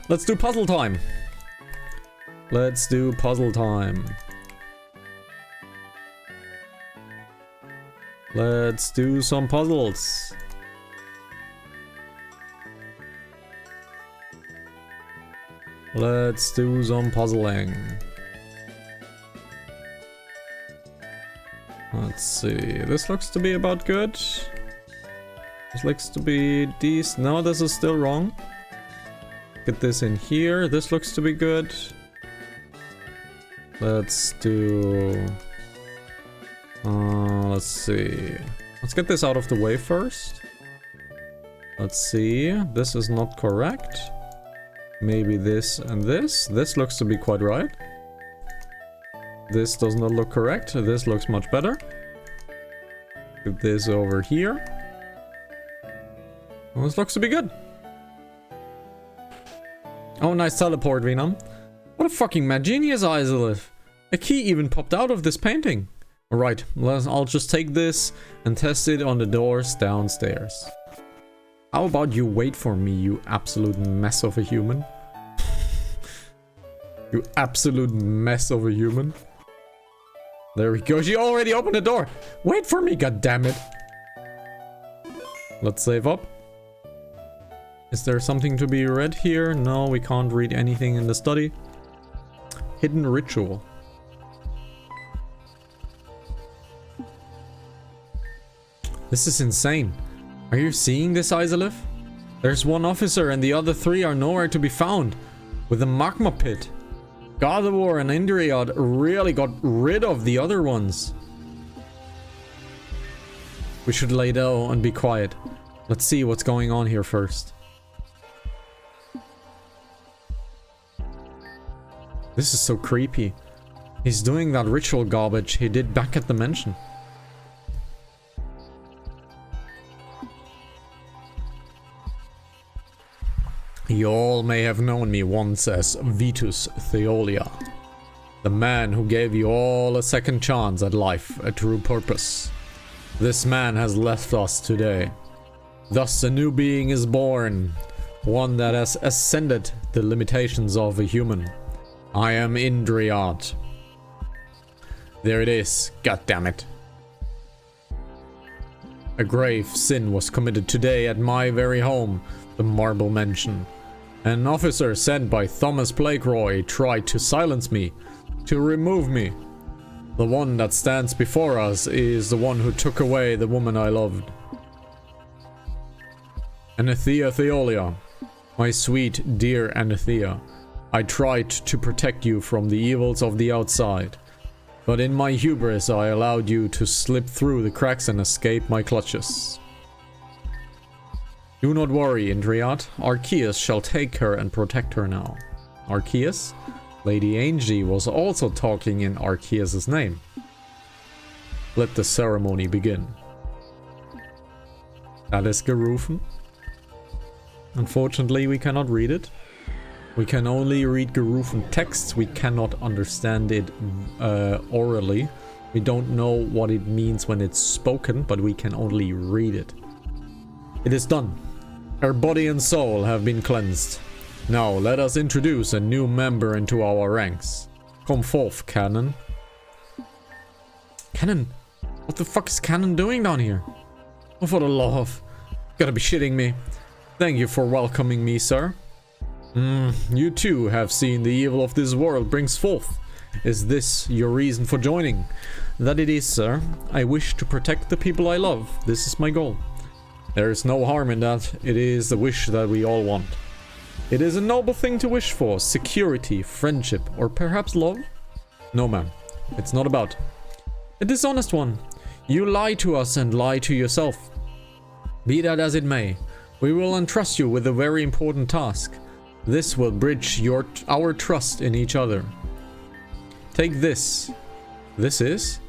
Let's do puzzle time. Let's do puzzle time. Let's do some puzzles. Let's do some puzzling. Let's see. This looks to be about good. This looks to be decent. No, this is still wrong. Get this in here. This looks to be good. Let's do... let's see. Let's get this out of the way first. Let's see. This is not correct. Maybe this and this. This looks to be quite right. This does not look correct. This looks much better. Put this over here. Well, this looks to be good. Oh, nice teleport, Venom. What a fucking mad genius, Isolith. A key even popped out of this painting. Alright, I'll just take this and test it on the doors downstairs. How about you wait for me, you absolute mess of a human? You absolute mess of a human. There we go. She already opened the door. Wait for me, goddammit. Let's save up. Is there something to be read here? No, we can't read anything in the study. Hidden ritual. This is insane. Are you seeing this, Isolith? There's one officer and the other three are nowhere to be found. With the magma pit. Gardevoir and Indriod really got rid of the other ones. We should lay down and be quiet. Let's see what's going on here first. This is so creepy. He's doing that ritual garbage he did back at the mansion. You all may have known me once as Vitus Theolia, the man who gave you all a second chance at life, a true purpose. This man has left us today. Thus a new being is born, one that has ascended the limitations of a human. I am Indriod. There it is, goddammit. A grave sin was committed today at my very home, the Marble Mansion. An officer sent by Thomas Blakeroy tried to silence me, to remove me. The one that stands before us is the one who took away the woman I loved. Anathea Theolia, my sweet, dear Anathea, I tried to protect you from the evils of the outside, but in my hubris I allowed you to slip through the cracks and escape my clutches. Do not worry, Indriod. Arceus shall take her and protect her now. Arceus? Lady Angie was also talking in Arceus' name. Let the ceremony begin. That is Gerufen. Unfortunately, we cannot read it. We can only read Gerufen texts. We cannot understand it orally. We don't know what it means when it's spoken, but we can only read it. It is done. Her body and soul have been cleansed. Now let us introduce a new member into our ranks. Come forth, Cannon. Cannon? What the fuck is Cannon doing down here? Oh, for the love. Gotta be shitting me. Thank you for welcoming me, sir. You too have seen the evil of this world brings forth. Is this your reason for joining? That it is, sir. I wish to protect the people I love. This is my goal. There is no harm in that. It is the wish that we all want. It is a noble thing to wish for. Security, friendship, or perhaps love? No, ma'am. It's not about. A dishonest one. You lie to us and lie to yourself. Be that as it may, we will entrust you with a very important task. This will bridge our trust in each other. Take this. This is?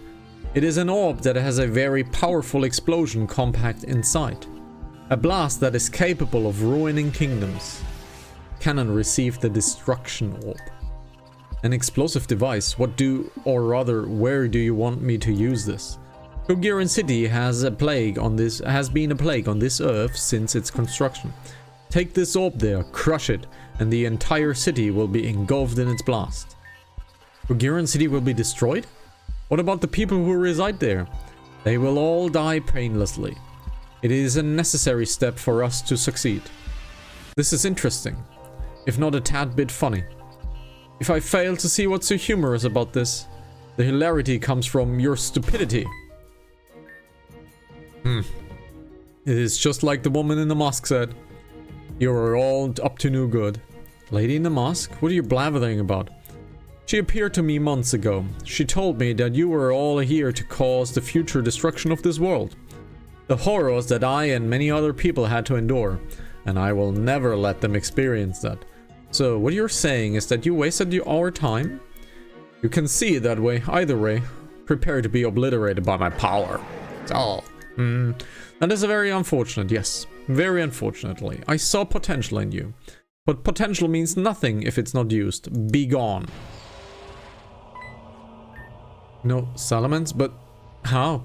It is an orb that has a very powerful explosion compact inside. A blast that is capable of ruining kingdoms. Cannon received the destruction orb. An explosive device. Where do you want me to use this? Kogiran City has been a plague on this earth since its construction. Take this orb there, crush it, and the entire city will be engulfed in its blast. Kogiran City will be destroyed? What about the people who reside there? They will all die painlessly. It is a necessary step for us to succeed. This is interesting, if not a tad bit funny. If I fail to see what's so humorous about this, the hilarity comes from your stupidity. It is just like the woman in the mosque said. You are all up to no good. Lady in the mosque? What are you blathering about? She appeared to me months ago. She told me that you were all here to cause the future destruction of this world. The horrors that I and many other people had to endure, and I will never let them experience that. So what you're saying is that you wasted our time? You can see it that way. Either way, prepare to be obliterated by my power. Oh. That is very unfortunate, yes. Very unfortunately. I saw potential in you. But potential means nothing if it's not used. Be gone. No Salamence, but how?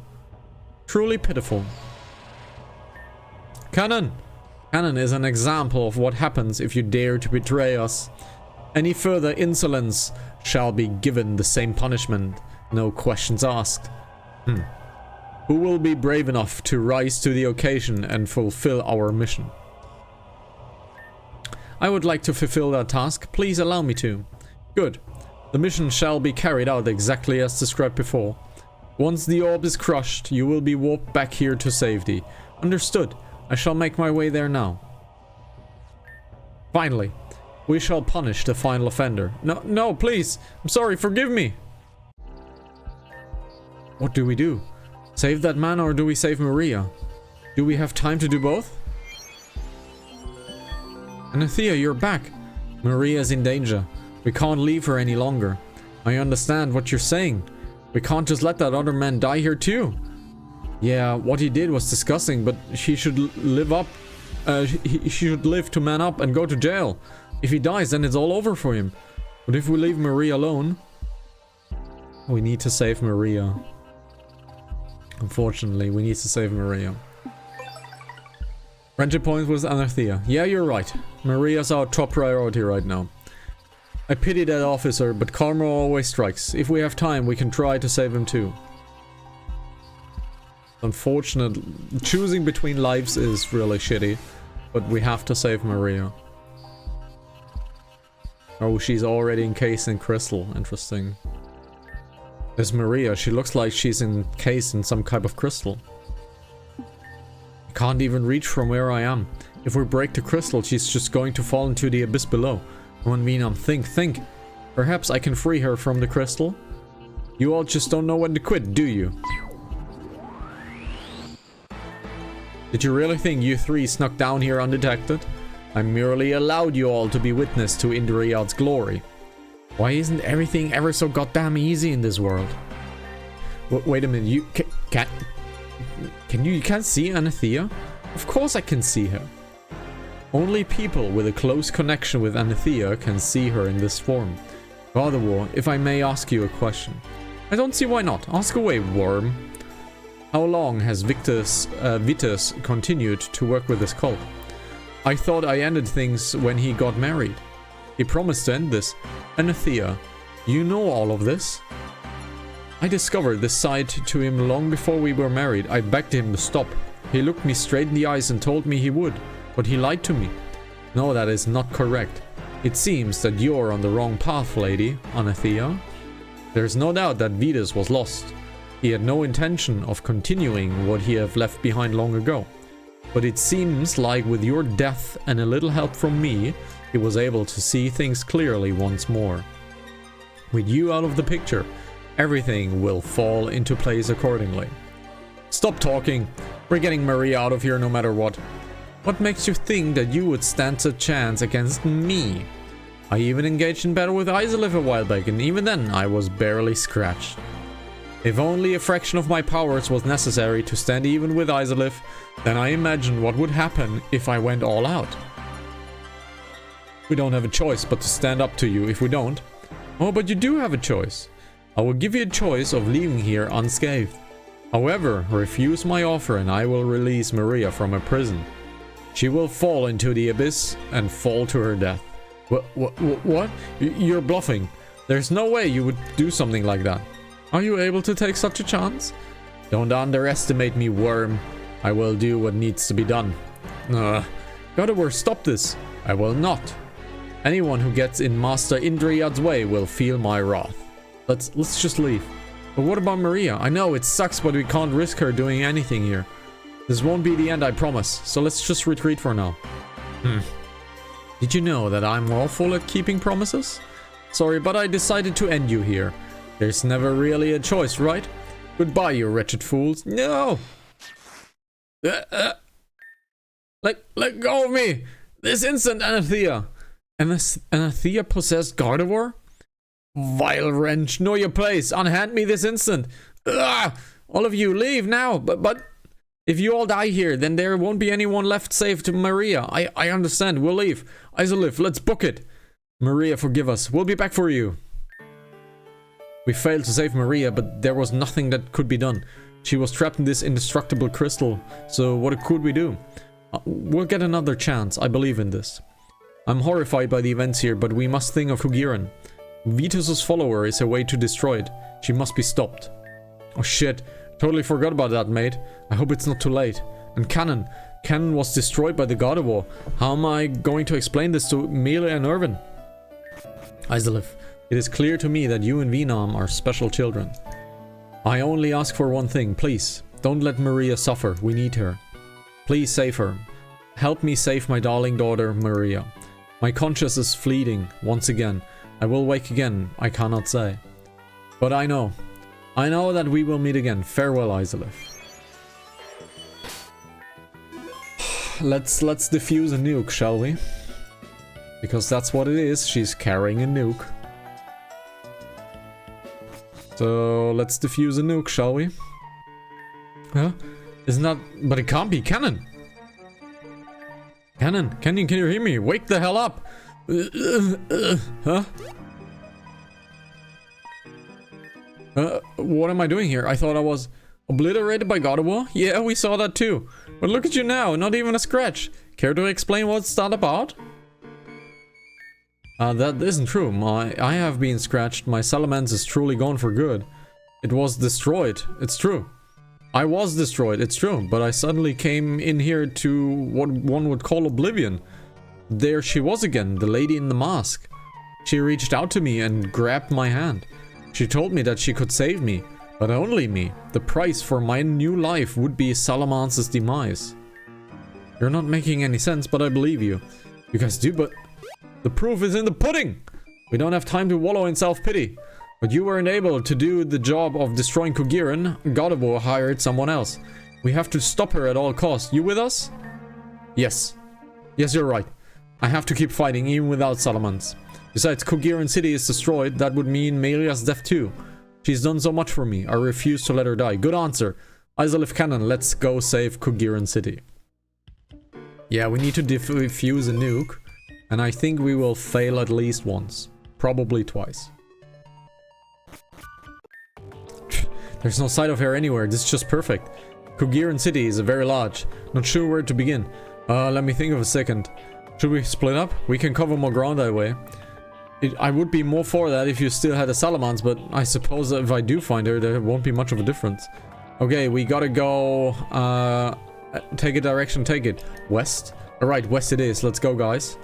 Truly pitiful. Cannon! Cannon is an example of what happens if you dare to betray us. Any further insolence shall be given the same punishment. No questions asked. Who will be brave enough to rise to the occasion and fulfill our mission? I would like to fulfill that task. Please allow me to. Good. The mission shall be carried out exactly as described before. Once the orb is crushed, you will be warped back here to safety. Understood. I shall make my way there now. Finally, we shall punish the final offender. No, please. I'm sorry, forgive me. What do we do? Save that man or do we save Maria? Do we have time to do both? Anathea, you're back. Maria's in danger. We can't leave her any longer. I understand what you're saying. We can't just let that other man die here too. Yeah, what he did was disgusting, but he should live up. He should live to man up and go to jail. If he dies, then it's all over for him. But if we leave Maria alone... We need to save Maria. Unfortunately, we need to save Maria. Friendship points with Anathea. Yeah, you're right. Maria's our top priority right now. I pity that officer, but karma always strikes. If we have time, we can try to save him too. Unfortunate. Choosing between lives is really shitty, but we have to save Maria. Oh, she's already encased in crystal. Interesting. There's Maria. She looks like she's encased in some type of crystal. I can't even reach from where I am. If we break the crystal, she's just going to fall into the abyss below. One Venom, think. Perhaps I can free her from the crystal? You all just don't know when to quit, do you? Did you really think you three snuck down here undetected? I merely allowed you all to be witness to Indriad's glory. Why isn't everything ever so goddamn easy in this world? Wait a minute, you can't see Anathea? Of course I can see her. Only people with a close connection with Anathea can see her in this form. Gardevoir, if I may ask you a question. I don't see why not. Ask away, worm. How long has Vitus continued to work with this cult? I thought I ended things when he got married. He promised to end this. Anathea, you know all of this? I discovered this side to him long before we were married. I begged him to stop. He looked me straight in the eyes and told me he would, but he lied to me. No, that is not correct. It seems that you're on the wrong path, lady, Anathea. There's no doubt that Vitus was lost. He had no intention of continuing what he had left behind long ago. But it seems like with your death and a little help from me, he was able to see things clearly once more. With you out of the picture, everything will fall into place accordingly. Stop talking. We're getting Maria out of here no matter what. What makes you think that you would stand a chance against me? I even engaged in battle with Izalith a while back, and even then I was barely scratched. If only a fraction of my powers was necessary to stand even with Izalith, then I imagine what would happen if I went all out. We don't have a choice but to stand up to you if we don't. Oh, but you do have a choice. I will give you a choice of leaving here unscathed. However, refuse my offer and I will release Maria from her prison. She will fall into the abyss and fall to her death. What? You're bluffing. There's no way you would do something like that. Are you able to take such a chance? Don't underestimate me, worm. I will do what needs to be done. Gotta stop this. I will not. Anyone who gets in Master Indriyad's way will feel my wrath. Let's just leave. But what about Maria? I know it sucks, but we can't risk her doing anything here. This won't be the end, I promise. So let's just retreat for now. Did you know that I'm awful at keeping promises? Sorry, but I decided to end you here. There's never really a choice, right? Goodbye, you wretched fools. No! Let go of me! This instant, Anathea! Anathea possessed Gardevoir? Vile wrench, know your place! Unhand me this instant! All of you, leave now! But if you all die here, then there won't be anyone left safe to Maria. I understand, we'll leave. Izalith, let's book it! Maria, forgive us. We'll be back for you. We failed to save Maria, but there was nothing that could be done. She was trapped in this indestructible crystal, so what could we do? We'll get another chance, I believe in this. I'm horrified by the events here, but we must think of Kugiran. Vitus's follower is a way to destroy it. She must be stopped. Oh shit, totally forgot about that, mate. I hope it's not too late. And Cannon. Cannon was destroyed by the Gardevoir. How am I going to explain this to Melia and Irvin? Izalith, it is clear to me that you and Venam are special children. I only ask for one thing, please. Don't let Maria suffer. We need her. Please save her. Help me save my darling daughter, Maria. My conscience is fleeting, once again. I will wake again, I cannot say. But I know that we will meet again. Farewell, Izalith. Let's defuse a nuke, shall we? Because that's what it is. She's carrying a nuke. So let's defuse a nuke, shall we? Huh? Isn't that... But it can't be. Cannon! Cannon, can you hear me? Wake the hell up! Huh? What am I doing here? I thought I was obliterated by Gardevoir? Yeah, we saw that too. But look at you now, not even a scratch. Care to explain what's that about? That isn't true. I have been scratched. My Salamence is truly gone for good. It was destroyed. It's true. I was destroyed. It's true. But I suddenly came in here to what one would call oblivion. There she was again, the lady in the mask. She reached out to me and grabbed my hand. She told me that she could save me, but only me. The price for my new life would be Salamance's demise. You're not making any sense, but I believe you. You guys do, but... The proof is in the pudding! We don't have time to wallow in self-pity. But you weren't able to do the job of destroying Kugiran. Gardevoir hired someone else. We have to stop her at all costs. You with us? Yes. Yes, you're right. I have to keep fighting even without Salamence. Besides, Kugiran City is destroyed. That would mean Melia's death too. She's done so much for me. I refuse to let her die. Good answer. Izalith Cannon, let's go save Kugiran City. Yeah, we need to defuse a nuke. And I think we will fail at least once. Probably twice. There's no sight of her anywhere. This is just perfect. Kugiran City is very large. Not sure where to begin. Let me think of a second. Should we split up? We can cover more ground that way. I would be more for that if you still had a Salamence, but I suppose that if I do find her, there won't be much of a difference. Okay, we gotta go... take a direction, take it. West? Alright, west it is. Let's go, guys.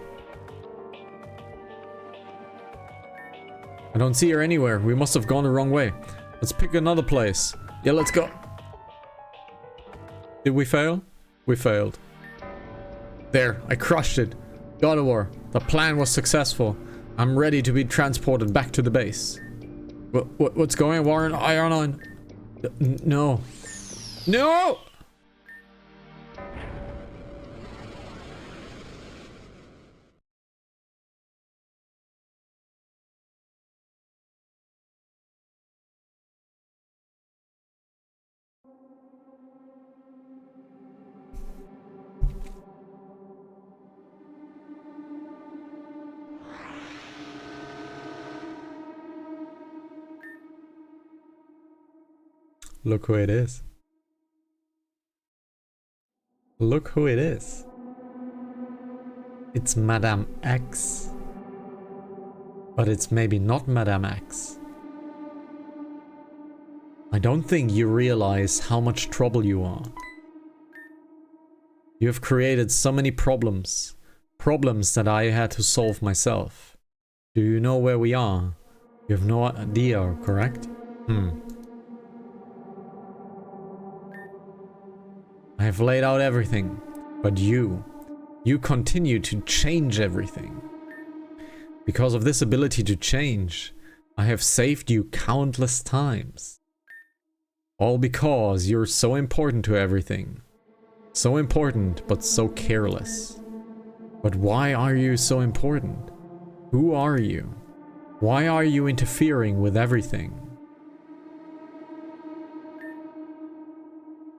I don't see her anywhere. We must have gone the wrong way. Let's pick another place. Yeah, let's go. Did we fail? We failed. There, I crushed it. Gardevoir, the plan was successful. I'm ready to be transported back to the base. What's going on, Warren? Iron on. No. No! Look who it is. Look who it is. It's Madame X. But it's maybe not Madame X. I don't think you realize how much trouble you are. You have created so many problems. Problems that I had to solve myself. Do you know where we are? You have no idea, correct? I have laid out everything, but you continue to change everything. Because of this ability to change, I have saved you countless times. All because you're so important to everything. So important, but so careless. But why are you so important? Who are you? Why are you interfering with everything?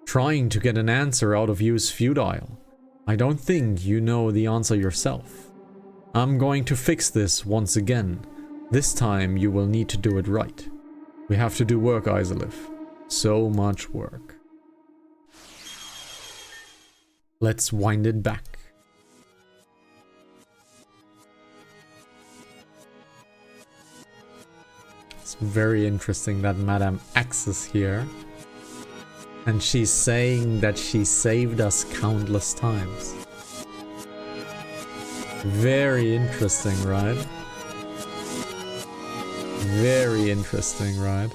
Trying to get an answer out of you is futile. I don't think you know the answer yourself. I'm going to fix this once again. This time you will need to do it right. We have to do work, Isolith. So much work. Let's wind it back. It's very interesting that Madame X is here. And she's saying that she saved us countless times. Very interesting, right? Very interesting, right?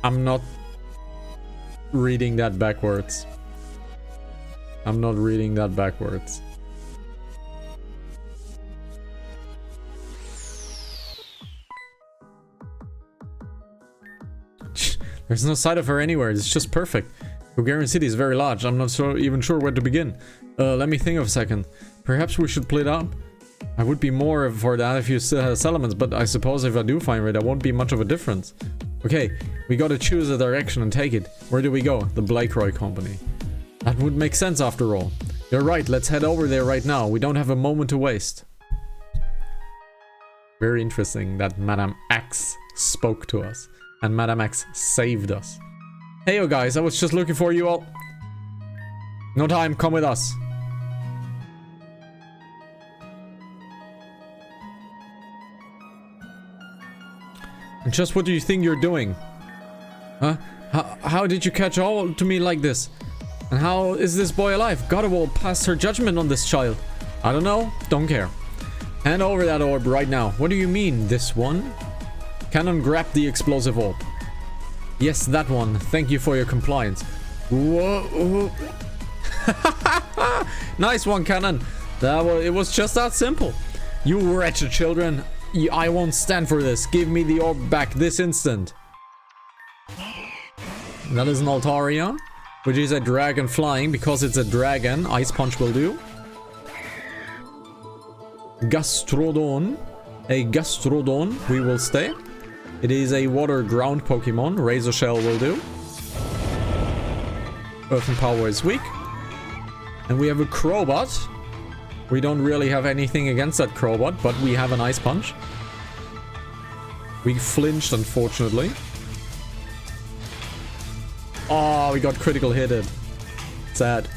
I'm not reading that backwards. I'm not reading that backwards. There's no sight of her anywhere. It's just perfect. Bulgarian city is very large. I'm not even sure where to begin. Let me think of a second. Perhaps we should split up. I would be more for that if you still had settlements, but I suppose if I do find it, there won't be much of a difference. Okay, we gotta choose a direction and take it. Where do we go? The Blakeroy Company. That would make sense after all. You're right, let's head over there right now. We don't have a moment to waste. Very interesting that Madame X spoke to us. And Madame X saved us. Hey yo guys, I was just looking for you all. No time, come with us. And just what do you think you're doing? Huh? How did you catch on to me like this? And how is this boy alive? God will pass her judgment on this child. I don't know, don't care. Hand over that orb right now. What do you mean, this one? Cannon grabbed the explosive orb. Yes, that one. Thank you for your compliance. Whoa. Nice one, Cannon. It was just that simple. You wretched children. I won't stand for this. Give me the orb back this instant. That is an Altaria, which is a dragon flying. Because it's a dragon, Ice Punch will do. Gastrodon. A Gastrodon. We will stay. It is a water ground Pokemon. Razor Shell will do. Earth and Power is weak. And we have a Crowbot. We don't really have anything against that Crowbot, but we have an Ice Punch. We flinched, unfortunately. Oh, we got critical hitted. Sad.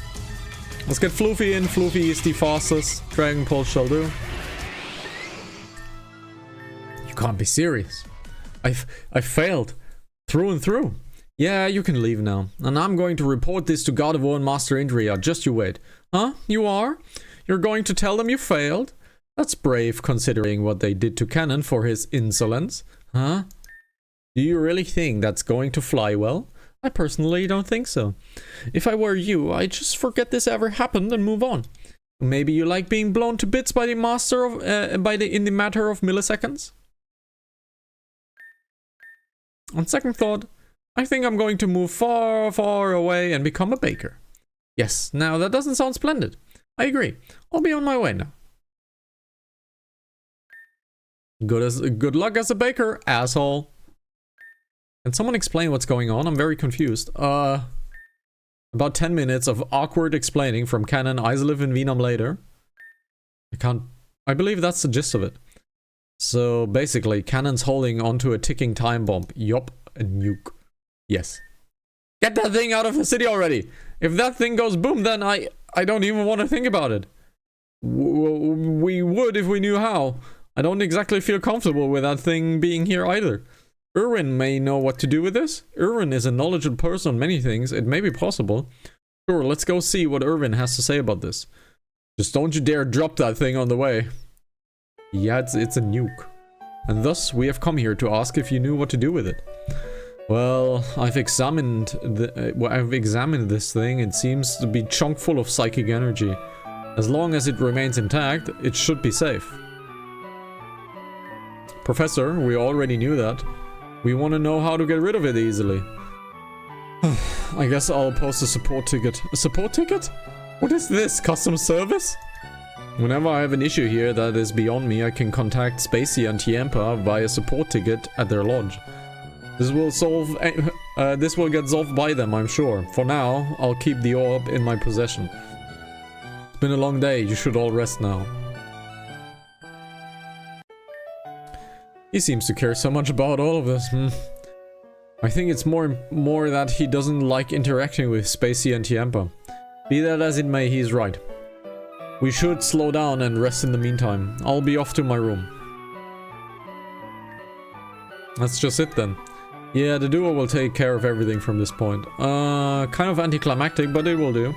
Let's get Floofy in. Floofy is the fastest. Dragon Pulse shall do. You can't be serious. I failed. Through and through. Yeah, you can leave now. And I'm going to report this to God of War and Master Indria. Just you wait. Huh? You are? You're going to tell them you failed? That's brave, considering what they did to Cannon for his insolence. Huh? Do you really think that's going to fly well? I personally don't think so. If I were you, I'd just forget this ever happened and move on. Maybe you like being blown to bits by the master of, in the matter of milliseconds? On second thought, I think I'm going to move far, far away and become a baker. Yes, now that doesn't sound splendid. I agree. I'll be on my way now. Good luck as a baker, asshole. Can someone explain what's going on? I'm very confused. About 10 minutes of awkward explaining from Cannon, Isolith, and Venom later. I believe that's the gist of it. So basically, Cannon's holding onto a ticking time bomb. Yup, a nuke. Yes. Get that thing out of the city already! If that thing goes boom, then I don't even want to think about it. We would if we knew how. I don't exactly feel comfortable with that thing being here either. Irwin may know what to do with this. Irwin is a knowledgeable person on many things. It may be possible. Sure, let's go see what Irwin has to say about this. Just don't you dare drop that thing on the way. Yeah, it's a nuke. And thus, we have come here to ask if you knew what to do with it. Well, I've examined this thing. It seems to be chock full of psychic energy. As long as it remains intact, it should be safe. Professor, we already knew that. We want to know how to get rid of it easily. I guess I'll post a support ticket. A support ticket? What is this? Custom service? Whenever I have an issue here that is beyond me, I can contact Spacey and Tiempa via support ticket at their lodge. This will get solved by them, I'm sure. For now, I'll keep the orb in my possession. It's been a long day. You should all rest now. He seems to care so much about all of this. I think it's more that he doesn't like interacting with Spacey and Tiempa. Be that as it may, he's right. We should slow down and rest in the meantime. I'll be off to my room. That's just it then. Yeah, the duo will take care of everything from this point. Kind of anticlimactic, but it will do.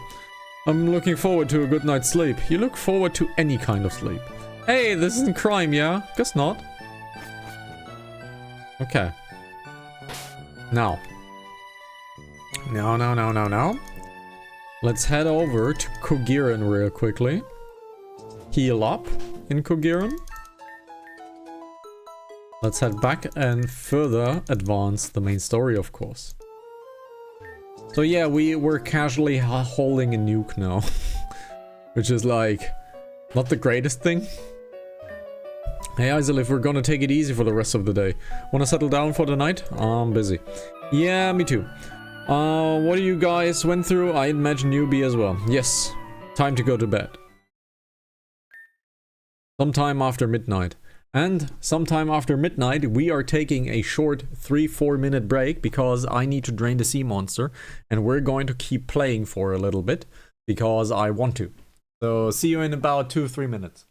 I'm looking forward to a good night's sleep. You look forward to any kind of sleep. Hey, this isn't crime, yeah? Guess not. Okay. Now. No. Let's head over to Kogiren real quickly. Heal up in Kogiren. Let's head back and further advance the main story, of course. So yeah, we're casually holding a nuke now. Which is like, not the greatest thing. Hey Isel, if we're gonna take it easy for the rest of the day. Wanna settle down for the night? I'm busy. Yeah, me too. What you guys went through, I imagine you be as well. Yes, time to go to bed. Sometime after midnight. And sometime after midnight, we are taking a short 3-4 minute break because I need to drain the sea monster. And we're going to keep playing for a little bit because I want to. So see you in about 2-3 minutes.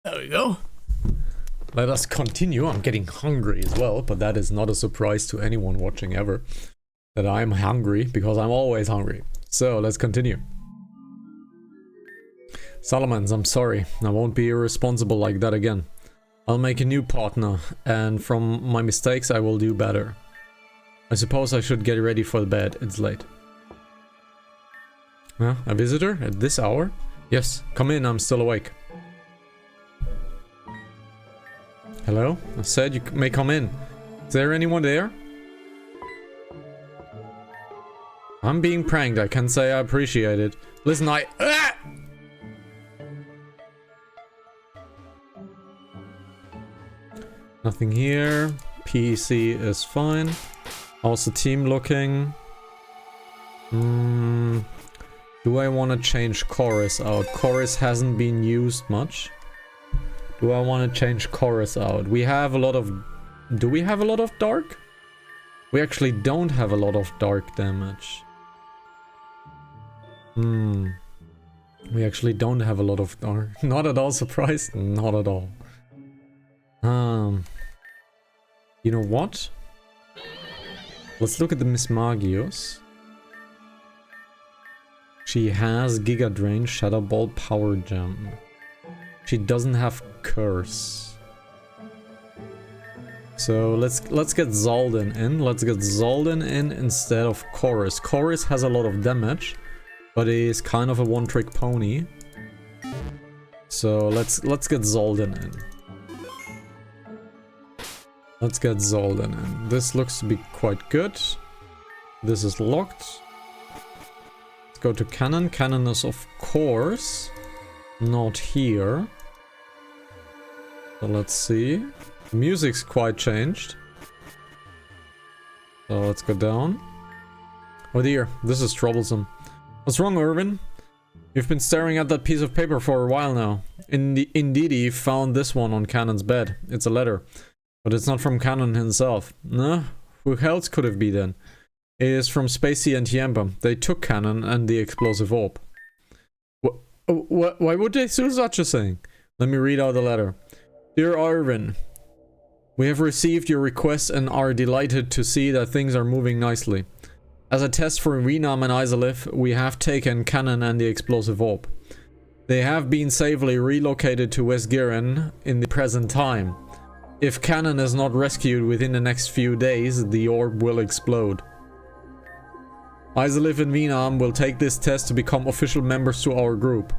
There we go. Let us continue. I'm getting hungry as well, but that is not a surprise to anyone watching ever. That I'm hungry, because I'm always hungry. So, let's continue. Solomons, I'm sorry. I won't be irresponsible like that again. I'll make a new partner, and from my mistakes I will do better. I suppose I should get ready for the bed. It's late. Huh? A visitor? At this hour? Yes, come in, I'm still awake. Hello? I said you may come in. Is there anyone there? I'm being pranked. I can say I appreciate it. Listen, Nothing here. PC is fine. How's the team looking? Do I want to change chorus out? Chorus hasn't been used much. Do I want to change chorus out? We have a lot of Do we have a lot of dark? We actually don't have a lot of dark damage. We actually don't have a lot of dark. Not at all surprised. Not at all. You know what? Let's look at the Miss Magios. She has Giga Drain, Shadow Ball, Power Gem. She doesn't have Curse. So let's get Zaldin in. Let's get Zaldin in instead of Chorus. Chorus has a lot of damage, but is kind of a one-trick pony. So let's get Zaldin in. Let's get Zaldin in. This looks to be quite good. This is locked. Let's go to Cannon. Cannon is of course not here. So let's see. The music's quite changed. So let's go down. Oh dear, this is troublesome. What's wrong, Irvin? You've been staring at that piece of paper for a while now. Indeed, you found this one on Cannon's bed. It's a letter. But it's not from Cannon himself. No? Who else could it be then? It is from Spacey and Yampa. They took Cannon and the explosive orb. Why would they do such a thing? Let me read out the letter. Dear Irvin, we have received your request and are delighted to see that things are moving nicely. As a test for Renam and Izalith, we have taken Cannon and the explosive orb. They have been safely relocated to West Giran in the present time. If Cannon is not rescued within the next few days, the orb will explode. Izalith and Venam will take this test to become official members to our group.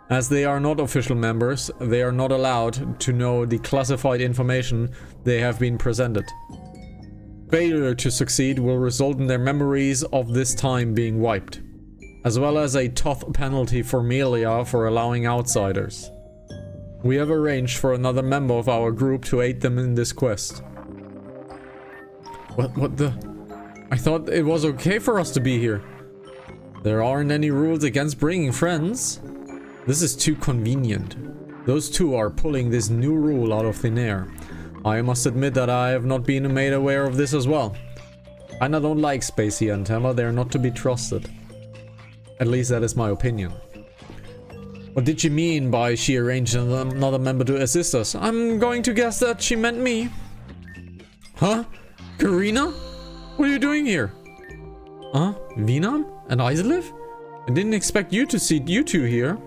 As they are not official members, they are not allowed to know the classified information they have been presented. Failure to succeed will result in their memories of this time being wiped, as well as a tough penalty for Melia for allowing outsiders. We have arranged for another member of our group to aid them in this quest. What the? I thought it was okay for us to be here. There aren't any rules against bringing friends. This is too convenient. Those two are pulling this new rule out of thin air. I must admit that I have not been made aware of this as well. I don't like Spacey and Emma, they're not to be trusted. At least that is my opinion. What did she mean by she arranged another member to assist us? I'm going to guess that she meant me. Huh? Karina? What are you doing here? Huh? Venam? And Izalith? I didn't expect you to see you two here.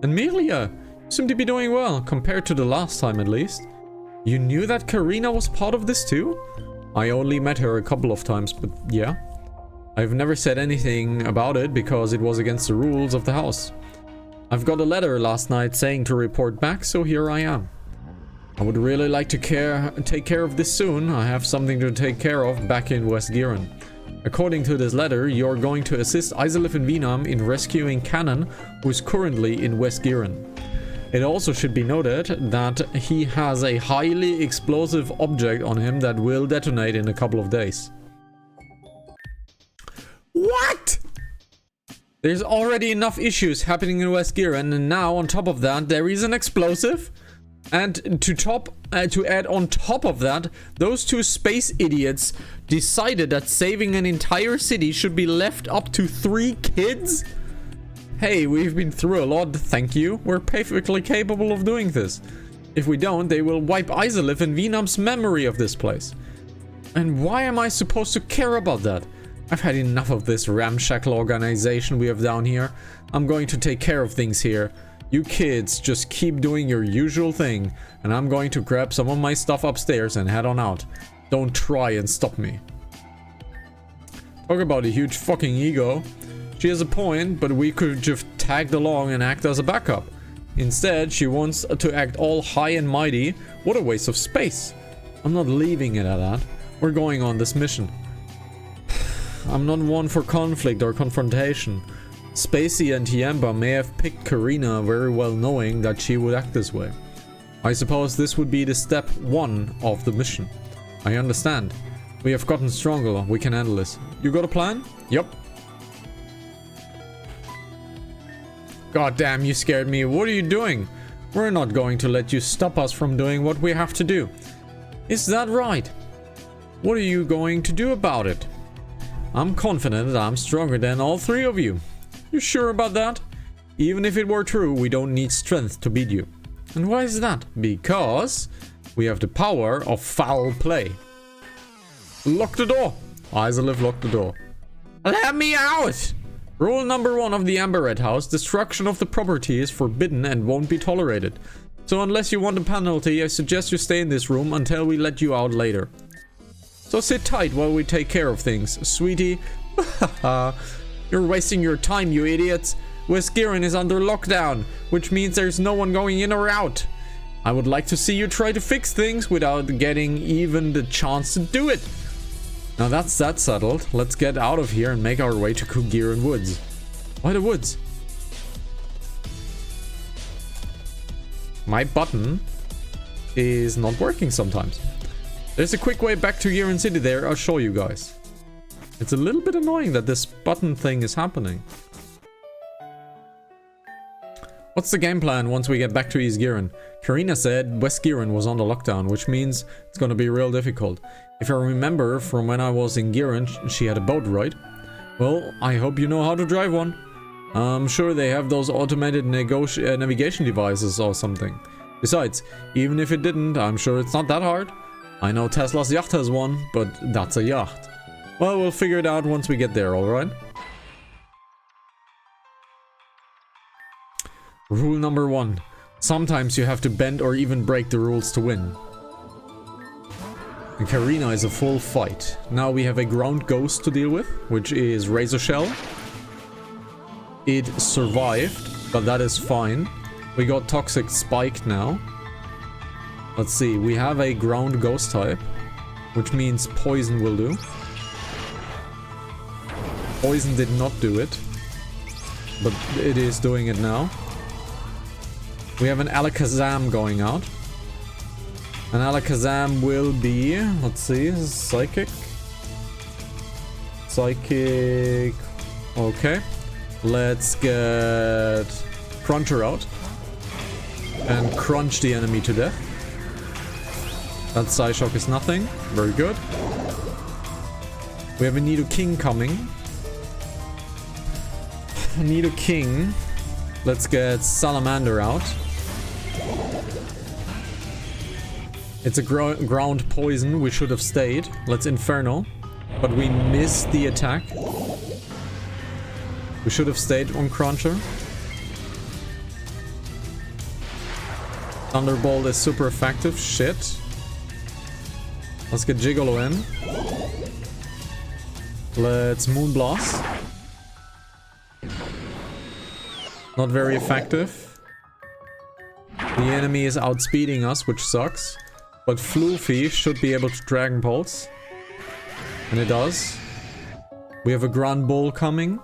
And Melia, you seem to be doing well, compared to the last time at least. You knew that Karina was part of this too? I only met her a couple of times, but yeah. I've never said anything about it because it was against the rules of the house. I've got a letter last night saying to report back, so here I am. I would really like to take care of this soon. I have something to take care of back in West Giran. According to this letter, you're going to assist Izalith and Venam in rescuing Cannon, who is currently in West Giran. It also should be noted that he has a highly explosive object on him that will detonate in a couple of days. What? There's already enough issues happening in West Giran, and now on top of that there is an explosive? And to add on top of that, those two space idiots decided that saving an entire city should be left up to 3 kids? Hey, we've been through a lot, thank you. We're perfectly capable of doing this. If we don't, they will wipe Izalith and Venam's memory of this place. And why am I supposed to care about that? I've had enough of this ramshackle organization we have down here. I'm going to take care of things here. You kids just keep doing your usual thing, and I'm going to grab some of my stuff upstairs and head on out. Don't try and stop me. Talk about a huge fucking ego. She has a point, but we could just tagged along and act as a backup. Instead, she wants to act all high and mighty. What a waste of space. I'm not leaving it at that. We're going on this mission. I'm not one for conflict or confrontation. Spacey and Tiamba may have picked Karina very well knowing that she would act this way. I suppose this would be the step 1 of the mission. I understand. We have gotten stronger. We can handle this. You got a plan? Yup. God damn, you scared me. What are you doing? We're not going to let you stop us from doing what we have to do. Is that right? What are you going to do about it? I'm confident that I'm stronger than all three of you. You sure about that? Even if it were true, we don't need strength to beat you. And why is that? Because we have the power of foul play. Lock the door. Isolith, lock the door. Let me out! Rule number 1 of the Amber Red House: destruction of the property is forbidden and won't be tolerated. So unless you want a penalty, I suggest you stay in this room until we let you out later. So sit tight while we take care of things, sweetie. You're wasting your time, you idiots. West Giron is under lockdown, which means there's no one going in or out. I would like to see you try to fix things without getting even the chance to do it. Now that's that settled. Let's get out of here and make our way to Kugiran Woods. Why the woods? My button is not working sometimes. There's a quick way back to Giran City there. I'll show you guys. It's a little bit annoying that this button thing is happening. What's the game plan once we get back to East Giran? Karina said West Giran was under lockdown, which means it's gonna be real difficult. If I remember from when I was in Giran, she had a boat, right? Well, I hope you know how to drive one. I'm sure they have those automated navigation devices or something. Besides, even if it didn't, I'm sure it's not that hard. I know Tesla's yacht has one, but that's a yacht. Well, we'll figure it out once we get there, alright? Rule number 1. Sometimes you have to bend or even break the rules to win. And Karina is a full fight. Now we have a ground ghost to deal with, which is Razor Shell. It survived, but that is fine. We got Toxic Spike now. Let's see, we have a ground ghost type, which means poison will do. Poison did not do it, but it is doing it now. We have an Alakazam going out. An Alakazam will be, let's see, Psychic. Psychic. Okay. Let's get Cruncher out. And crunch the enemy to death. That Psyshock is nothing. Very good. We have a Nidoking coming. Nidoking. Let's get Salamander out. It's a ground poison. We should have stayed. Let's Inferno. But we missed the attack. We should have stayed on Cruncher. Thunderbolt is super effective. Shit. Let's get Gigolo in. Let's Moonblast. Not very effective. The enemy is outspeeding us, which sucks. But Floofy should be able to Dragon Pulse. And it does. We have a Grand Bull coming.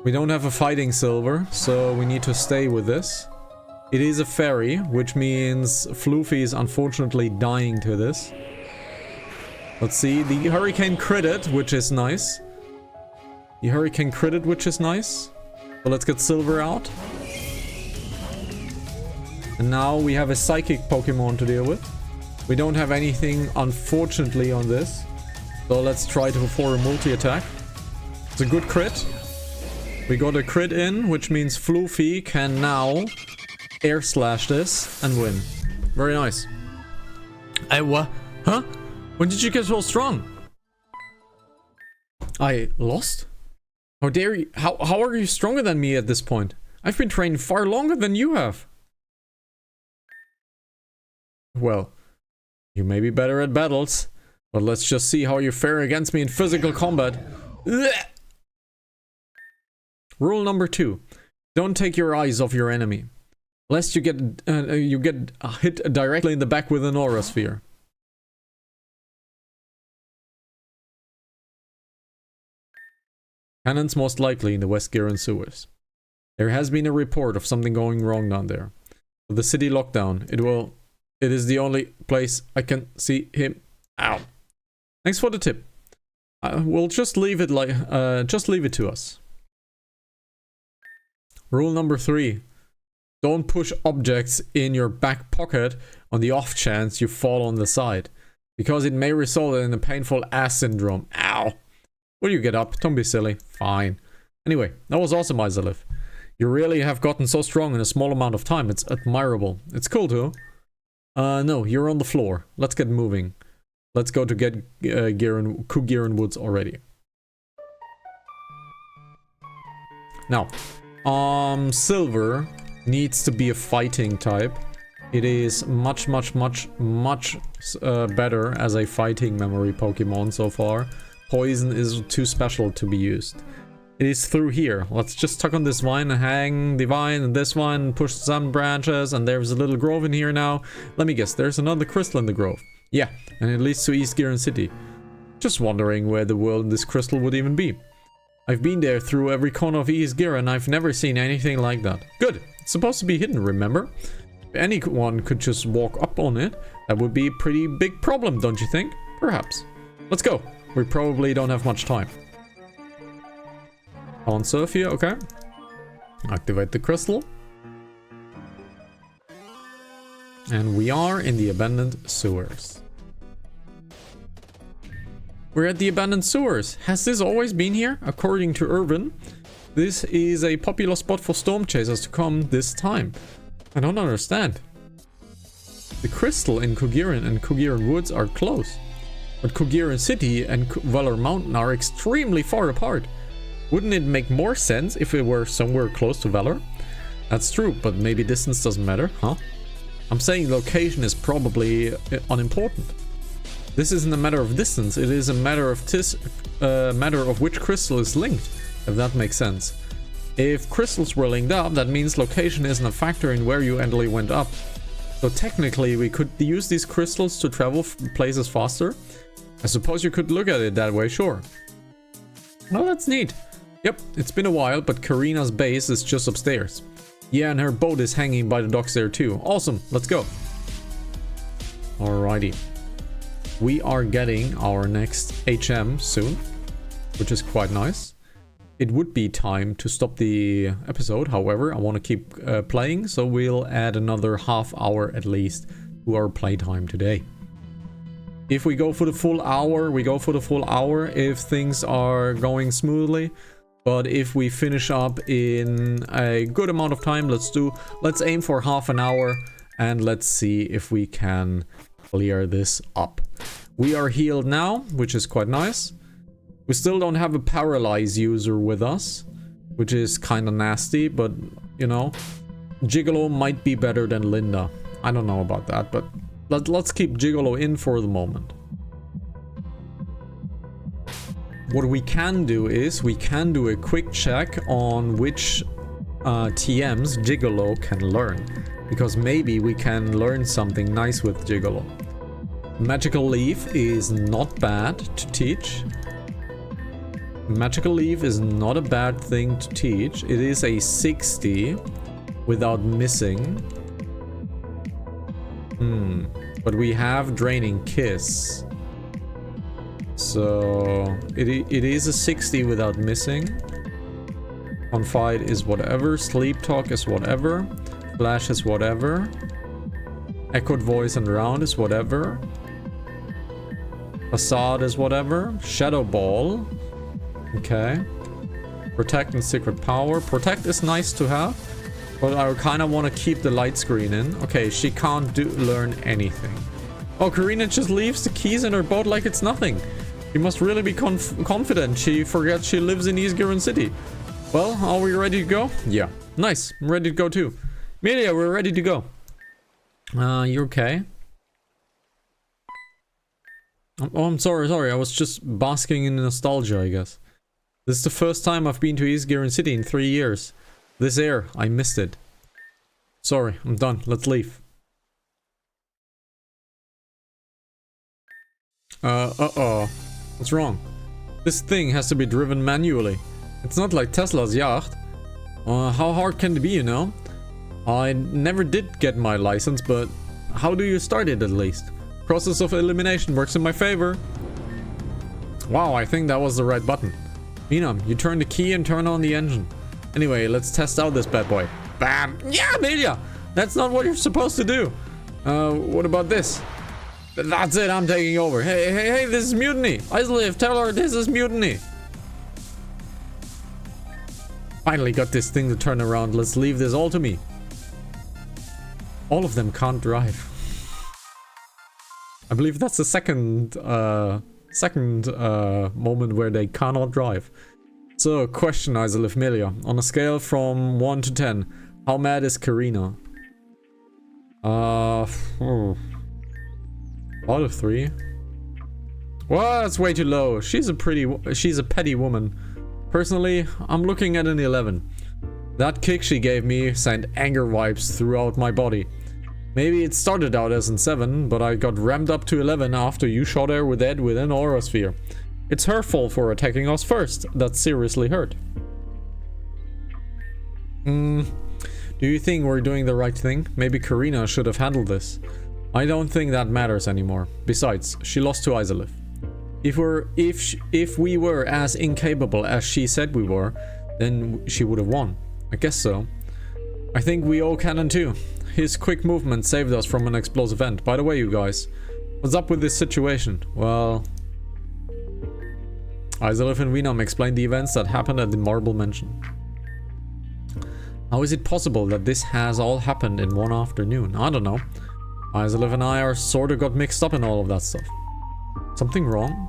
We don't have a Fighting Silver, so we need to stay with this. It is a fairy, which means Floofy is unfortunately dying to this. Let's see, the Hurricane critted, which is nice. The Hurricane critted, which is nice. So let's get Silver out. And now we have a Psychic Pokemon to deal with. We don't have anything, unfortunately, on this. So let's try to for a multi-attack. It's a good crit. We got a crit in, which means Floofy can now air slash this and win. Very nice. What? Huh? When did you get so strong? I lost? How dare you? How are you stronger than me at this point? I've been training far longer than you have. Well, you may be better at battles, but let's just see how you fare against me in physical combat. Blech! Rule number 2. Don't take your eyes off your enemy. Lest you get hit directly in the back with an Aura Sphere. Cannons most likely in the West Giran sewers. There has been a report of something going wrong down there. With the city lockdown, it is the only place I can see him. Ow. Thanks for the tip. We'll just leave it just leave it to us. Rule number 3. Don't push objects in your back pocket on the off chance you fall on the side, because it may result in a painful ass syndrome. Ow. Will you get up? Don't be silly. Fine. Anyway, that was awesome, Isolif. You really have gotten so strong in a small amount of time. It's admirable. It's cool too. No, you're on the floor. Let's get moving. Let's go to get Kugiran Woods already. Now, Silver needs to be a fighting type. It is much better as a fighting memory Pokemon so far. Poison is too special to be used. It is through here. Let's just tuck on this vine and hang the vine and this vine, push some branches, and there's a little grove in here now. Let me guess, there's another crystal in the grove. Yeah, and it leads to East Giran City. Just wondering where the world in this crystal would even be. I've been there through every corner of East Giran and I've never seen anything like that. Good. It's supposed to be hidden, remember? If anyone could just walk up on it, that would be a pretty big problem, don't you think? Perhaps. Let's go. We probably don't have much time. On Sophia, okay. Activate the crystal. And we are in the abandoned sewers. We're at the abandoned sewers. Has this always been here? According to Irvin, this is a popular spot for storm chasers to come this time. I don't understand. The crystal in Kugiran and Kugiran Woods are close. But Kugiran City and Valor Mountain are extremely far apart. Wouldn't it make more sense if it were somewhere close to Valor? That's true, but maybe distance doesn't matter, huh? I'm saying location is probably unimportant. This isn't a matter of distance, it is a matter of which crystal is linked, if that makes sense. If crystals were linked up, that means location isn't a factor in where you actually went up. So technically we could use these crystals to travel places faster. I suppose you could look at it that way, sure. Well, that's neat. Yep, it's been a while, but Karina's base is just upstairs. Yeah, and her boat is hanging by the docks there too. Awesome, let's go. Alrighty. We are getting our next HM soon, which is quite nice. It would be time to stop the episode, however, I want to keep playing, so we'll add another half hour at least to our playtime today. If we go for the full hour, we go for the full hour if things are going smoothly. But if we finish up in a good amount of time, let's aim for half an hour and let's see if we can clear this up. We are healed now, which is quite nice. We still don't have a paralyzed user with us, which is kind of nasty, but you know, Gigolo might be better than Linda. I don't know about that, but let's keep Gigolo in for the moment. What we can do is we can do a quick check on which TMs Gigolo can learn, because maybe we can learn something nice with Gigolo. Magical Leaf is not bad to teach. Magical Leaf is not a bad thing to teach. It is a 60 without missing. But we have Draining Kiss. So it is a 60 without missing. Confide is whatever. Sleep Talk is whatever. Flash is whatever. Echoed Voice and Round is whatever. Facade is whatever. Shadow Ball. Okay. Protect and Secret Power. Protect is nice to have, but I kind of want to keep the light screen in. Okay, she can't learn anything. Oh, Karina just leaves the keys in her boat like it's nothing. You must really be confident. She forgets she lives in East Giran City. Well, are we ready to go? Yeah. Nice. I'm ready to go too. Melia, we're ready to go. You okay? Oh, I'm sorry. I was just basking in nostalgia, I guess. This is the first time I've been to East Giran City in 3 years. This air, I missed it. Sorry, I'm done. Let's leave. Uh-oh. What's wrong? This thing has to be driven manually. It's not like Tesla's yacht. How hard can it be, you know? I never did get my license, but how do you start it at least? Process of elimination works in my favor. Wow, I think that was the right button. Minam, you turn the key and turn on the engine. Anyway, let's test out this bad boy. Bam. Yeah, Amelia. That's not what you're supposed to do. What about this? That's it. I'm taking over. Hey, this is mutiny. Isolive, tell her this is mutiny. Finally got this thing to turn around. Let's leave this all to me. All of them can't drive. I believe that's the second moment where they cannot drive. So, question, Isolive Melia. On a scale from 1 to 10, how mad is Karina? Out of 3. Well, that's way too low. She's a petty woman. Personally, I'm looking at an 11. That kick she gave me sent anger vibes throughout my body. Maybe it started out as an 7, but I got ramped up to 11 after you shot her with Ed with an aura sphere. It's her fault for attacking us first. That seriously hurt. Do you think we're doing the right thing? Maybe Karina should have handled this. I don't think that matters anymore. Besides, she lost to Isolive. If we were as incapable as she said we were, then she would have won. I guess so. I think we owe Cannon too. His quick movement saved us from an explosive end. By the way, you guys, what's up with this situation? Well, Isolive and Venom explained the events that happened at the Marble Mansion. How is it possible that this has all happened in one afternoon? I don't know. Isolive and I are sort of got mixed up in all of that stuff. Something wrong?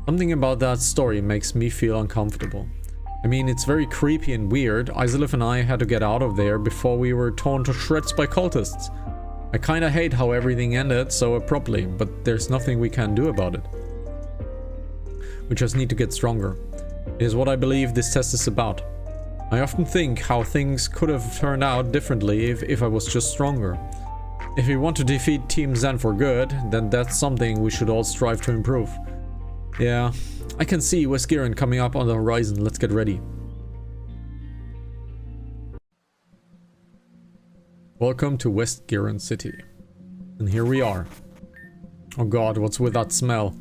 Something about that story makes me feel uncomfortable. I mean, it's very creepy and weird. Isolive and I had to get out of there before we were torn to shreds by cultists. I kinda hate how everything ended so abruptly, but there's nothing we can do about it. We just need to get stronger. It is what I believe this test is about. I often think how things could have turned out differently if I was just stronger. If we want to defeat Team Zen for good, then that's something we should all strive to improve. Yeah, I can see West Giron coming up on the horizon. Let's get ready. Welcome to West Giron City. And here we are. Oh god, what's with that smell?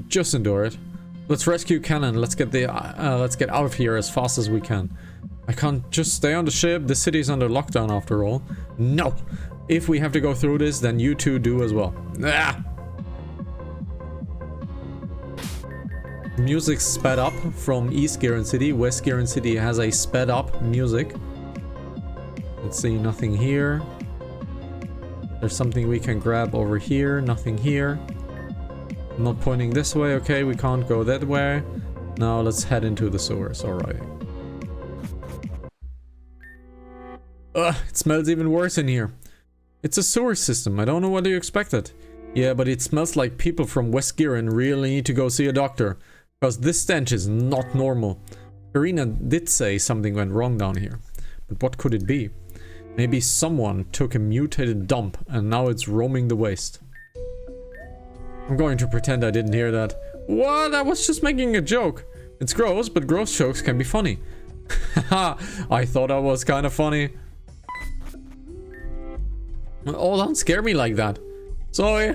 Just endure it. Let's rescue Cannon. Let's get out of here as fast as we can. I can't just stay on the ship. The city's under lockdown after all. No! If we have to go through this, then you two do as well. Ah! Music sped up from East Giron City. West Giron City has a sped up music. Let's see, nothing here. There's something we can grab over here. Nothing here. I'm not pointing this way. Okay, we can't go that way. Now let's head into the sewers. Alright. Ugh, it smells even worse in here. It's a sewer system. I don't know what you expected. Yeah, but it smells like people from West Giron really need to go see a doctor. Because this stench is not normal. Karina did say something went wrong down here. But what could it be? Maybe someone took a mutated dump and now it's roaming the waste. I'm going to pretend I didn't hear that. What? I was just making a joke. It's gross, but gross jokes can be funny. Haha, I thought I was kind of funny. Oh, don't scare me like that. Sorry.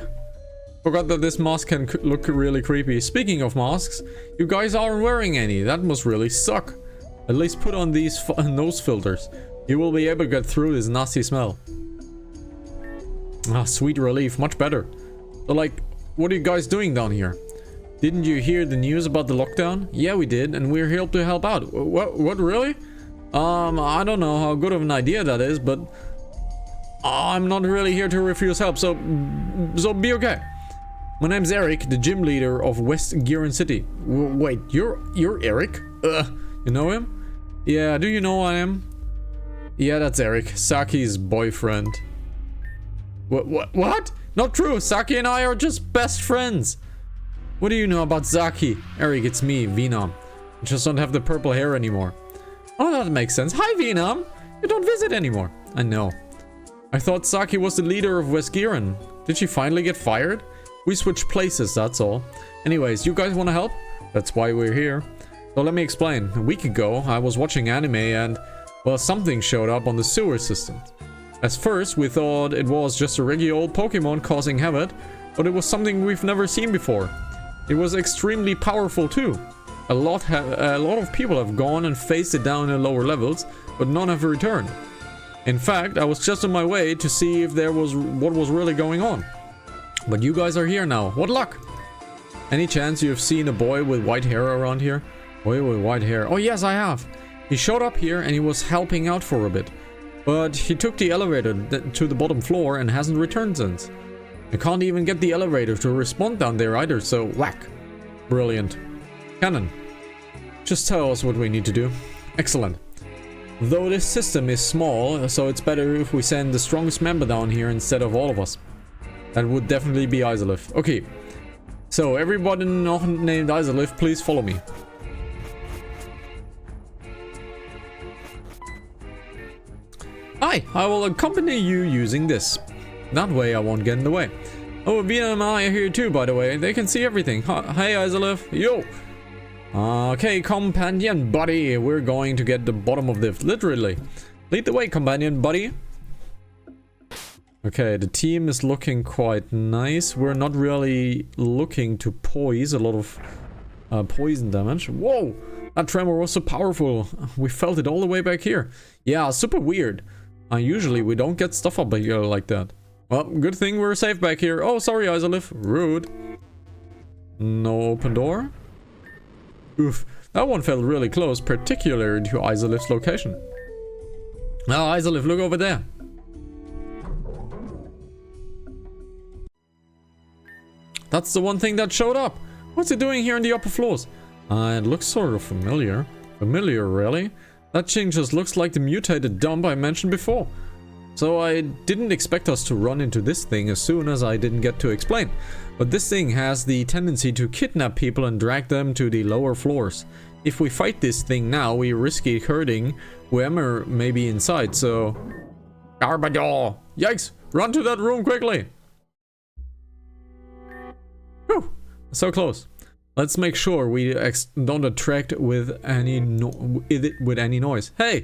Forgot that this mask can look really creepy. Speaking of masks, you guys aren't wearing any. That must really suck. At least put on these nose filters. You will be able to get through this nasty smell. Ah, sweet relief. Much better. So, like, what are you guys doing down here? Didn't you hear the news about the lockdown? Yeah, we did, and we're here to help out. What really? I don't know how good of an idea that is, but I'm not really here to refuse help, so be okay. My name's Eric, the gym leader of West Giron City. Wait, you're Eric? You know him? Yeah, do you know who I am? Yeah, that's Eric, Saki's boyfriend. What? Not true, Saki and I are just best friends. What do you know about Saki? Eric, it's me, Venom. I just don't have the purple hair anymore. Oh, that makes sense. Hi, Venom. You don't visit anymore. I know. I thought Saki was the leader of West Giron. Did she finally get fired? We switched places, that's all. Anyways, you guys want to help? That's why we're here. So let me explain. A week ago, I was watching anime and, well, something showed up on the sewer system. At first, we thought it was just a regular old Pokemon causing havoc, but it was something we've never seen before. It was extremely powerful too. A lot of people have gone and faced it down in lower levels, but none have returned. In fact, I was just on my way to see if there was what was really going on. But you guys are here now. What luck! Any chance you've seen a boy with white hair around here? Boy with white hair. Oh yes, I have. He showed up here and he was helping out for a bit. But he took the elevator to the bottom floor and hasn't returned since. I can't even get the elevator to respond down there either, so whack. Brilliant. Cannon. Just tell us what we need to do. Excellent. Though this system is small, so it's better if we send the strongest member down here instead of all of us. That would definitely be Isolith. Okay. So everybody not named Isolith, please follow me. Hi, I will accompany you using this. That way I won't get in the way. Oh, Vina and I are here too, by the way. They can see everything. Hey, Isolith. Yo! Okay, companion buddy. We're going to get the bottom of this, literally. Lead the way, companion buddy. Okay, the team is looking quite nice. We're not really looking to poison a lot of poison damage. Whoa! That tremor was so powerful. We felt it all the way back here. Yeah, super weird. Usually we don't get stuff up here like that. Well, good thing we're safe back here. Oh, sorry, Isolith. Rude. No open door? Oof, that one felt really close, particularly to Isolith's location. Now, Isolith, look over there. That's the one thing that showed up. What's it doing here in the upper floors? It looks sort of familiar. Familiar, really? That thing just looks like the mutated dump I mentioned before. So I didn't expect us to run into this thing as soon as I didn't get to explain. But this thing has the tendency to kidnap people and drag them to the lower floors. If we fight this thing now, we risk hurting whoever may be inside, so... Garbador! Yikes! Run to that room quickly! Whew! So close. Let's make sure we don't attract with any noise. Hey!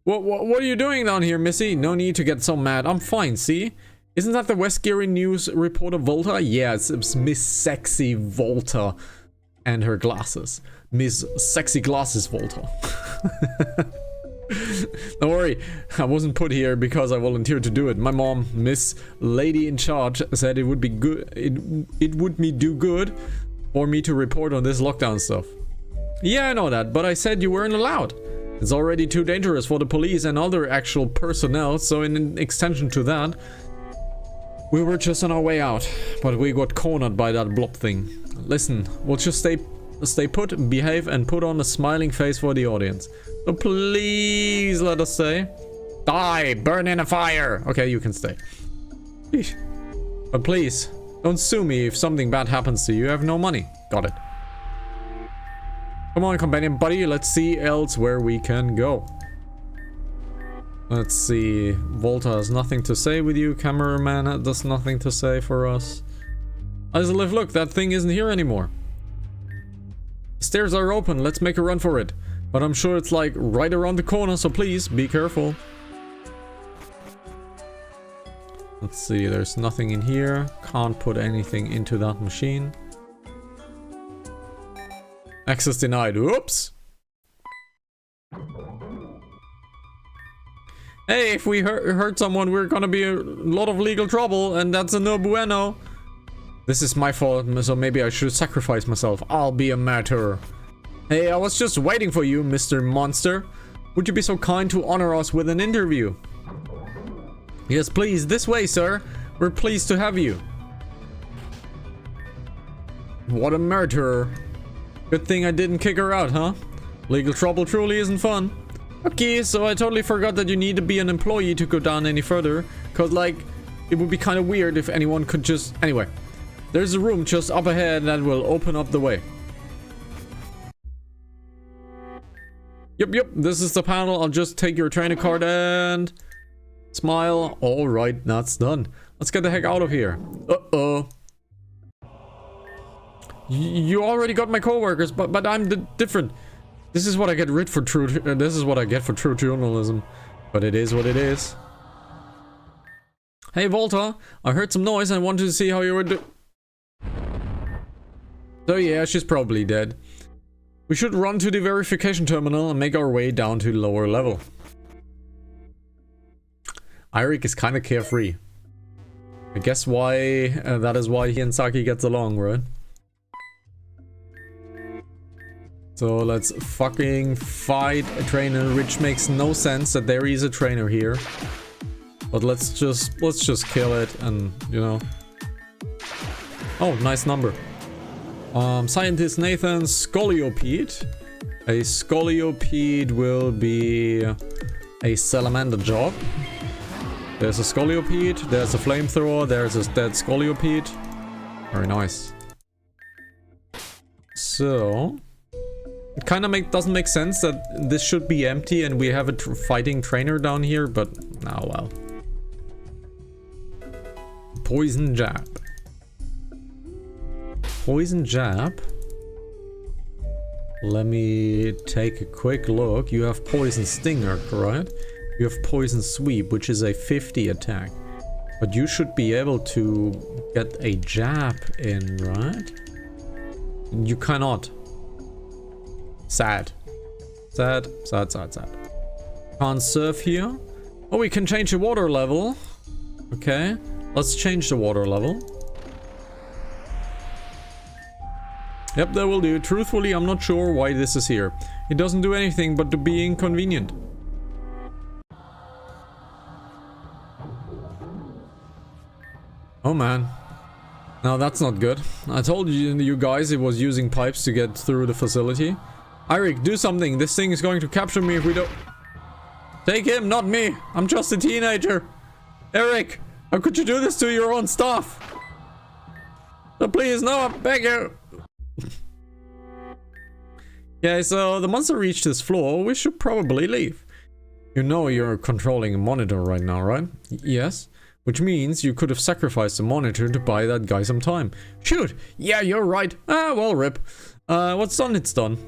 What are you doing down here, Missy? No need to get so mad. I'm fine, see? Isn't that the West Geary News reporter Volta? Yeah, it's Miss Sexy Volta. And her glasses. Miss Sexy Glasses Volta. Don't worry, I wasn't put here because I volunteered to do it. My mom, Miss Lady in Charge, said it would be good. It would do good for me to report on this lockdown stuff. Yeah, I know that, but I said you weren't allowed. It's already too dangerous for the police and other actual personnel, so in an extension to that, we were just on our way out, but we got cornered by that blob thing. Listen, we'll just stay put, behave, and put on a smiling face for the audience. So please let us stay. Die! Burn in a fire! Okay, you can stay. Eesh. But please, don't sue me if something bad happens to you. You have no money. Got it. Come on, companion buddy. Let's see else where we can go. Let's see. Volta has nothing to say with you. Cameraman does nothing to say for us. Isolith, look, that thing isn't here anymore. The stairs are open. Let's make a run for it. But I'm sure it's like right around the corner, so please be careful. Let's see, there's nothing in here. Can't put anything into that machine. Access denied. Whoops. Hey, if we hurt someone, we're gonna be a lot of legal trouble, and that's a no bueno. This is my fault, so maybe I should sacrifice myself. I'll be a martyr. Hey, I was just waiting for you, Mr. Monster. Would you be so kind to honor us with an interview? Yes, please. This way, sir. We're pleased to have you. What a martyr. Good thing I didn't kick her out, huh? Legal trouble truly isn't fun. Okay, so I totally forgot that you need to be an employee to go down any further. Cause like, it would be kind of weird if anyone could just... Anyway, there's a room just up ahead that will open up the way. Yep, this is the panel. I'll just take your trainer card and... Smile. Alright, that's done. Let's get the heck out of here. Uh-oh. You already got my coworkers, but I'm different. This is what I get for true. This is what I get for true journalism. But it is what it is. Hey Volta, I heard some noise and wanted to see how you were So yeah, she's probably dead. We should run to the verification terminal and make our way down to the lower level. Eirik is kind of carefree. I guess why that is why he and Saki gets along, right? So let's fucking fight a trainer, which makes no sense that there is a trainer here. But let's just kill it and, you know. Oh, nice number. Scientist Nathan, Scoliopede. A Scoliopede will be a salamander job. There's a Scoliopede, there's a flamethrower, there's a dead Scoliopede. Very nice. So it kind of doesn't make sense that this should be empty and we have a fighting trainer down here, but oh well. Poison jab. Poison jab. Let me take a quick look. You have poison stinger, correct? You have poison sweep, which is a 50 attack. But you should be able to get a jab in, right? You cannot. Sad. Sad, sad, sad, sad. Can't surf here. Oh, we can change the water level. Okay, let's change the water level. Yep, that will do. Truthfully, I'm not sure why this is here. It doesn't do anything but to be inconvenient. Oh man. Now that's not good. I told you guys it was using pipes to get through the facility. Eirik, do something. This thing is going to capture me if we don't... Take him, not me. I'm just a teenager. Eirik, how could you do this to your own staff? So please, no, I beg you. Okay, so the monster reached this floor. We should probably leave. You know you're controlling a monitor right now, right? Yes. Which means you could have sacrificed the monitor to buy that guy some time. Shoot! Yeah, you're right. Ah, well, rip. What's done, it's done.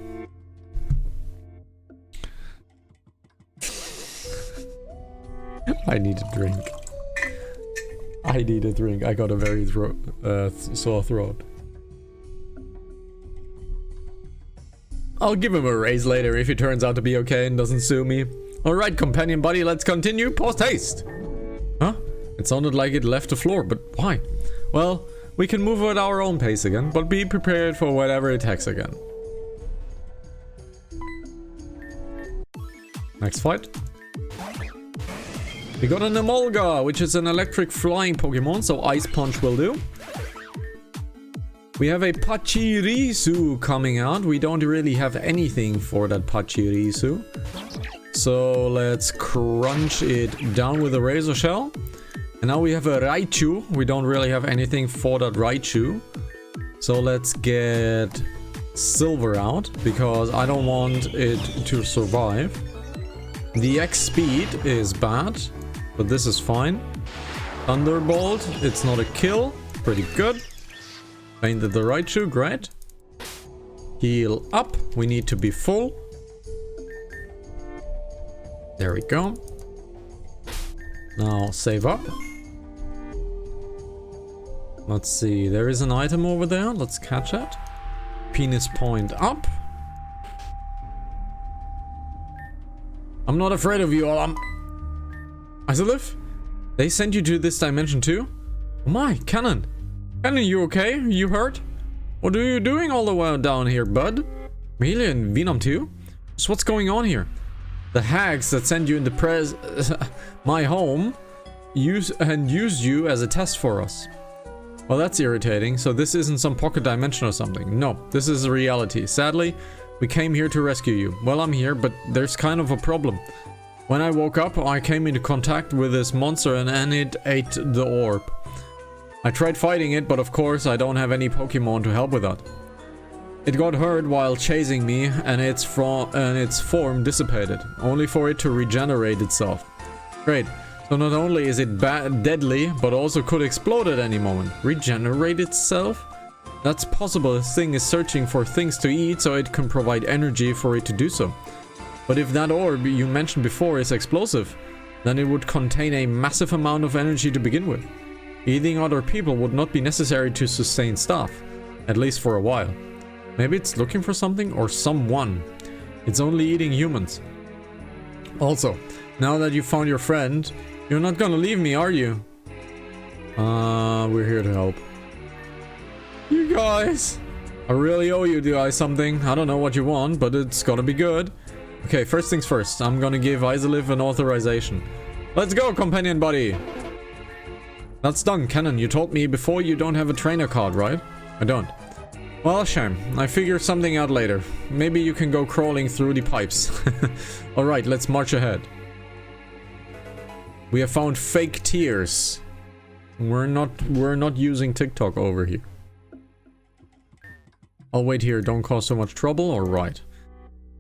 I need a drink. I need a drink. I got a very sore throat. I'll give him a raise later if he turns out to be okay and doesn't sue me. Alright, companion buddy, let's continue. Post haste! Huh? It sounded like it left the floor, but why? Well, we can move at our own pace again, but be prepared for whatever attacks again. Next fight. We got an Emolga, which is an electric flying Pokemon, so Ice Punch will do. We have a Pachirisu coming out. We don't really have anything for that Pachirisu. So let's crunch it down with a Razor Shell. And now we have a Raichu. We don't really have anything for that Raichu. So let's get Silver out, because I don't want it to survive. The X speed is bad, but this is fine. Thunderbolt, it's not a kill. Pretty good. Painted the Raichu, great. Heal up, we need to be full. There we go. Now save up. Let's see, there is an item over there. Let's catch it. Penis point up. I'm not afraid of you all. Isolith? They sent you to this dimension too? Oh my, Cannon. Cannon, you okay? You hurt? What are you doing all the way down here, bud? Melee and Venom too? So what's going on here? The hags that sent you into my home used you as a test for us. Well, that's irritating. So this isn't some pocket dimension or something. No, this is a reality. Sadly, we came here to rescue you. Well, I'm here, but there's kind of a problem. When I woke up, I came into contact with this monster and it ate the orb. I tried fighting it, but of course I don't have any Pokemon to help with that. It got hurt while chasing me and its form dissipated, only for it to regenerate itself. Great. So not only is it deadly, but also could explode at any moment. Regenerate itself? That's possible. This thing is searching for things to eat so it can provide energy for it to do so. But if that orb you mentioned before is explosive, then it would contain a massive amount of energy to begin with. Eating other people would not be necessary to sustain stuff, at least for a while. Maybe it's looking for something or someone. It's only eating humans. Also, now that you found your friend, You're not gonna leave me, are you? We're here to help. You guys! I really owe you guys something. I don't know what you want, but it's gonna be good. Okay, first things first. I'm gonna give Isolive an authorization. Let's go, companion buddy! That's done, Cannon. You told me before you don't have a trainer card, right? I don't. Well, shame. I figure something out later. Maybe you can go crawling through the pipes. Alright, let's march ahead. We have found fake tears. We're not using TikTok over here. I'll wait here, don't cause so much trouble, alright.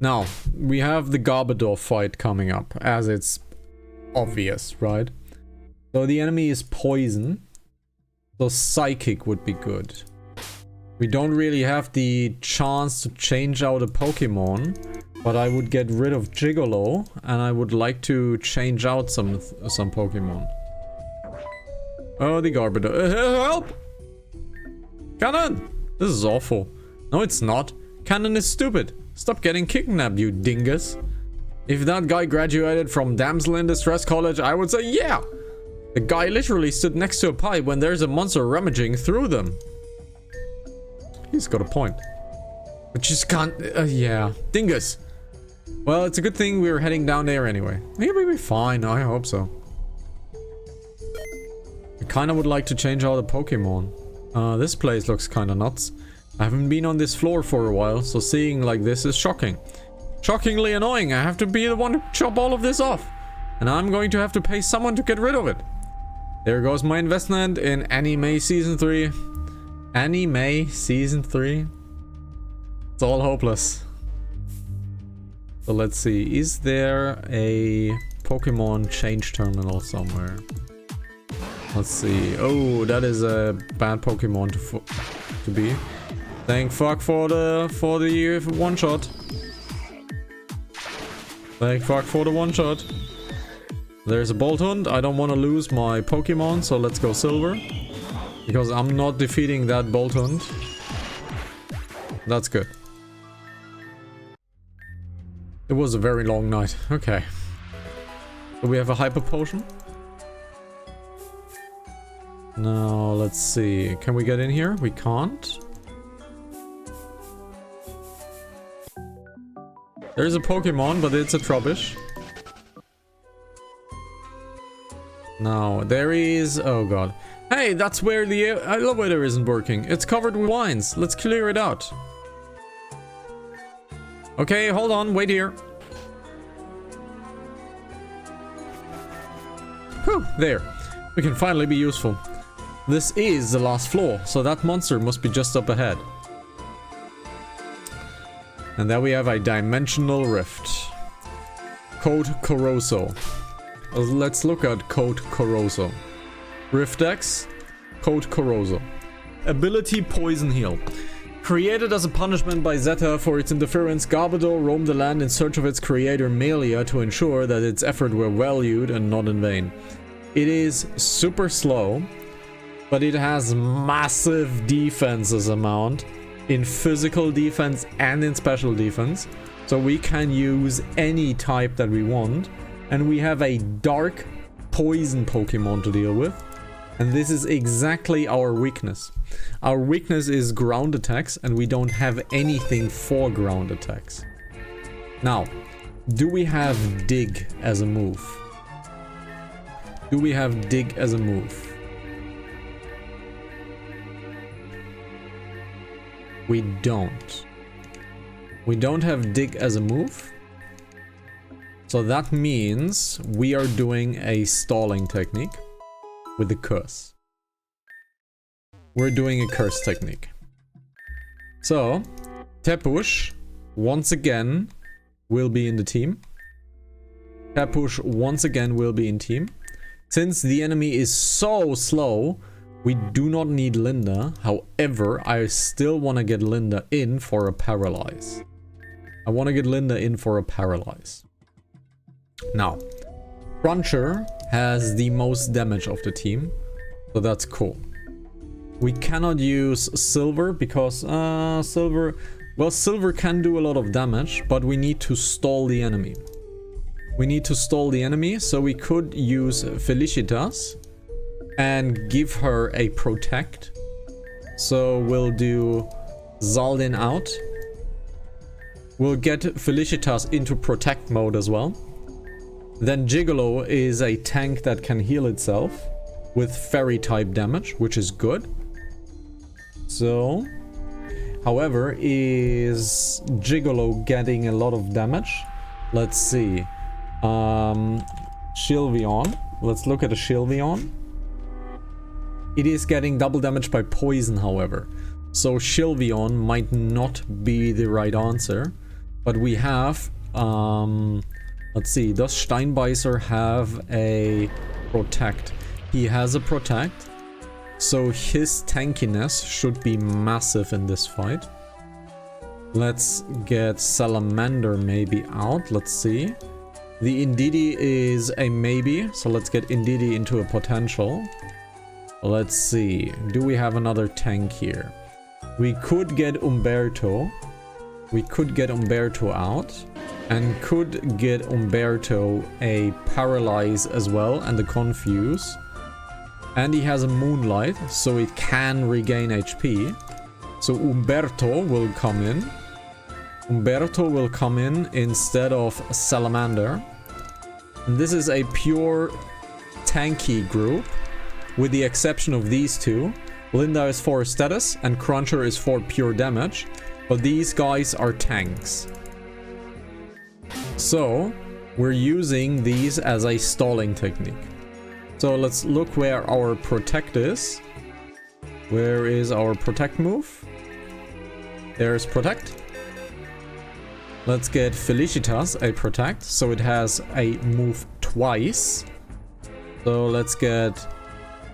Now, we have the Garbodor fight coming up, as it's obvious, right? So the enemy is poison, so Psychic would be good. We don't really have the chance to change out a Pokemon, but I would get rid of Gigolo, and I would like to change out some Pokemon. Oh, the Garbodor. Help! Cannon! This is awful. No, it's not. Cannon is stupid. Stop getting kidnapped, you dingus. If that guy graduated from Damsel in Distress College, I would say yeah! The guy literally stood next to a pipe when there's a monster rummaging through them. He's got a point. But just can't... yeah. Dingus. Well, it's a good thing we're heading down there anyway. Maybe we'll be fine. I hope so. I kind of would like to change out a Pokemon. This place looks kind of nuts. I haven't been on this floor for a while, so seeing like this is shocking. Shockingly annoying. I have to be the one to chop all of this off. And I'm going to have to pay someone to get rid of it. There goes my investment in Anime Season 3. Anime Season 3? It's all hopeless. So let's see. Is there a Pokemon change terminal somewhere? Let's see. Oh, that is a bad Pokemon to be. Thank fuck for the one shot. Thank fuck for the one shot. There's a Boltund. I don't want to lose my Pokemon, so let's go Silver. Because I'm not defeating that Boltund. That's good. It was a very long night. Okay. So we have a Hyper Potion. Now, let's see. Can we get in here? We can't. There's a Pokemon, but it's a Trubbish. Now, there is... oh god. Hey, that's where the elevator isn't working. It's covered with vines. Let's clear it out. Okay, hold on. Wait here. Whew, there. We can finally be useful. This is the last floor, so that monster must be just up ahead. And there we have a dimensional rift. Code Corroso. Let's look at Code Corroso. Rift X, Code Corroso. Ability Poison Heal. Created as a punishment by Zeta for its interference, Garbodor roamed the land in search of its creator Melia to ensure that its efforts were valued and not in vain. It is super slow, but it has massive defenses amount in physical defense and in special defense. So we can use any type that we want. And we have a dark poison Pokemon to deal with. And this is exactly our weakness. Our weakness is ground attacks, and we don't have anything for ground attacks. Now, do we have Dig as a move? Do we have Dig as a move? We don't. We don't have Dig as a move. So that means we are doing a stalling technique with the curse. We're doing a curse technique. So, Tepush, once again, will be in the team. Tepush, once again, will be in team. Since the enemy is so slow, we do not need Linda. However, I still want to get Linda in for a paralyze. I want to get Linda in for a paralyze. Now, Cruncher has the most damage of the team, so that's cool. We cannot use Silver because Silver can do a lot of damage, but we need to stall the enemy. We need to stall the enemy, so we could use Felicitas and give her a protect. So we'll do Zaldin out. We'll get Felicitas into protect mode as well. Then Gigolo is a tank that can heal itself with fairy type damage, which is good. So, however, is Gigolo getting a lot of damage? Let's see. Sylveon. Let's look at a Sylveon. It is getting double damage by poison, however. So Sylveon might not be the right answer. But we have... let's see. Does Steinbeißer have a protect? He has a protect. So his tankiness should be massive in this fight. Let's get Salamander maybe out. Let's see. The Indeedee is a maybe. So let's get Indeedee into a potential. Let's see. Do we have another tank here? We could get Umberto. We could get Umberto out. And could get Umberto a Paralyze as well and the Confuse. And he has a Moonlight, so it can regain HP. So Umberto will come in. Umberto will come in instead of Salamander. And this is a pure tanky group, with the exception of these two. Linda is 4 status and Cruncher is 4 pure damage. But these guys are tanks. So we're using these as a stalling technique. So let's look where our protect is. Where is our protect move? There's protect. Let's get Felicitas a protect, so it has a move twice. So let's get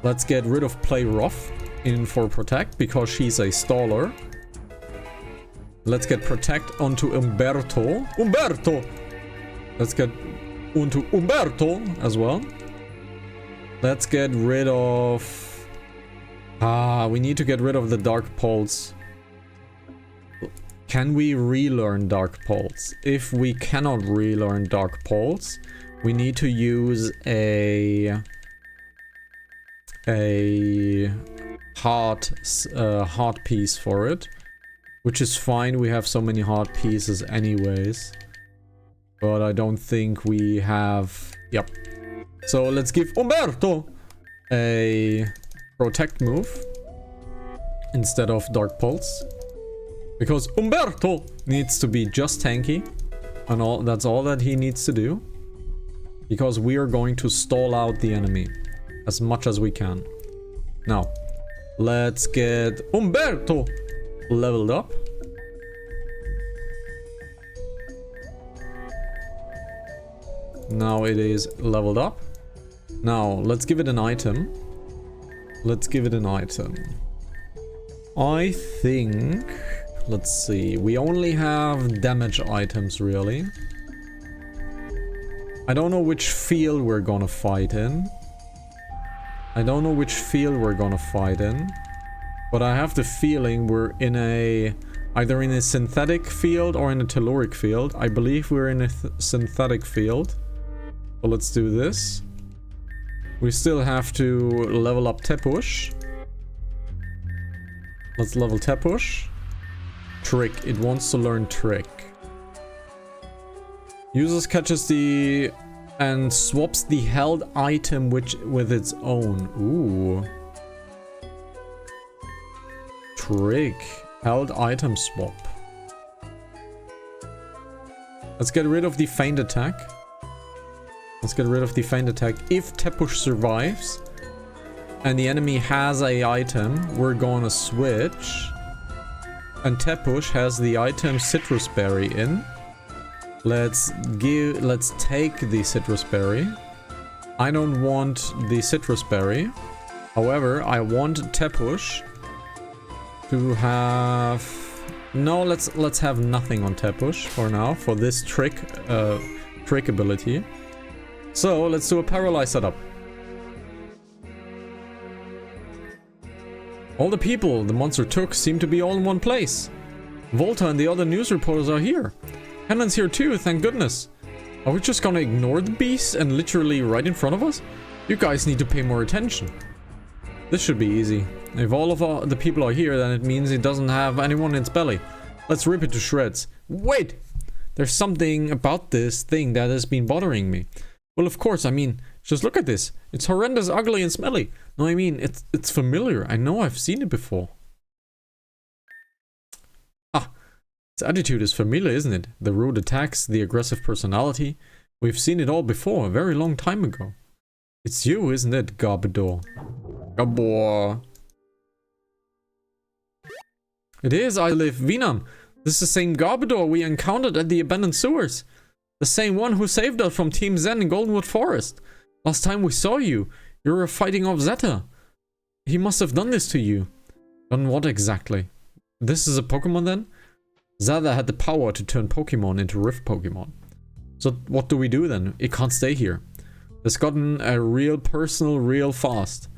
rid of Play Rough in for protect because she's a staller. Let's get protect onto Umberto. Umberto! Let's get onto Umberto as well. Let's get rid of... we need to get rid of the Dark Pulse. Can we relearn Dark Pulse? If we cannot relearn Dark Pulse, we need to use a heart piece for it. Which is fine, we have so many heart pieces anyways. But I don't think we have... Yep. So let's give Umberto a protect move instead of Dark Pulse. Because Umberto needs to be just tanky. And that's all that he needs to do. Because we are going to stall out the enemy as much as we can. Now, let's get Umberto leveled up. Now it is leveled up. Now, let's give it an item. Let's give it an item. I think... Let's see. We only have damage items, really. I don't know which field we're gonna fight in. But I have the feeling we're in a... either in a synthetic field or in a telluric field. I believe we're in a synthetic field. So let's do this. We still have to level up Tepush. Let's level Tepush. Trick. It wants to learn Trick. Uses catches the... and swaps the held item with its own. Ooh. Trick. Held item swap. Let's get rid of the feint attack. If Tepush survives and the enemy has a item, we're gonna switch. And Tepush has the item Citrus Berry in. Let's take the Citrus Berry. I don't want the Citrus Berry. However, I want Tepush to have... No, let's have nothing on Tepush for now, for this trick ability. So, let's do a Paralyze setup. All the people the monster took seem to be all in one place. Volta and the other news reporters are here. Hennon's here too, thank goodness. Are we just gonna ignore the beast and literally right in front of us? You guys need to pay more attention. This should be easy. If all of the people are here, then it means it doesn't have anyone in its belly. Let's rip it to shreds. Wait! There's something about this thing that has been bothering me. Well, of course, I mean, just look at this. It's horrendous, ugly, and smelly. No, I mean, it's familiar. I know I've seen it before. Ah, its attitude is familiar, isn't it? The rude attacks, the aggressive personality. We've seen it all before, a very long time ago. It's you, isn't it, Garbodor? Gabor. It is, I live, Vinam. This is the same Garbodor we encountered at the abandoned sewers. The same one who saved us from Team Zen in Goldenwood Forest. Last time we saw you, you were fighting off Zeta. He must have done this to you. Done what exactly? This is a Pokemon then? Zeta had the power to turn Pokemon into Rift Pokemon. So what do we do then? It can't stay here. It's gotten a real personal real fast.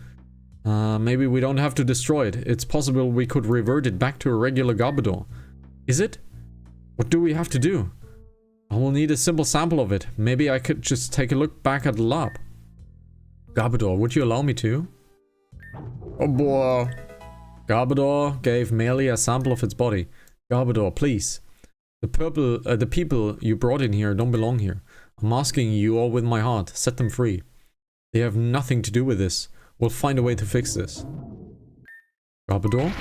Maybe we don't have to destroy it. It's possible we could revert it back to a regular Garbodor. Is it? What do we have to do? I will need a simple sample of it. Maybe I could just take a look back at the lab. Garbodor, would you allow me to? Oh boy. Garbodor gave Melee a sample of its body. Garbodor, please. The people you brought in here don't belong here. I'm asking you all with my heart. Set them free. They have nothing to do with this. We'll find a way to fix this. Garbodor?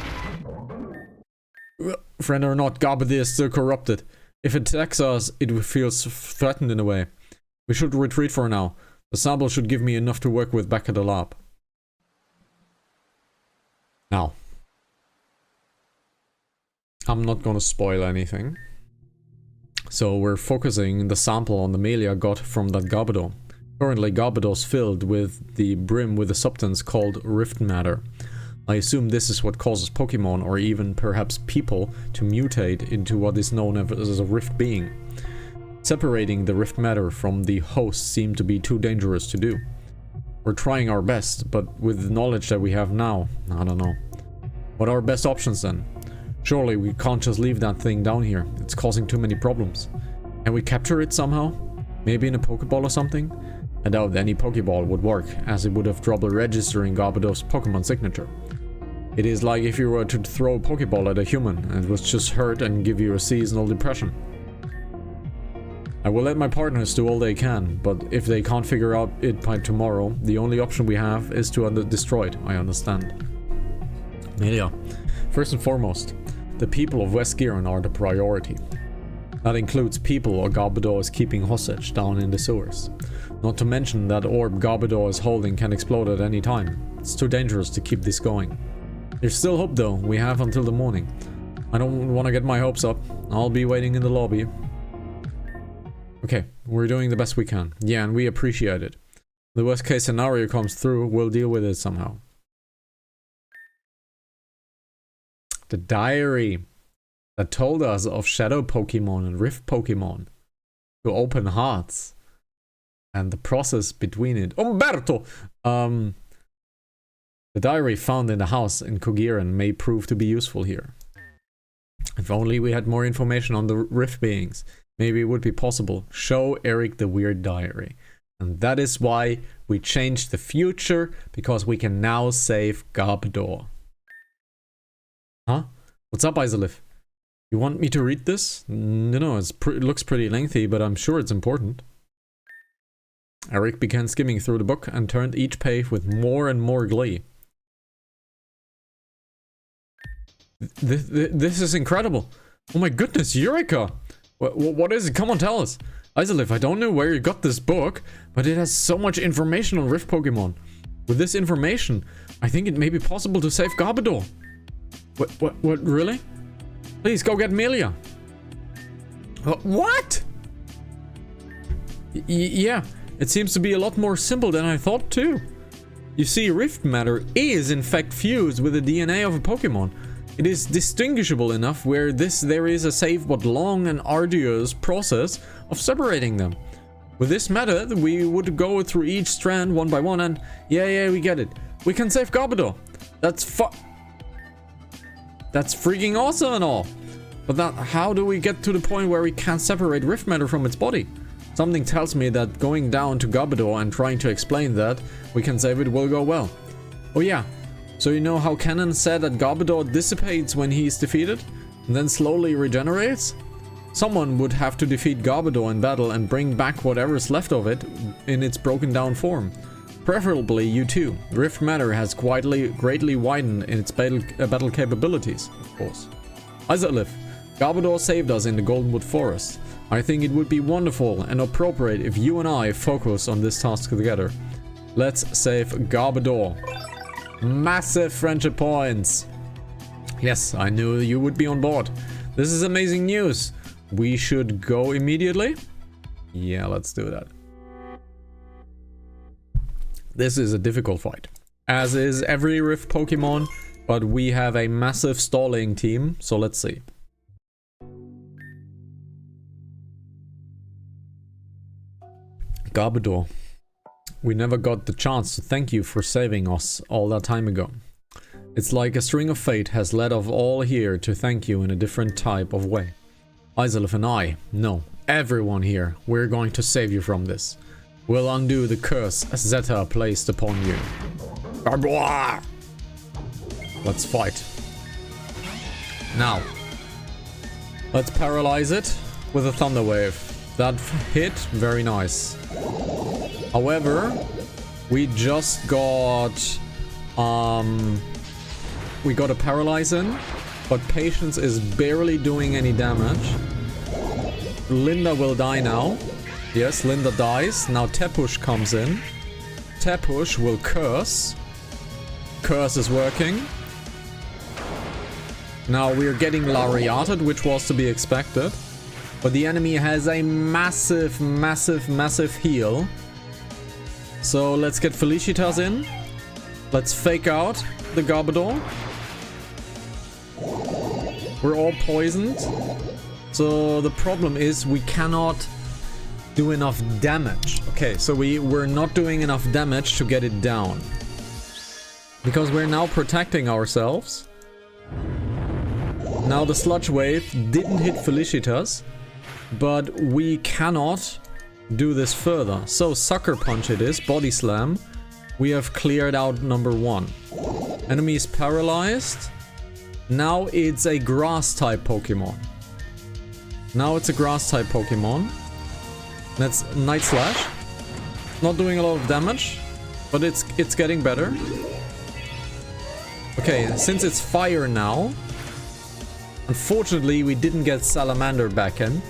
Friend or not, Garbodor is still corrupted. If it attacks us, it feels threatened in a way. We should retreat for now. The sample should give me enough to work with back at the lab. Now. I'm not gonna spoil anything. So we're focusing the sample on the melee I got from that Garbodor. Currently, Garbodor's filled with the brim with a substance called Rift Matter. I assume this is what causes Pokemon, or even perhaps people, to mutate into what is known as a Rift being. Separating the Rift Matter from the host seemed to be too dangerous to do. We're trying our best, but with the knowledge that we have now, I don't know. What are our best options then? Surely we can't just leave that thing down here. It's causing too many problems. Can we capture it somehow? Maybe in a Pokeball or something? I doubt any Pokeball would work, as it would have trouble registering Garbodor's Pokemon signature. It is like if you were to throw a Pokeball at a human, and it would just hurt and give you a seasonal depression. I will let my partners do all they can, but if they can't figure out it by tomorrow, the only option we have is to destroy it, I understand. Melia, first and foremost, the people of West Giron are the priority. That includes people or Garbodor is keeping hostage down in the sewers. Not to mention that orb Garbodor is holding can explode at any time. It's too dangerous to keep this going. There's still hope though, we have until the morning. I don't want to get my hopes up. I'll be waiting in the lobby. Okay, we're doing the best we can. Yeah, and we appreciate it. The worst case scenario comes through, we'll deal with it somehow. The diary that told us of Shadow Pokemon and Rift Pokemon to open hearts and the process between it. Umberto! The diary found in the house in Kogiran may prove to be useful here. If only we had more information on the Rift beings, maybe it would be possible. Show Eric the weird diary. And that is why we changed the future, because we can now save Garbodor. Huh? What's up, Isolif? You want me to read this? No, it looks pretty lengthy, but I'm sure it's important. Eric began skimming through the book and turned each page with more and more glee. This is incredible. Oh my goodness, Eureka! What is it? Come on, tell us. Isolif, I don't know where you got this book, but it has so much information on Rift Pokemon. With this information, I think it may be possible to save Garbodor. What, really? Please, go get Melia. What? Yeah, it seems to be a lot more simple than I thought too. You see, Rift Matter is in fact fused with the DNA of a Pokemon. It is distinguishable enough where there is a safe but long and arduous process of separating them. With this method, we would go through each strand one by one and... Yeah, we get it. We can save Garbodor. That's freaking awesome and all. But how do we get to the point where we can't separate Rift Matter from its body? Something tells me that going down to Garbodor and trying to explain that we can save it will go well. Oh yeah, so you know how Canon said that Garbodor dissipates when he is defeated and then slowly regenerates? Someone would have to defeat Garbodor in battle and bring back whatever's left of it in its broken down form. Preferably you too. Rift Matter has greatly widened in its battle capabilities, of course. Isolif, Garbodor saved us in the Goldenwood Forest. I think it would be wonderful and appropriate if you and I focus on this task together. Let's save Garbodor. Massive friendship points. Yes, I knew you would be on board. This is amazing news. We should go immediately? Yeah, let's do that. This is a difficult fight, as is every Rift Pokemon, but we have a massive stalling team, so let's see. Garbodor, we never got the chance to thank you for saving us all that time ago. It's like a string of fate has led us all here to thank you in a different type of way. Isolif and I, no, everyone here, we're going to save you from this. We'll undo the curse Zeta placed upon you. Garbodor! Let's fight. Now, let's paralyze it with a Thunder Wave. That hit, very nice. However, we just got a paralyze in, but Patience is barely doing any damage. Linda will die now. Yes, Linda dies. Now Tepush comes in. Tepush will curse. Curse is working. Now we're getting Lariated, which was to be expected. But the enemy has a massive heal. So let's get Felicitas in. Let's fake out the Garbodor. We're all poisoned. So the problem is we cannot do enough damage. Okay, so we're not doing enough damage to get it down. Because we're now protecting ourselves. Now the Sludge Wave didn't hit Felicitas. But we cannot do this further. So Sucker Punch it is, Body Slam. We have cleared out number 1. Enemy is paralyzed. Now it's a Grass type Pokemon. That's Night Slash. Not doing a lot of damage, but it's getting better. Okay, since it's fire now, unfortunately we didn't get Salamander back in.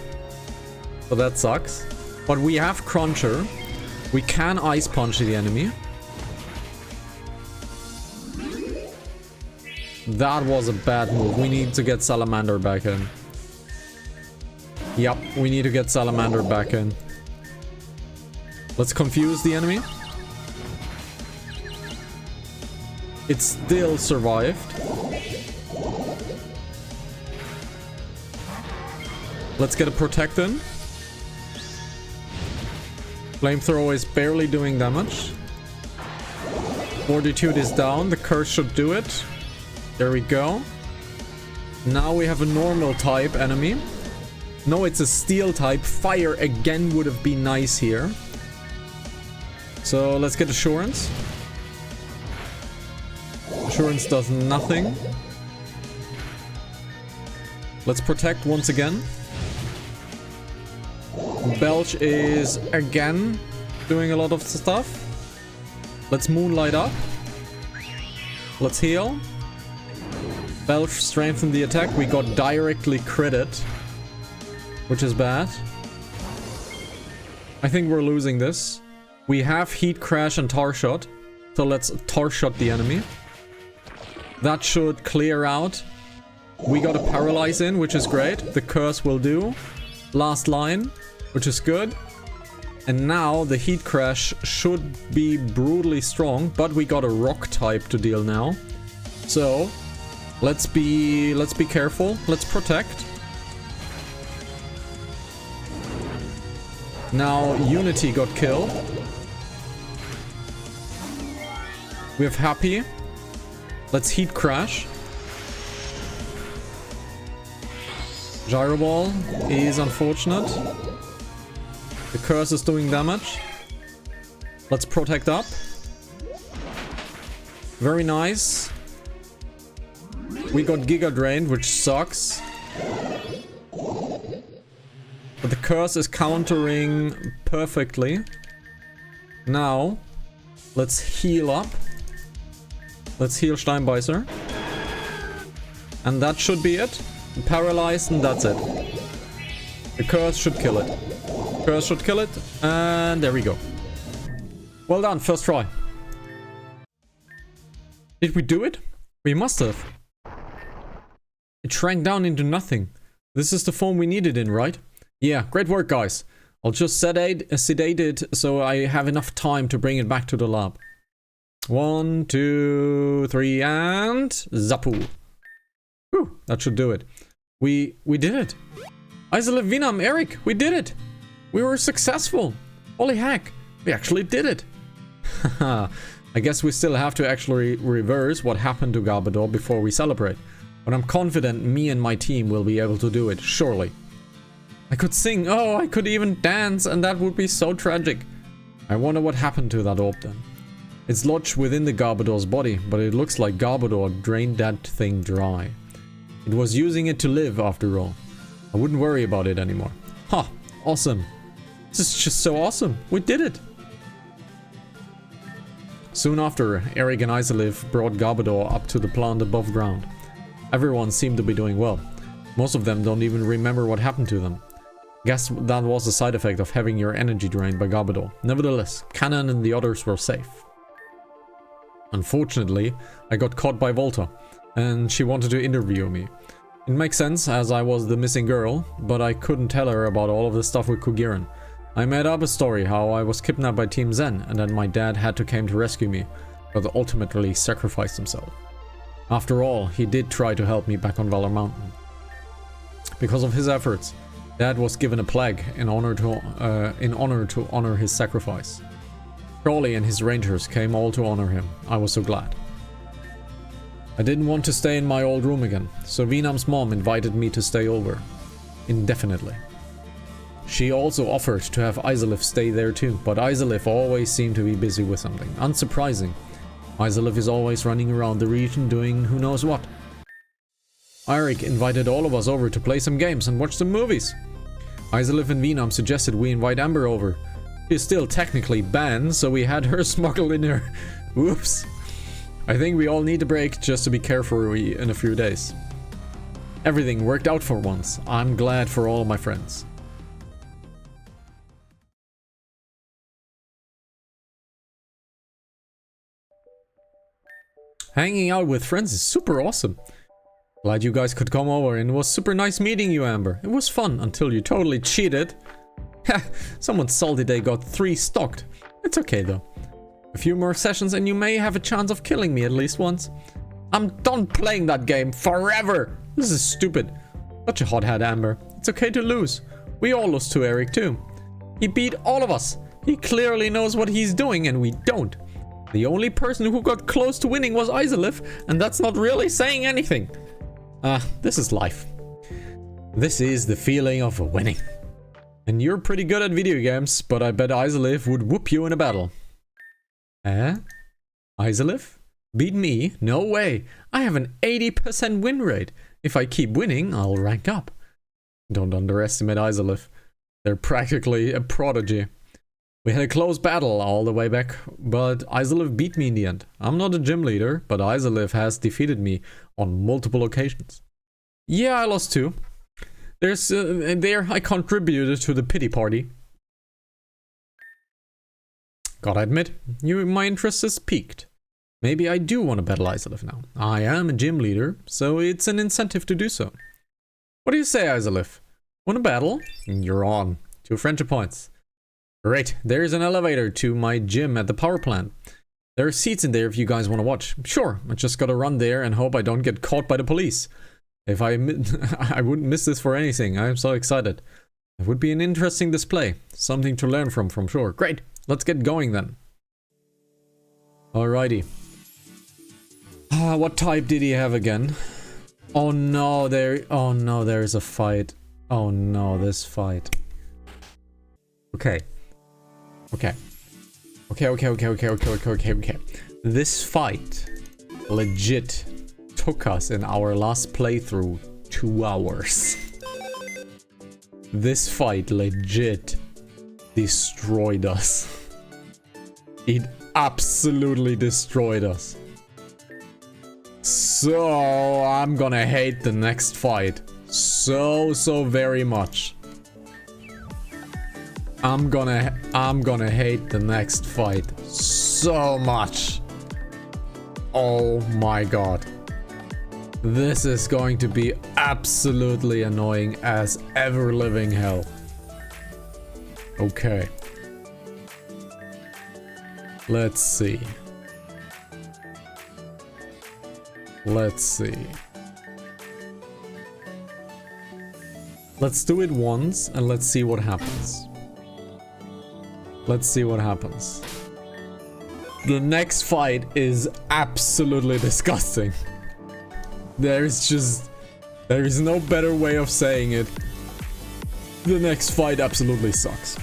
So that sucks. But we have Cruncher. We can Ice Punch the enemy. That was a bad move. We need to get Salamander back in. Yep, we need to get Salamander back in. Let's confuse the enemy. It still survived. Let's get a Protect in. Flamethrower is barely doing damage. Fortitude is down. The curse should do it. There we go. Now we have a normal type enemy. No, it's a steel type. Fire again would have been nice here. So let's get Assurance. Assurance does nothing. Let's Protect once again. Belch is again doing a lot of stuff. Let's Moonlight up. Let's heal. Belch strengthened the attack. We got directly critted, which is bad. I think we're losing this. We have Heat Crash and Tar Shot. So let's Tar Shot the enemy. That should clear out. We got a Paralyze in, which is great. The Curse will do. Last line, which is good. And now the Heat Crash should be brutally strong, but we got a Rock type to deal now. So let's be careful. Let's Protect. Now Unity got killed. We have Happy. Let's Heat Crash. Gyro Ball is unfortunate. The curse is doing damage. Let's protect up. Very nice. We got Giga Drained, which sucks. But the curse is countering perfectly. Now, let's heal up. Let's heal Steinbeißer. And that should be it. Paralyzed, and that's it. The curse should kill it. Curse should kill it. And there we go. Well done, first try. Did we do it? We must have. It shrank down into nothing. This is the form we needed in, right? Yeah, great work, guys. I'll just sedate it so I have enough time to bring it back to the lab. 1, 2, 3, and Zapu. Whew, that should do it. We did it. Isolive, Vinam, Eric, we did it. We were successful. Holy heck, we actually did it. Haha. I guess we still have to actually reverse what happened to Garbodor before we celebrate. But I'm confident me and my team will be able to do it, surely. I could sing, oh, I could even dance, and that would be so tragic. I wonder what happened to that orb then. It's lodged within the Garbodor's body, but it looks like Garbodor drained that thing dry. It was using it to live after all. I wouldn't worry about it anymore. Ha! Awesome. This is just so awesome. We did it. Soon after, Eric and Isolive brought Garbodor up to the plant above ground. Everyone seemed to be doing well. Most of them don't even remember what happened to them. Guess that was a side effect of having your energy drained by Garbodor. Nevertheless, Cannon and the others were safe. Unfortunately, I got caught by Volta, and she wanted to interview me. It makes sense, as I was the missing girl, but I couldn't tell her about all of the stuff with Kugiran. I made up a story how I was kidnapped by Team Zen, and that my dad had to come to rescue me, but ultimately sacrificed himself. After all, he did try to help me back on Valor Mountain. Because of his efforts, Dad was given a plague in honor to honor his sacrifice. Crowley and his rangers came all to honor him. I was so glad. I didn't want to stay in my old room again, so Vinam's mom invited me to stay over. Indefinitely. She also offered to have Isolive stay there too, but Isolive always seemed to be busy with something. Unsurprising. Isolive is always running around the region doing who knows what. Eric invited all of us over to play some games and watch some movies. Isolive and Vinam suggested we invite Amber over. She's still technically banned, so we had her smuggled in her. Whoops. I think we all need a break just to be careful in a few days. Everything worked out for once. I'm glad for all of my friends. Hanging out with friends is super awesome. Glad you guys could come over, and it was super nice meeting you, Amber. It was fun until you totally cheated. Ha! Someone's salty they got 3 stocked. It's okay though. A few more sessions and you may have a chance of killing me at least once. I'm done playing that game forever. This is stupid. Such a hothead, Amber. It's okay to lose. We all lost to Eric too. He beat all of us. He clearly knows what he's doing and we don't. The only person who got close to winning was Isolive, and that's not really saying anything. This is life. This is the feeling of winning. And you're pretty good at video games, but I bet Isolive would whoop you in a battle. Eh? Isolive? Beat me? No way. I have an 80% win rate. If I keep winning, I'll rank up. Don't underestimate Isolive. They're practically a prodigy. We had a close battle all the way back, but Isolive beat me in the end. I'm not a gym leader, but Isolive has defeated me on multiple occasions. Yeah, I lost too. There I contributed to the pity party. Gotta admit, my interest is piqued. Maybe I do want to battle Isolive now. I am a gym leader, so it's an incentive to do so. What do you say, Isolive? Want to battle? You're on. 2 friendship points. Great, there's an elevator to my gym at the power plant. There are seats in there if you guys want to watch. Sure, I just gotta run there and hope I don't get caught by the police. If I wouldn't miss this for anything. I'm so excited. It would be an interesting display. Something to learn from sure. Great, let's get going then. Alrighty. What type did he have again? Oh no, there's a fight. Oh no, this fight. Okay. Okay. Okay. This fight legit took us in our last playthrough 2 hours. This fight legit destroyed us. It absolutely destroyed us. So I'm gonna hate the next fight so very much. I'm gonna hate the next fight so much. Oh my god. This is going to be absolutely annoying as ever living hell. Okay. Let's see. Let's see. Let's do it once and let's see what happens. Let's see what happens. The next fight is absolutely disgusting. There is no better way of saying it. The next fight absolutely sucks.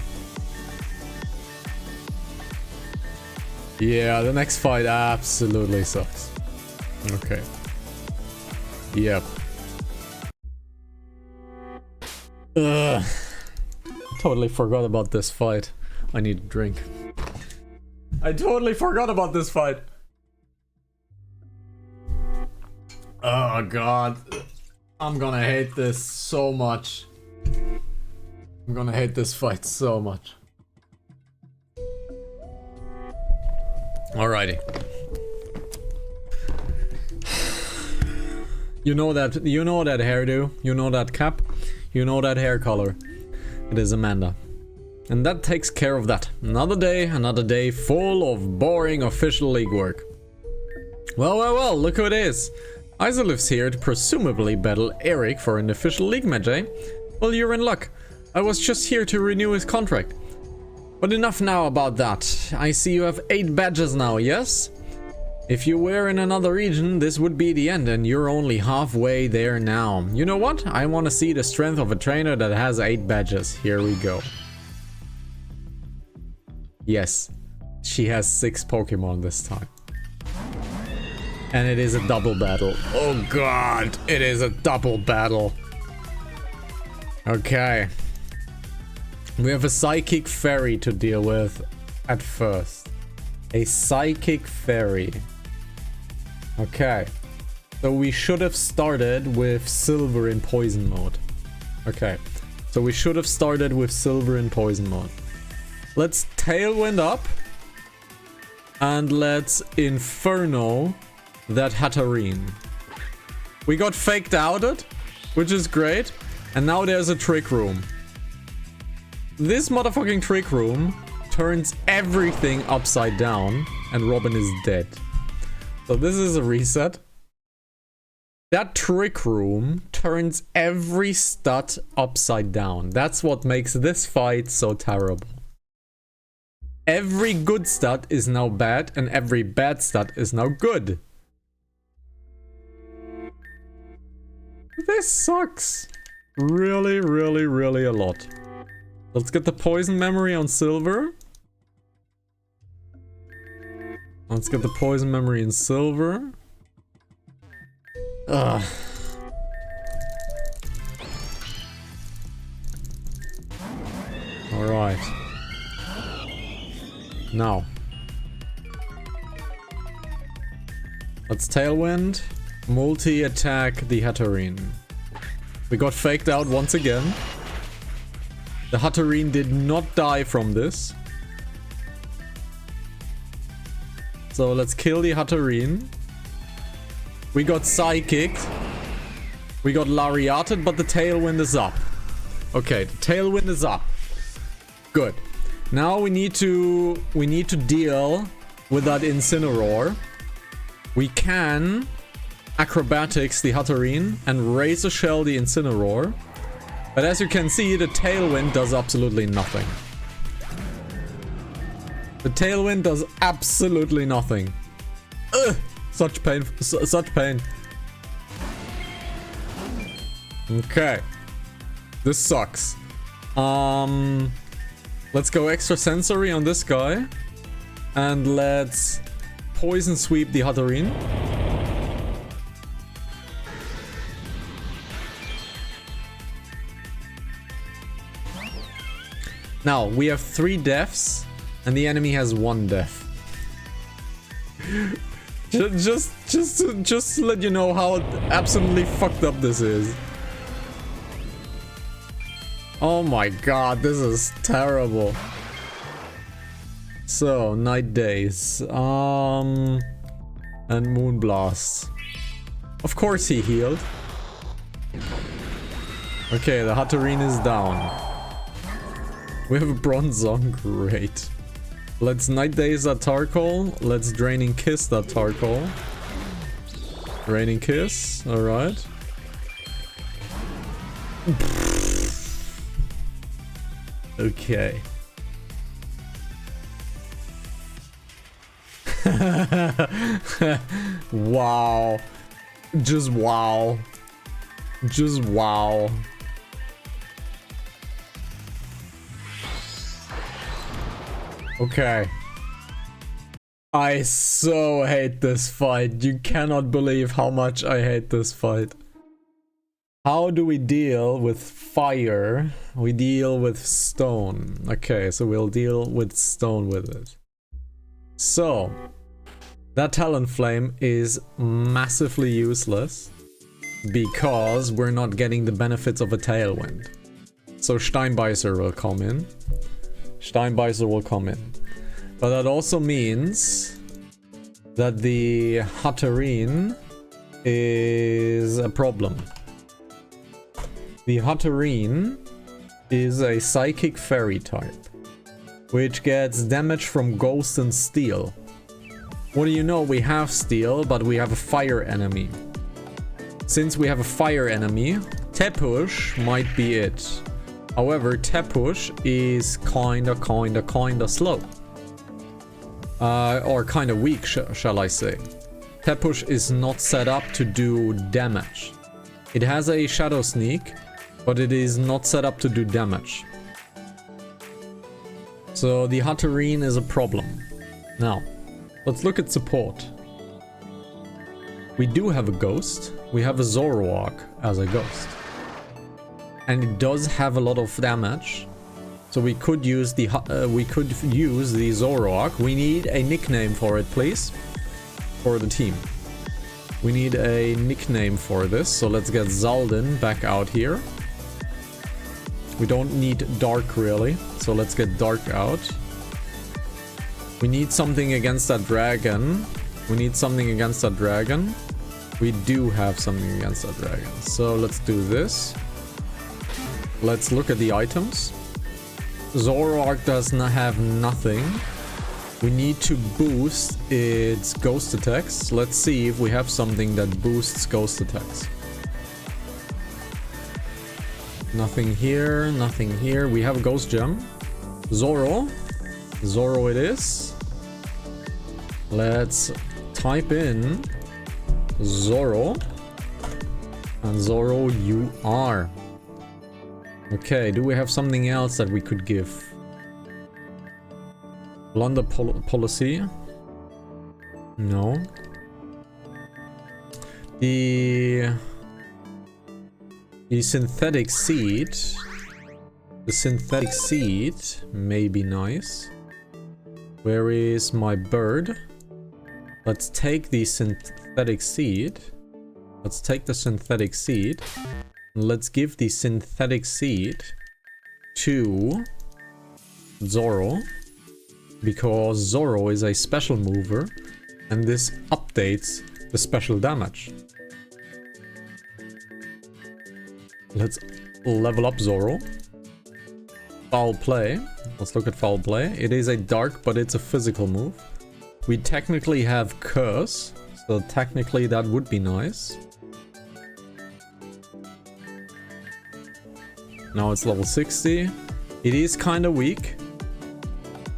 Yeah, the next fight absolutely sucks. Okay. Yep. Ugh. Totally forgot about this fight. I need a drink. I totally forgot about this fight. Oh god. I'm gonna hate this so much. I'm gonna hate this fight so much. Alrighty. You know that hairdo, you know that cap, you know that hair color. It is Amanda. And that takes care of that. Another day full of boring official league work. Well, look who it is. Isa lives here to presumably battle Eric for an official league match, eh? Well, you're in luck. I was just here to renew his contract. But enough now about that. I see you have 8 badges now, yes? If you were in another region, this would be the end, and you're only halfway there now. You know what? I want to see the strength of a trainer that has 8 badges. Here we go. Yes, she has 6 Pokemon this time. And it is a double battle. Oh god, it is a double battle. Okay. We have a Psychic Fairy to deal with at first. A Psychic Fairy. Okay. So we should have started with Silver in Poison mode. Okay. So we should have started with Silver in Poison mode. Let's Tailwind up. And let's Inferno that Hatterene. We got faked outed, which is great. And now there's a Trick Room. This motherfucking Trick Room turns everything upside down and Robin is dead. So this is a reset. That Trick Room turns every stat upside down. That's what makes this fight so terrible. Every good stat is now bad and every bad stat is now good. This sucks. Really a lot. Let's get the Poison Memory on Silver. Let's get the Poison Memory in Silver. Ugh. Alright. Now. Let's Tailwind. Multi-attack the Hatterene. We got faked out once again. The Hatterene did not die from this. So let's kill the Hatterene. We got Psychicked. We got Lariated, but the Tailwind is up. Okay, the Tailwind is up. Good. Now we need to deal with that Incineroar. We can Acrobatics the Hatterene and Razor Shell the Incineroar. But as you can see, the Tailwind does absolutely nothing. The Tailwind does absolutely nothing. Ugh! Such pain. Such pain. Okay. This sucks. Let's Let's go extra sensory on this guy. And let's poison sweep the Hatterene. Now, we have 3 deaths, and the enemy has 1 death. just to let you know how absolutely fucked up this is. Oh my god, this is terrible. So, Night Days. And Moonblast. Of course he healed. Okay, the Hatterene is down. We have a Bronzong, great. Let's Night Days that Tarkol. Let's Draining Kiss that Tarkol. Draining Kiss, alright. Okay. Wow. Just wow. Just wow. Okay. I so hate this fight. You cannot believe how much I hate this fight. How do we deal with fire? We deal with stone. Okay, so we'll deal with stone with it. So, that Talonflame is massively useless because we're not getting the benefits of a Tailwind. So Steinbeißer will come in. Steinbeißer will come in. But that also means that the Hatterene is a problem. The Hatterene is a Psychic Fairy type, which gets damage from Ghost and Steel. What do you know? We have Steel, but we have a Fire enemy. Since we have a Fire enemy, Tepush might be it. However, Tepush is kinda slow. Or kinda weak, shall I say. Tepush is not set up to do damage. It has a Shadow Sneak, but it is not set up to do damage. So the Hatterene is a problem. Now, let's look at support. We do have a Ghost. We have a Zoroark as a Ghost. And it does have a lot of damage. So we could use the Zoroark. We need a nickname for it, please. For the team. We need a nickname for this. So let's get Zaldin back out here. We don't need Dark really. So let's get Dark out. We need something against that dragon. We need something against that dragon. We do have something against that dragon. So let's do this. Let's look at the items. Zoroark does not have nothing. We need to boost its ghost attacks. Let's see if we have something that boosts ghost attacks. Nothing here, nothing here. We have a ghost gem. Zoro. Zoro it is. Let's type in Zoro. And Zoro you are. Okay, do we have something else that we could give? Blunder policy? No. The synthetic seed. The synthetic seed may be nice. Where is my bird? Let's take the synthetic seed. Let's take the synthetic seed. Let's give the synthetic seed to Zoro, because Zoro is a special mover and this updates the special damage. Let's level up Zoro. Foul play. Let's look at foul play. It is a dark, but it's a physical move. We technically have curse, so technically that would be nice. Now it's level 60. It is kind of weak.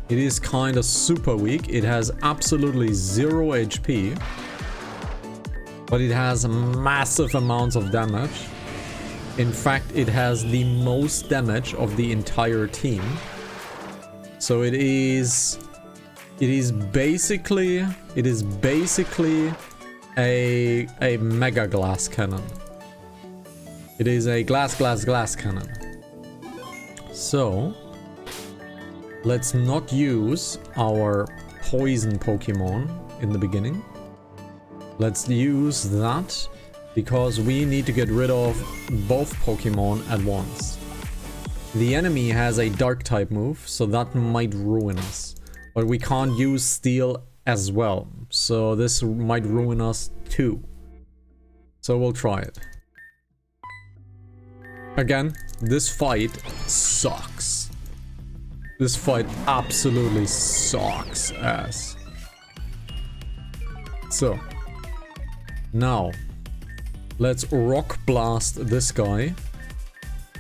It is kind of super weak. It has absolutely 0 HP. But it has massive amounts of damage. In fact, it has the most damage of the entire team. So it is basically a mega glass cannon. It is a glass cannon. So let's not use our poison Pokemon in the beginning. Let's use that because we need to get rid of both Pokemon at once. The enemy has a dark type move, so that might ruin us. But we can't use steel as well, so this might ruin us too. So we'll try it. Again, this fight sucks. This fight absolutely sucks ass. So, now, let's Rock Blast this guy.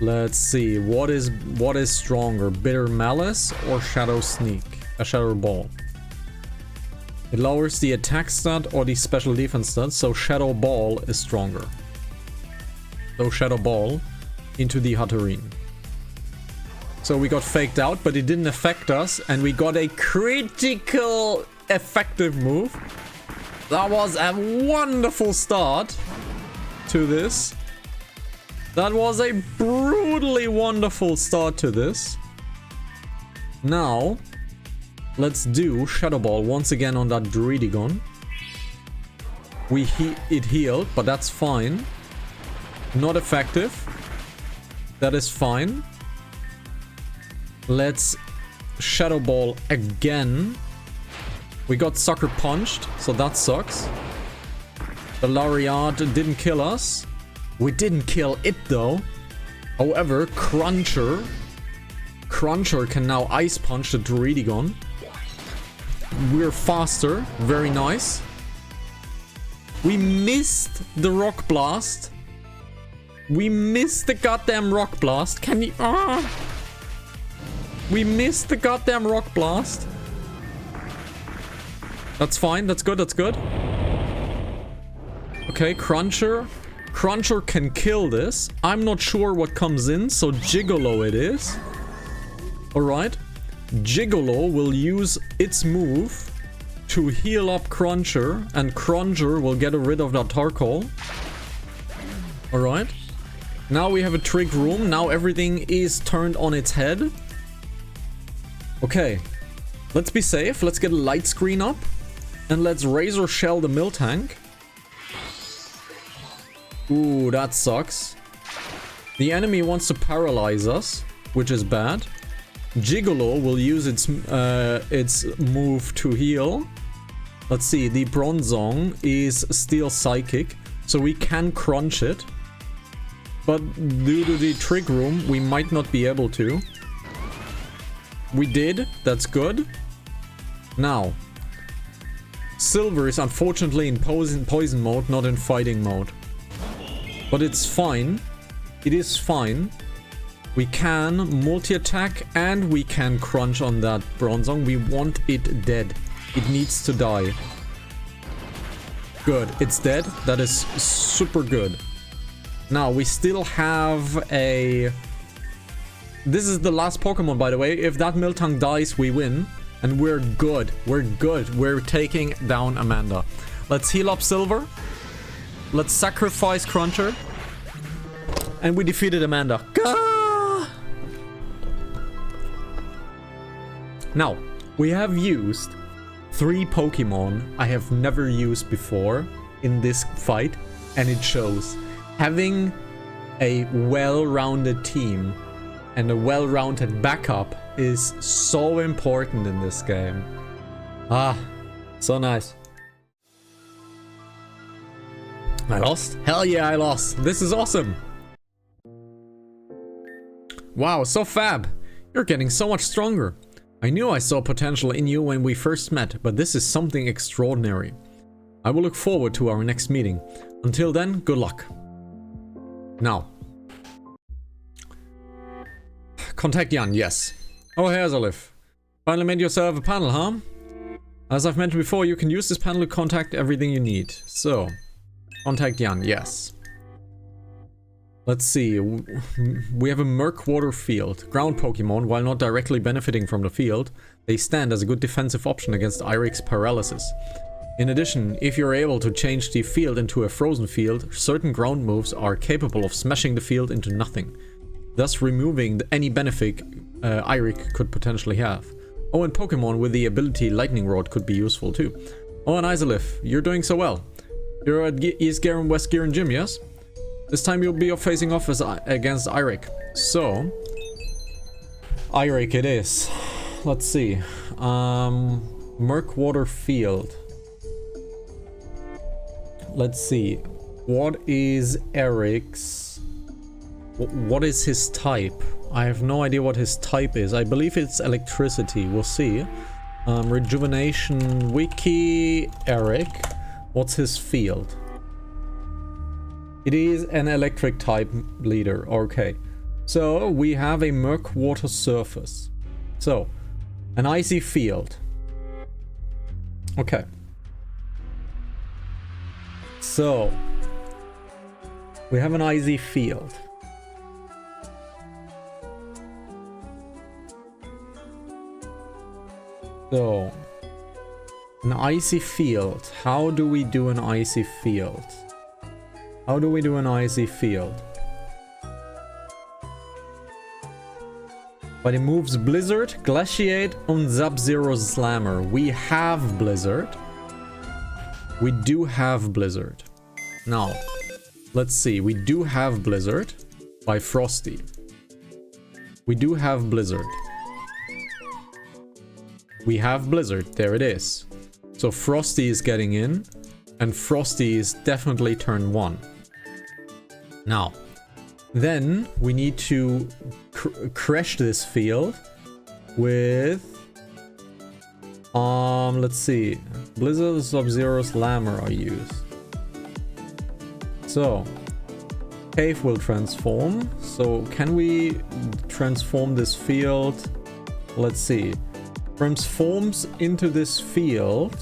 Let's see, what is stronger, Bitter Malice or Shadow Sneak? A Shadow Ball. It lowers the attack stat or the special defense stat, so Shadow Ball is stronger. So Shadow Ball into the Hatterene. So we got faked out, but it didn't affect us, and we got a critical effective move. That was a wonderful start to this. That was a brutally wonderful start to this. Now, let's do Shadow Ball once again on that Druidigon. It healed, but that's fine. Not effective. That is fine. Let's Shadow Ball again. We got Sucker Punched, so that sucks. The Lariat didn't kill us. We didn't kill it though. However, Cruncher can now Ice Punch the Druidigon. We're faster. Very nice. We missed the Rock Blast. We missed the goddamn Rock Blast. Can you... We missed the goddamn Rock Blast. That's fine. That's good. That's good. Okay, Cruncher. Cruncher can kill this. I'm not sure what comes in, so Gigolo it is. Alright. Gigolo will use its move to heal up Cruncher, and Cruncher will get rid of that Tarkle. Alright. Now we have a trick room. Now everything is turned on its head. Okay. Let's be safe. Let's get a light screen up. And let's Razor Shell the Miltank. Ooh, that sucks. The enemy wants to paralyze us, which is bad. Gigolo will use its move to heal. Let's see, the Bronzong is Steel Psychic, so we can crunch it. But due to the trick room, we might not be able to. We did, that's good. Now, Silver is unfortunately in poison mode, not in fighting mode. But it's fine. It is fine. We can multi-attack and we can crunch on that Bronzong. We want it dead. It needs to die. Good. It's dead. That is super good. Now, we still have a... This is the last Pokemon, by the way. If that Miltank dies, we win. And we're good. We're good. We're taking down Amanda. Let's heal up Silver. Let's sacrifice Cruncher. And we defeated Amanda. Gah! Now, we have used 3 Pokemon I have never used before in this fight. And it shows. Having a well-rounded team and a well-rounded backup is so important in this game. Ah, so nice. I lost? Hell yeah, I lost. This is awesome. Wow, so fab. You're getting so much stronger. I knew I saw potential in you when we first met, but this is something extraordinary. I will look forward to our next meeting. Until then, good luck. Now. Contact Jan, yes. Oh, hey Azalif. Finally made yourself a panel, huh? As I've mentioned before, you can use this panel to contact everything you need. So, contact Jan, yes. Let's see. We have a Murkwater field. Ground Pokemon, while not directly benefiting from the field, they stand as a good defensive option against Irik's paralysis. In addition, if you're able to change the field into a frozen field, certain ground moves are capable of smashing the field into nothing, thus removing any benefit Irik could potentially have. Oh, and Pokemon with the ability Lightning Rod could be useful too. Oh, and Isolith, you're doing so well. You're at East Gear and West Gear and Gym, yes? This time you'll be facing off against Irik. So, Irik it is. Let's see. Murkwater field. Let's see. What is Eric's... What is his type? I have no idea what his type is. I believe it's electricity. We'll see. Rejuvenation Wiki Eric. What's his field? It is an electric type leader. Okay. So we have a Murkwater surface. So, an icy field. Okay. So, we have an icy field. So, an icy field. How do we do an icy field? How do we do an icy field? But it moves Blizzard, Glaciate, and Sub-Zero Slammer. We have Blizzard. We do have Blizzard. Now, let's see. We do have Blizzard by Frosty. We do have Blizzard. We have Blizzard. There it is. So Frosty is getting in. And Frosty is definitely turn 1. Now, then we need to crash this field with... let's see. Blizzard, Sub-Zero, Slammer are used. So, Cave will transform. So, can we transform this field? Let's see. Transforms into this field.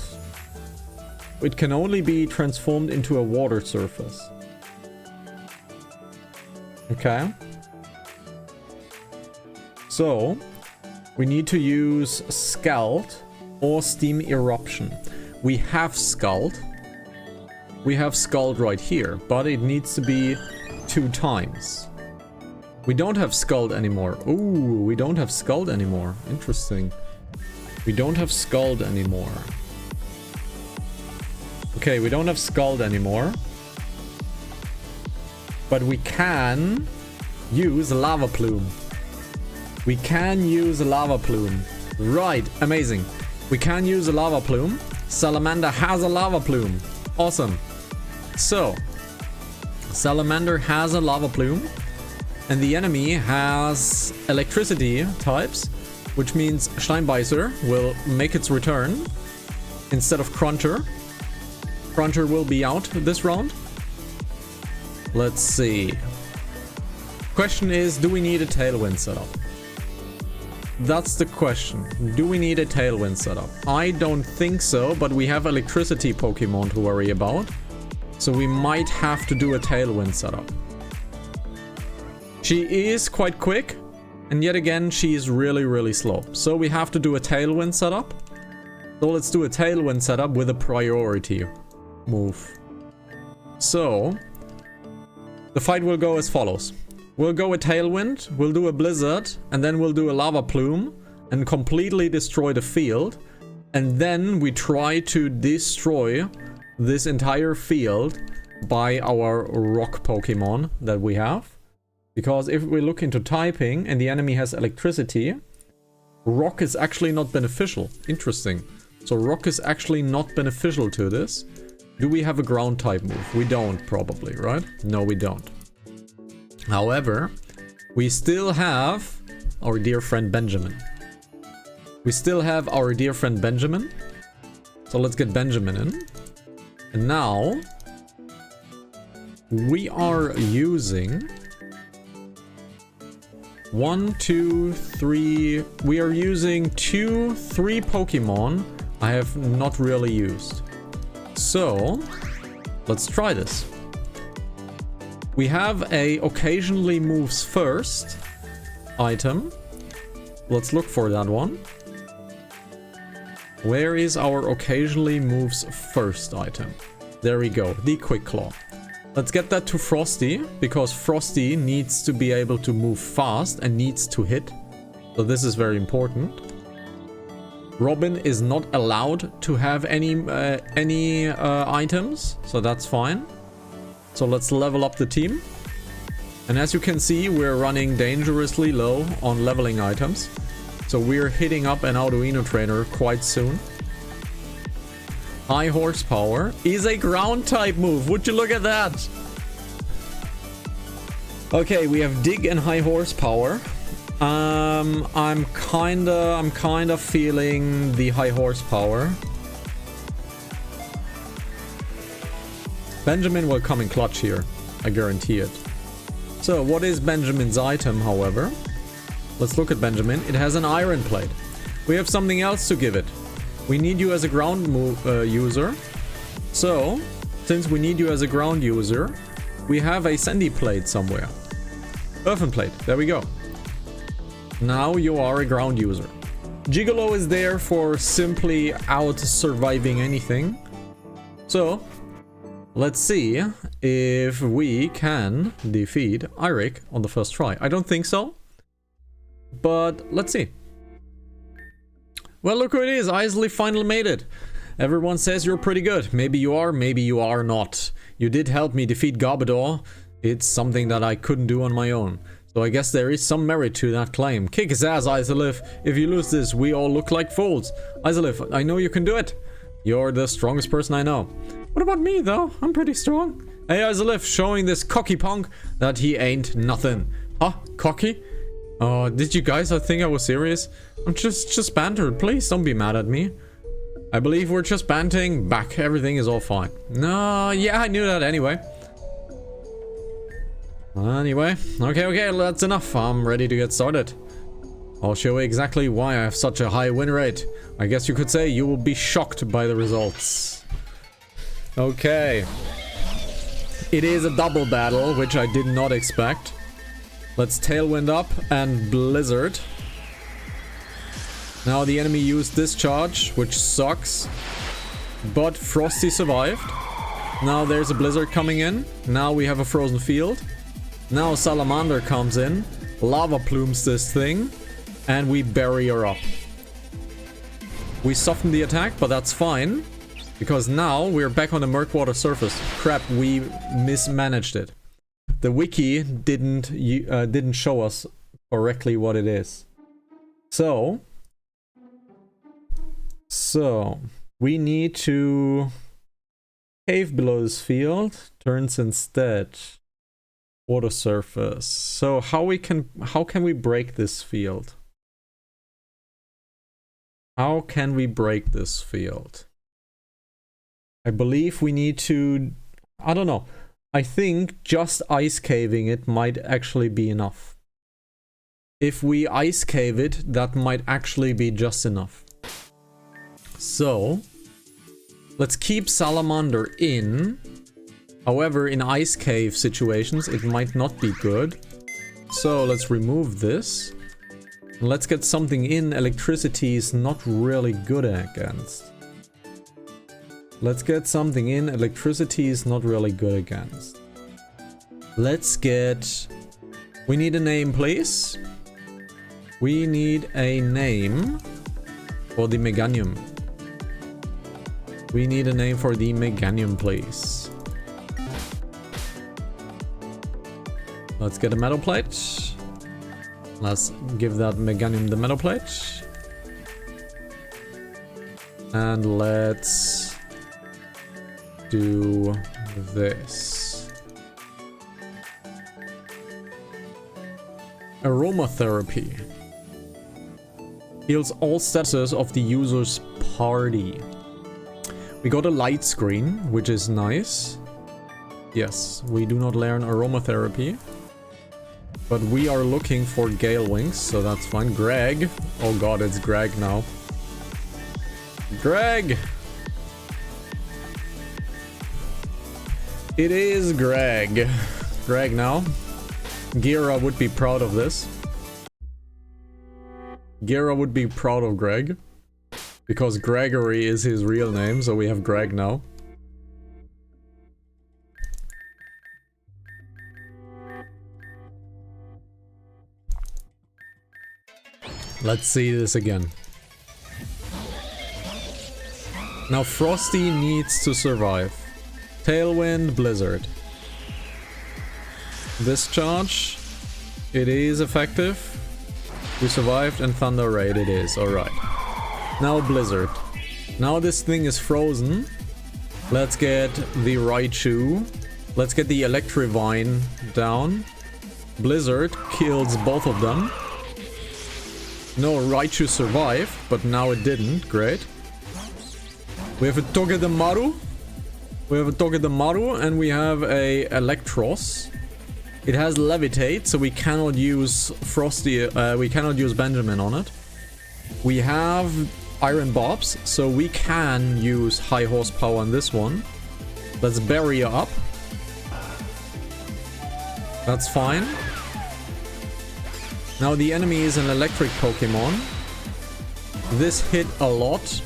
It can only be transformed into a water surface. Okay. So, we need to use Scald or Steam Eruption. We have Scald. We have Scald right here, but it needs to be 2 times. We don't have Scald anymore. Ooh, we don't have Scald anymore. Interesting. We don't have Scald anymore. Okay, we don't have Scald anymore. But we can use Lava Plume. We can use a Lava Plume. Right, amazing. We can use a Lava Plume. Salamander has a Lava Plume. Awesome. So, Salamander has a Lava Plume. And the enemy has electricity types, which means Steinbeißer will make its return instead of Cruncher. Cruncher will be out this round. Let's see. Question is, do we need a Tailwind setup? That's the question. Do we need a Tailwind setup? I don't think so, but we have electricity Pokemon to worry about. So we might have to do a Tailwind setup. She is quite quick, and yet again, she is really, really slow. So we have to do a Tailwind setup. So let's do a Tailwind setup with a priority move. So, the fight will go as follows. We'll go a Tailwind, we'll do a Blizzard, and then we'll do a Lava Plume and completely destroy the field. And then we try to destroy this entire field by our rock Pokemon that we have. Because if we look into typing and the enemy has electricity, rock is actually not beneficial. Interesting. So rock is actually not beneficial to this. Do we have a ground type move? We don't, probably, right? No, we don't. However, we still have our dear friend Benjamin. We still have our dear friend Benjamin. So let's get Benjamin in. And now, we are using... 1, 2, 3... We are using 2, 3 Pokemon I have not really used. So, let's try this. We have a occasionally moves first item. Let's look for that one. Where is our occasionally moves first item? There we go, the Quick Claw. Let's get that to Frosty, because Frosty needs to be able to move fast and needs to hit. So this is very important. Robin is not allowed to have any items, so that's fine. So let's level up the team. And as you can see, we're running dangerously low on leveling items. So we're hitting up an Arduino trainer quite soon. High horsepower is a ground type move. Would you look at that? Okay, we have dig and high horsepower. I'm kinda feeling the high horsepower. Benjamin will come in clutch here. I guarantee it. So what is Benjamin's item, however? Let's look at Benjamin. It has an iron plate. We have something else to give it. We need you as a ground user. So, since we need you as a ground user, we have a sandy plate somewhere. Earthen plate. There we go. Now you are a ground user. Gigolo is there for simply out surviving anything. So, let's see if we can defeat Eirik on the first try. I don't think so. But let's see. Well, look who it is. Isley finally made it. Everyone says you're pretty good. Maybe you are, maybe you are not. You did help me defeat Garbodor. It's something that I couldn't do on my own. So I guess there is some merit to that claim. Kick his ass, Isolif. If you lose this, we all look like fools. Isolif, I know you can do it. You're the strongest person I know. What about me, though? I'm pretty strong. Hey, Isolif, showing this cocky punk that he ain't nothing. Huh? Cocky? Oh, did you guys think I was serious? I'm just bantered. Please don't be mad at me. I believe we're just banting back. Everything is all fine. No, yeah, I knew that anyway. Anyway, okay, that's enough. I'm ready to get started. I'll show you exactly why I have such a high win rate. I guess you could say you will be shocked by the results. Okay. It is a double battle, which I did not expect. Let's Tailwind up and Blizzard. Now the enemy used Discharge, which sucks. But Frosty survived. Now there's a Blizzard coming in. Now we have a Frozen Field. Now Salamander comes in. Lava plumes this thing. And we bury her up. We soften the attack, but that's fine. Because now we're back on the Murkwater surface. Crap, we mismanaged it. The wiki didn't show us correctly what it is. So we need to cave below this field. Turns instead water surface. So how can we break this field? How can we break this field? I believe we need to, I don't know. I think just ice caving it might actually be enough. If we ice cave it, that might actually be just enough. So, let's keep Salamander in. However, in ice cave situations, it might not be good. So, let's remove this. And let's get something in electricity is not really good against. Let's get something in electricity is not really good against. Let's get... We need a name, please. We need a name for the Meganium. We need a name for the Meganium, please. Let's get a metal plate. Let's give that Meganium the metal plate. And let's do this. Aromatherapy. Heals all statuses of the user's party. We got a light screen, which is nice. Yes, we do not learn aromatherapy. But we are looking for Gale Wings, so that's fine. Greg. Oh god, it's Greg now. Greg! It is Greg. Greg now. Gira would be proud of this. Gira would be proud of Greg. Because Gregory is his real name, so we have Greg now. Let's see this again. Now Frosty needs to survive. Tailwind, Blizzard. Discharge. It is effective. We survived, and Thunder Raid it is. Alright. Now Blizzard. Now this thing is frozen. Let's get the Raichu. Let's get the Electrivine down. Blizzard kills both of them. No, Raichu survived, but now it didn't. Great. We have a Togedemaru. We have a Togedemaru, and we have a Electros. It has Levitate, so we cannot use Frosty. We cannot use Benjamin on it. We have Iron Bobs, so we can use high horsepower on this one. Let's bury her up. That's fine. Now the enemy is an electric Pokemon. This hit a lot,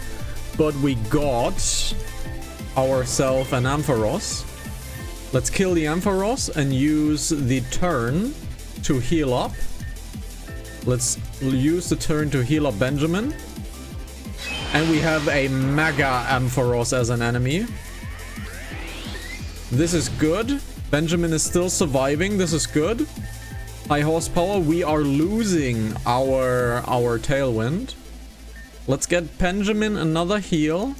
but we got ourselves an Ampharos. Let's kill the Ampharos and use the turn to heal up. Let's use the turn to heal up Benjamin. And we have a Mega Ampharos as an enemy. This is good. Benjamin is still surviving. This is good. High horsepower. We are losing our Tailwind. Let's get Benjamin another heal.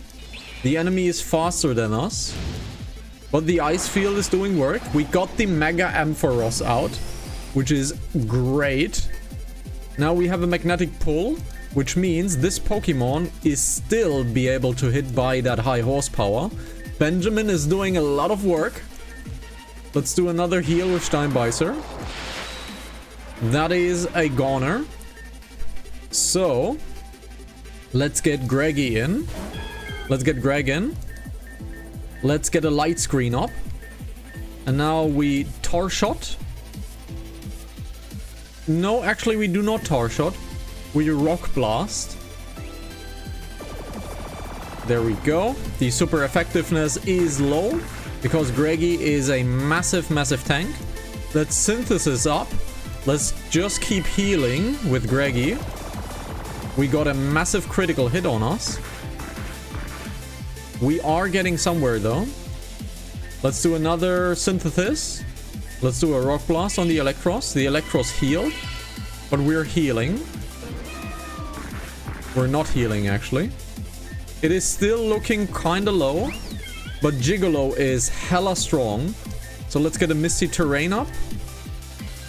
The enemy is faster than us. But the ice field is doing work. We got the Mega Ampharos out, which is great. Now we have a magnetic pull, which means this Pokemon is still be able to hit by that high horsepower. Benjamin is doing a lot of work. Let's do another heal with Steinbeißer. That is a goner. So, let's get Greggy in. Let's get Greg in. Let's get a light screen up. And now we Tar Shot. No, actually we do not Tar Shot. We Rock Blast. There we go. The super effectiveness is low because Greggy is a massive, massive tank. Let's Synthesis up. Let's just keep healing with Greggy. We got a massive critical hit on us. We are getting somewhere though. Let's do another Synthesis. Let's do a Rock Blast on the Electros. The Electros healed, but we're healing. We're not healing actually. It is still looking kinda low, but Gigolo is hella strong. So let's get a Misty Terrain up.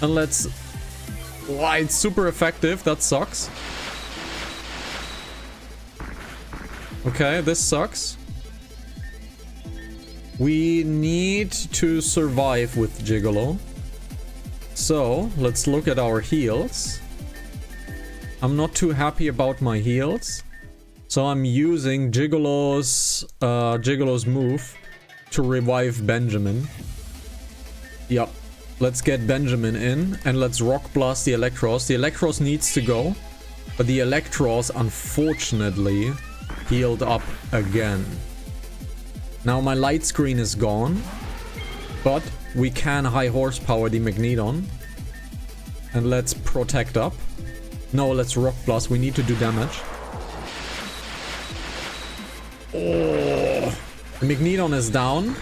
And let's... Wow, it's super effective. That sucks. Okay, this sucks. We need to survive with Gigolo. So, let's look at our heals. I'm not too happy about my heals. So I'm using Gigolo's move to revive Benjamin. Yep. Let's get Benjamin in and let's Rock Blast the Electros. The Electros needs to go, but the Electros unfortunately healed up again. Now my light screen is gone, but we can high horsepower the Magneton. And let's protect up. No, let's Rock Blast. We need to do damage. Oh, the Magneton is down.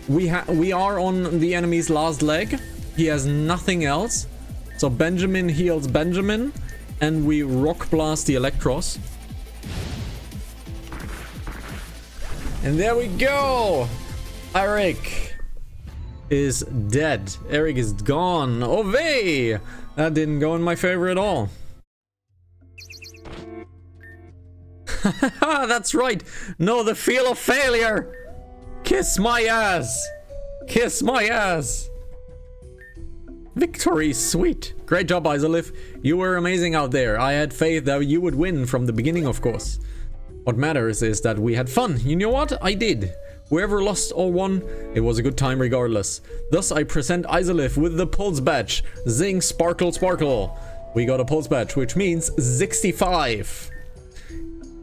We are on the enemy's last leg. He has nothing else. So Benjamin heals Benjamin, and we Rock Blast the Electros. And there we go! Eric is dead. Eric is gone. Ove! That didn't go in my favor at all. That's right. No, the feel of failure. Kiss my ass. Kiss my ass. Victory, sweet. Great job, Isolif. You were amazing out there. I had faith that you would win from the beginning, of course. What matters is that we had fun. You know what? I did. Whoever lost or won, it was a good time regardless. Thus, I present Isolith with the Pulse Badge. Zing, sparkle, sparkle. We got a Pulse Badge, which means 65.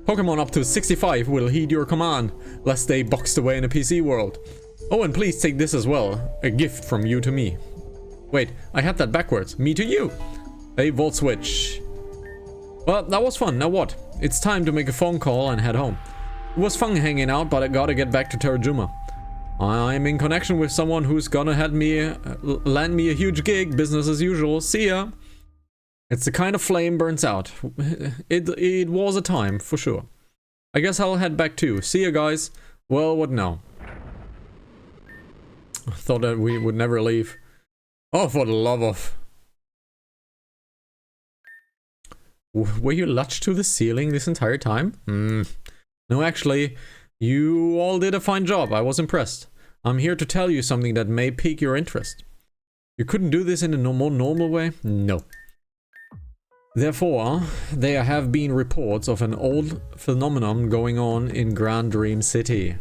Pokemon up to 65 will heed your command, lest they boxed away in a PC world. Oh, and please take this as well. A gift from you to me. Wait, I had that backwards. Me to you. A Volt Switch. Well, that was fun. Now what? It's time to make a phone call and head home. It was fun hanging out, but I gotta get back to Terrajuma. I'm in connection with someone who's gonna land me a huge gig, business as usual. See ya! It's the kind of flame burns out. It was a time, for sure. I guess I'll head back too. See ya, guys. Well, what now? I thought that we would never leave. Oh, for the love of... Were you latched to the ceiling this entire time? No, actually, you all did a fine job. I was impressed. I'm here to tell you something that may pique your interest. You couldn't do this in a more normal way? No. Therefore, there have been reports of an old phenomenon going on in Grand Dream City.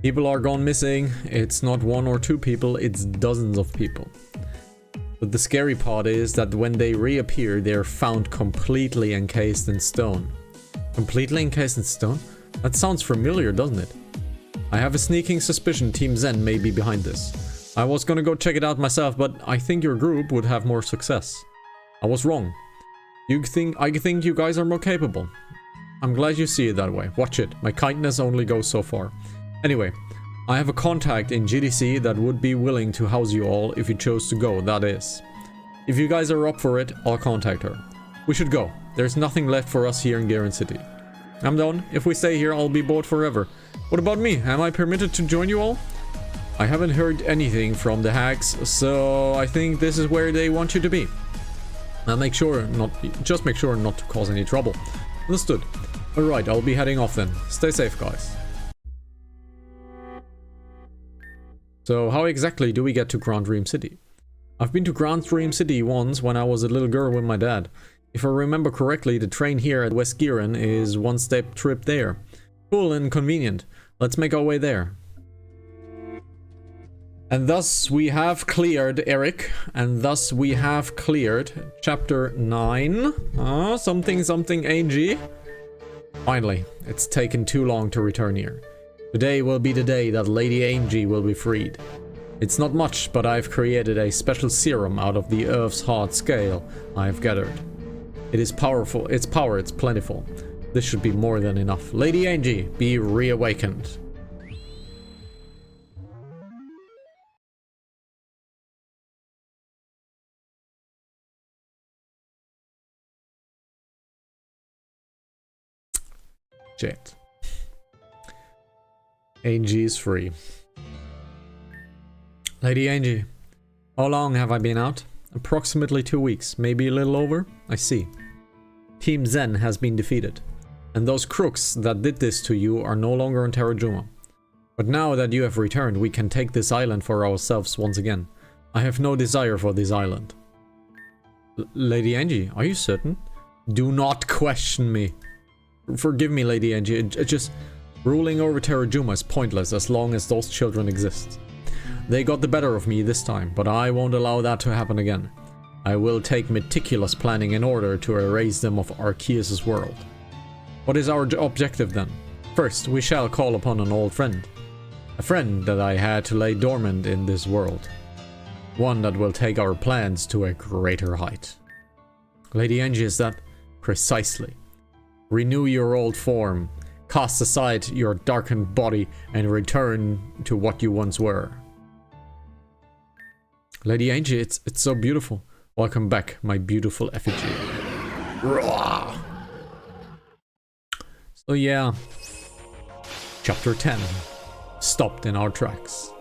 People are gone missing. It's not one or two people, it's dozens of people. But the scary part is that when they reappear, they're found completely encased in stone. Completely encased in stone? That sounds familiar, doesn't it? I have a sneaking suspicion Team Zen may be behind this. I was gonna go check it out myself, but I think your group would have more success. I was wrong. I think you guys are more capable. I'm glad you see it that way. Watch it. My kindness only goes so far. Anyway, I have a contact in GDC that would be willing to house you all if you chose to go, that is. If you guys are up for it, I'll contact her. We should go. There's nothing left for us here in Garen City. I'm done. If we stay here, I'll be bored forever. What about me? Am I permitted to join you all? I haven't heard anything from the hacks, so I think this is where they want you to be. Now just make sure not to cause any trouble. Understood. Alright, I'll be heading off then. Stay safe, guys. So how exactly do we get to Grand Dream City? I've been to Grand Dream City once when I was a little girl with my dad. If I remember correctly, the train here at West Giran is one-step trip there. Cool and convenient. Let's make our way there. And thus we have cleared Eric, and thus we have cleared chapter 9. Something AG. Finally, it's taken too long to return here. Today will be the day that Lady Angie will be freed. It's not much, but I've created a special serum out of the Earth's hard scale I've gathered. It is powerful, it's plentiful. This should be more than enough. Lady Angie, be reawakened. Jet. Angie is free. Lady Angie, how long have I been out? Approximately 2 weeks, maybe a little over? I see. Team Zen has been defeated, and those crooks that did this to you are no longer on Terrajuma. But now that you have returned, we can take this island for ourselves once again. I have no desire for this island. Lady Angie, are you certain? Do not question me. Forgive me, Lady Angie, just ruling over Terrajuma is pointless as long as those children exist. They got the better of me this time, but I won't allow that to happen again. I will take meticulous planning in order to erase them off Arceus' world. What is our objective then? First, we shall call upon an old friend. A friend that I had to lay dormant in this world. One that will take our plans to a greater height. Lady Angie, is that? Precisely. Renew your old form, cast aside your darkened body, and return to what you once were. Lady Angie, it's so beautiful. Welcome back, my beautiful effigy. Roar! So yeah, chapter 10, stopped in our tracks.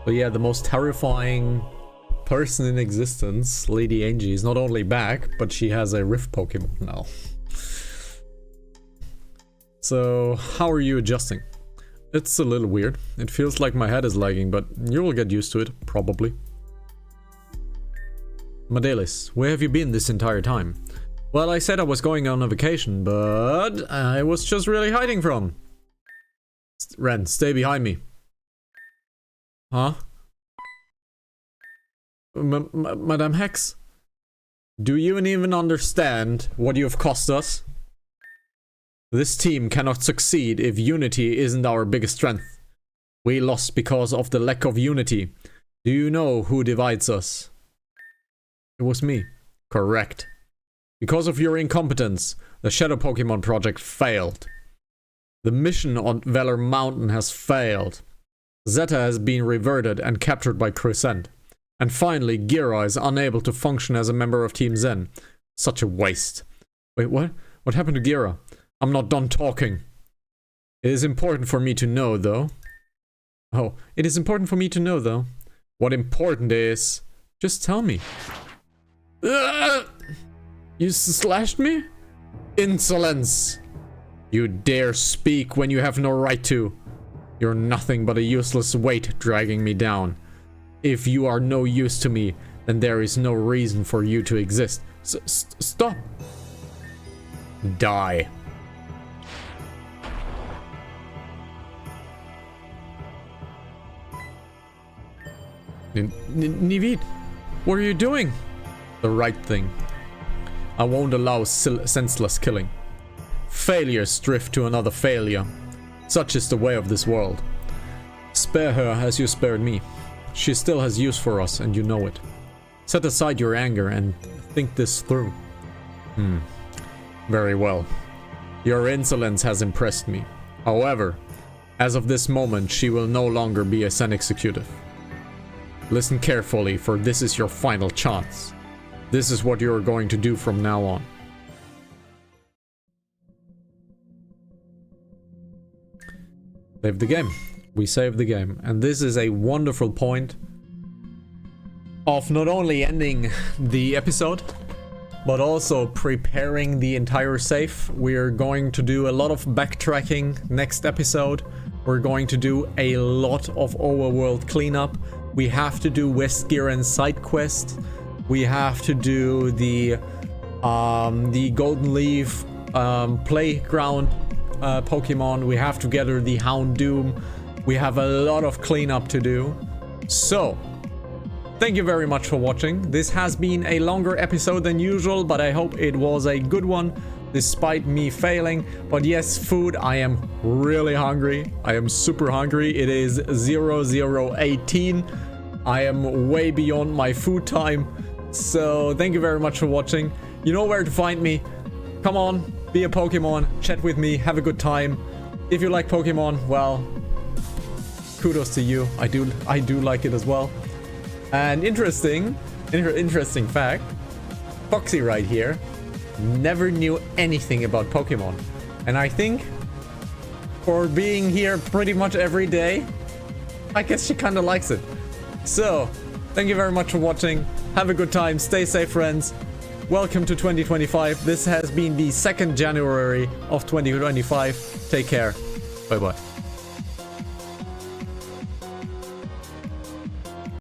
But yeah, the most terrifying person in existence, Lady Angie, is not only back, but she has a Rift Pokemon now. So, how are you adjusting? It's a little weird. It feels like my head is lagging, but you will get used to it, probably. Madelis, where have you been this entire time? Well, I said I was going on a vacation, but I was just really hiding from. Ren, stay behind me. Huh? Madame Hex? Do you even understand what you have cost us? This team cannot succeed if unity isn't our biggest strength. We lost because of the lack of unity. Do you know who divides us? It was me. Correct. Because of your incompetence, the Shadow Pokemon project failed. The mission on Valor Mountain has failed. Zeta has been reverted and captured by Crescent. And finally, Gira is unable to function as a member of Team Zen. Such a waste. Wait, what? What happened to Gira? I'm not done talking. It is important for me to know, though. Oh, it is important for me to know, though. What important is... Just tell me. You slashed me? Insolence! You dare speak when you have no right to. You're nothing but a useless weight dragging me down. If you are no use to me, then there is no reason for you to exist. Stop! Die. Nivid, what are you doing? The right thing. I won't allow senseless killing. Failures drift to another failure. Such is the way of this world. Spare her as you spared me. She still has use for us, and you know it. Set aside your anger and think this through. Very well. Your insolence has impressed me. However, as of this moment, she will no longer be a Zen executive. Listen carefully, for this is your final chance. This is what you are going to do from now on. Save the game. We saved the game. And this is a wonderful point of not only ending the episode, but also preparing the entire save. We're going to do a lot of backtracking next episode. We're going to do a lot of overworld cleanup. We have to do West Giran side quest. We have to do the Golden Leaf playground Pokemon. We have to gather the Houndoom. We have a lot of cleanup to do. So, thank you very much for watching. This has been a longer episode than usual, but I hope it was a good one, despite me failing. But yes, food, I am really hungry. I am super hungry. It is 0018. I am way beyond my food time. So, thank you very much for watching. You know where to find me. Come on, be a Pokemon, chat with me, have a good time. If you like Pokemon, well, kudos to you. I do like it as well. And interesting fact, Foxy right here never knew anything about Pokemon. And I think for being here pretty much every day, I guess she kind of likes it. So, thank you very much for watching. Have a good time. Stay safe, friends. Welcome to 2025. This has been the 2nd January of 2025. Take care. Bye-bye.